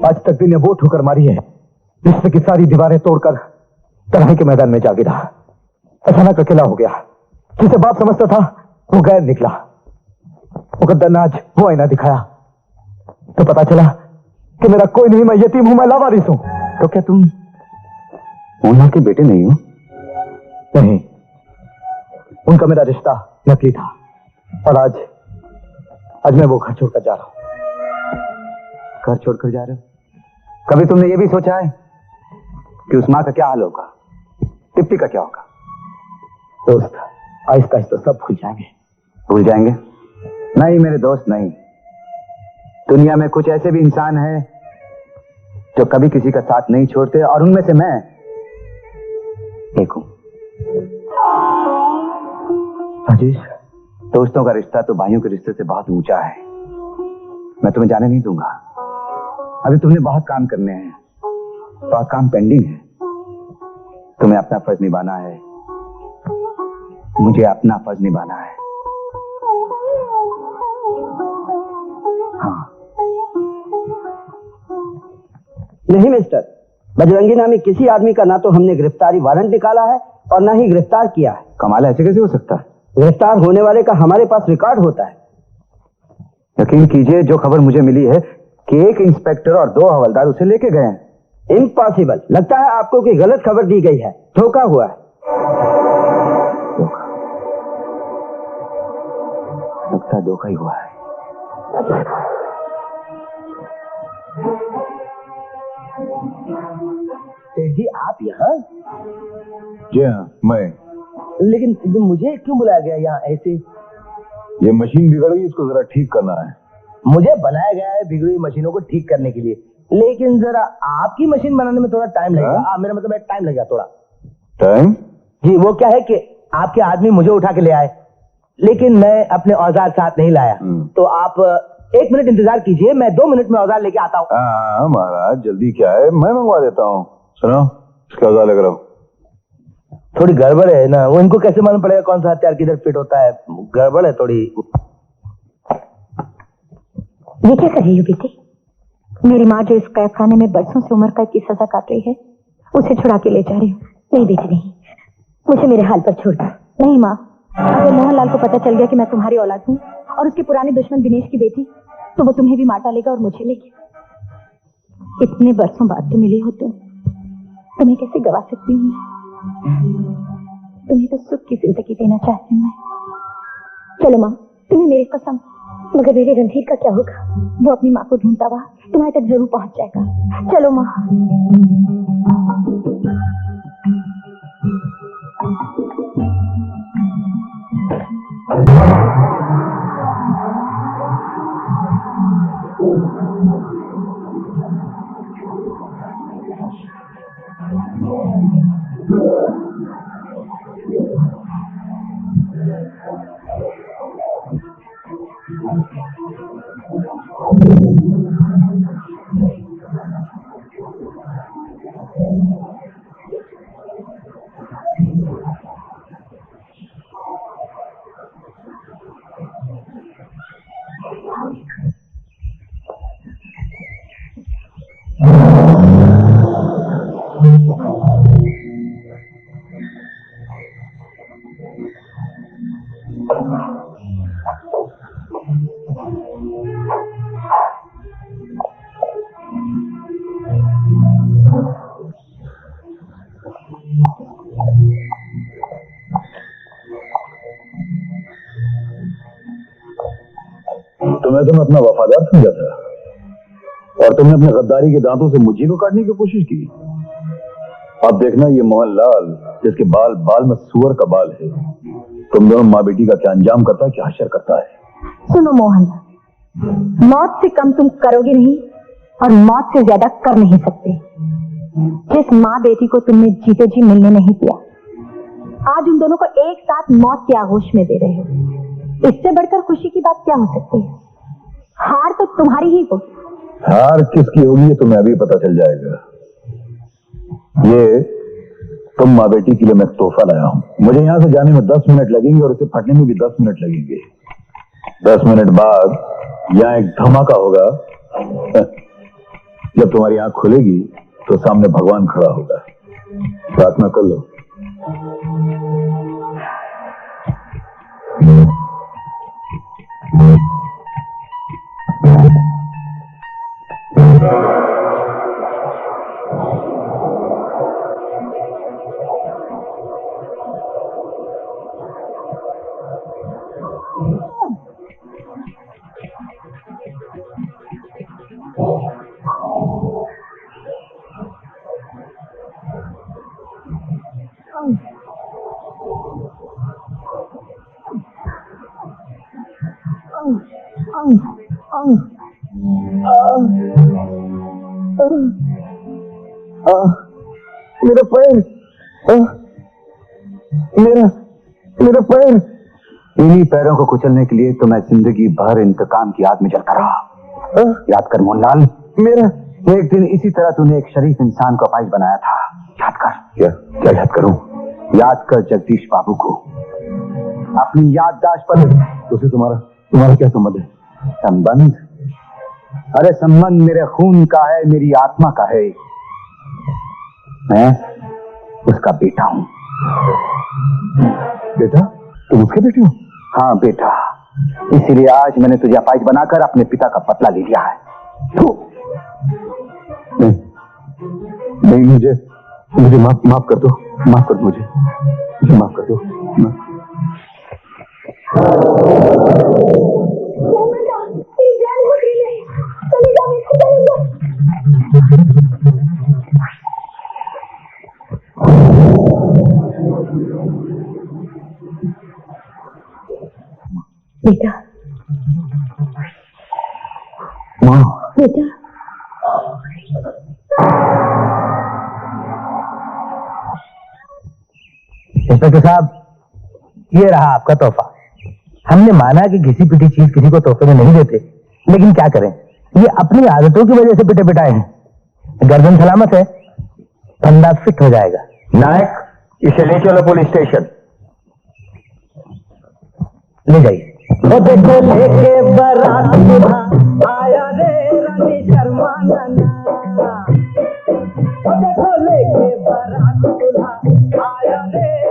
आज तक दिन ने वो ठोकर मारी है जिससे कि सारी दीवारें तोड़कर तराई के मैदान में जा गिरा। अचानक अकेला हो गया। जिसे बाप समझता था वो गैर निकला। मुकद्दर ने आज वो आईना दिखाया तो पता चला कि मेरा कोई नहीं, मैं यतीम हूं, मैं लावारिस हूं। तो क्या तुम मोहनलाल के बेटे नहीं हो? नहीं, उनका मेरा रिश्ता नकली था और आज मैं वो घर छोड़कर जा रहा हूं। घर छोड़कर जा रहे हो? कभी तुमने ये भी सोचा है कि उस मां का क्या हाल होगा, टिप्पी का क्या होगा? दोस्त, आहिस्ता आहिस्ता सब भूल जाएंगे। भूल जाएंगे? नहीं मेरे दोस्त, नहीं। दुनिया में कुछ ऐसे भी इंसान हैं जो कभी किसी का साथ नहीं छोड़ते और उनमें से मैं एक हूं। राजेश, दोस्तों का रिश्ता तो भाइयों के रिश्ते से बहुत ऊंचा है। मैं तुम्हें जाने नहीं दूंगा। अभी तुमने बहुत काम करने हैं, बहुत काम पेंडिंग है। तुम्हें अपना फर्ज निभाना है, मुझे अपना फर्ज निभाना है। हाँ। नहीं मिस्टर, बजरंगी नामी किसी आदमी का ना तो हमने गिरफ्तारी वारंट निकाला है और ना ही गिरफ्तार किया है। कमाल, ऐसे कैसे हो सकता है? गिरफ्तार होने वाले का हमारे पास रिकॉर्ड होता है। यकीन कीजिए, जो खबर मुझे मिली है कि एक इंस्पेक्टर और 2 हवलदार उसे लेके गए हैं। इम्पॉसिबल। लगता है आपको कोई गलत खबर दी गई है, धोखा हुआ है। लगता है धोखा ही हुआ है। सेठ जी आप यहाँ? जी हाँ, मैं। लेकिन मुझे क्यों बुलाया गया यहाँ ऐसे? ये मशीन बिगड़ गई, इसको जरा ठीक करना है। मुझे बनाया गया है बिगड़ी हुई मशीनों को ठीक करने के लिए, लेकिन जरा आपकी मशीन बनाने में थोड़ा टाइम लगेगा। मेरा मतलब है टाइम लगेगा थोड़ा। टाइम? जी वो क्या है कि आपके आदमी मुझे उठा के ले आए, लेकिन मैं अपने औजार साथ नहीं लाया। तो आप 1 मिनट इंतजार कीजिए, मैं 2 मिनट में औजार लेके आता हूँ। हाँ महाराज, जल्दी क्या है, मैं मंगवा देता हूँ। सुनो, इसके औजार लेकर आओ। थोड़ी गड़बड़ है ना, वो इनको कैसे मालूम पड़ेगा कौन सा हथियार किधर फिट होता है? गड़बड़ है थोड़ी। ये क्या कर रही हो बेटी? मेरी माँ जो इस कैदखाने में बरसों से उम्र कैद की सजा काट रही है, उसे छुड़ा के ले जा रही हूँ। नहीं बेटी नहीं, मुझे मेरे हाल पर छोड़ दो। नहीं माँ, अगर मोहनलाल को पता चल गया कि मैं तुम्हारी औलाद हूँ और उसके पुराने दुश्मन दिनेश की बेटी, तो वो तुम्हें भी मार डालेगा और मुझे लेगी। इतने बरसों बाद तुम मिली हो तो तुम्हें कैसे गवा सकती हूँ मैं? तुम्हें तो सुख की जिंदगी देना चाहती हूँ मैं। चलो माँ, तुम्हें मेरी कसम। मगर मेरे रणधीर का क्या होगा? वो अपनी माँ को ढूंढता हुआ तुम्हारे तक जरूर पहुंच जाएगा। चलो माँ। तुम्हें तो मैं अपना वफादार समझा था और तुमने अपने गद्दारी के दांतों से मुझी को काटने की कोशिश की। अब देखना, ये मोहनलाल जिसके बाल बाल में सुअर का बाल है, तुम दोनों माँ बेटी का क्या अंजाम करता है, क्या हशर करता है। सुनो मोहन, मौत से कम तुम करोगे नहीं और मौत से ज्यादा कर नहीं सकते। जिस माँ बेटी को तुमने जीते जी मिलने नहीं दिया, आज उन दोनों को एक साथ मौत के आगोश में दे रहे हो। इससे बढ़कर खुशी की बात क्या हो सकती है? हार तो तुम्हारी ही होगी। हार किसकी होगी ये तुम्हें अभी पता चल जाएगा। ये तुम माँ बेटी के लिए मैं तोहफा लाया हूं। मुझे यहां से जाने में 10 मिनट लगेंगे और इसे फटने में भी 10 मिनट लगेंगे। 10 मिनट बाद यहाँ एक धमाका होगा। जब तुम्हारी आंख खुलेगी तो सामने भगवान खड़ा होगा। प्रार्थना कर लो। मेरा पैर, मेरा पैर। इन्हीं पैरों को कुचलने के लिए तो मैं जिंदगी भर इंतकाम की आग में जलता रहा। याद कर मोहनलाल, मेरा एक दिन इसी तरह तूने एक शरीफ इंसान को अपाहिज बनाया था। याद कर। क्या याद करूं? याद कर जगदीश बाबू को। अपनी याददाश्त पर तुझसे तुम्हारा क्या संबंध है? संबंध? अरे संबंध मेरे खून का है, मेरी आत्मा का है। मैं उसका बेटा हूं। बेटा? तुम उसके बेटे हो? हाँ बेटा, इसीलिए आज मैंने तुझे अपाहिज बनाकर अपने पिता का बदला ले लिया है। नहीं, मुझे माफ कर दो, माफ कर दो, मुझे माफ कर दो। बेटा, माँ, बेटा, इंस्पेक्टर साहब, ये रहा आपका तोहफा। हमने माना कि किसी पिटी चीज किसी को तोहफे में नहीं देते, लेकिन क्या करें, ये अपनी आदतों की वजह से पिटे पिटाए हैं। गर्दन सलामत है, फंदा फिट हो जाएगा। नायक, इसे ले चलो पुलिस स्टेशन। ले जाइए। ओ देखो लेके बारात दूल्हा आया रे रानी शर्मा नाना। ओ देखो लेके बारात दूल्हा आया रे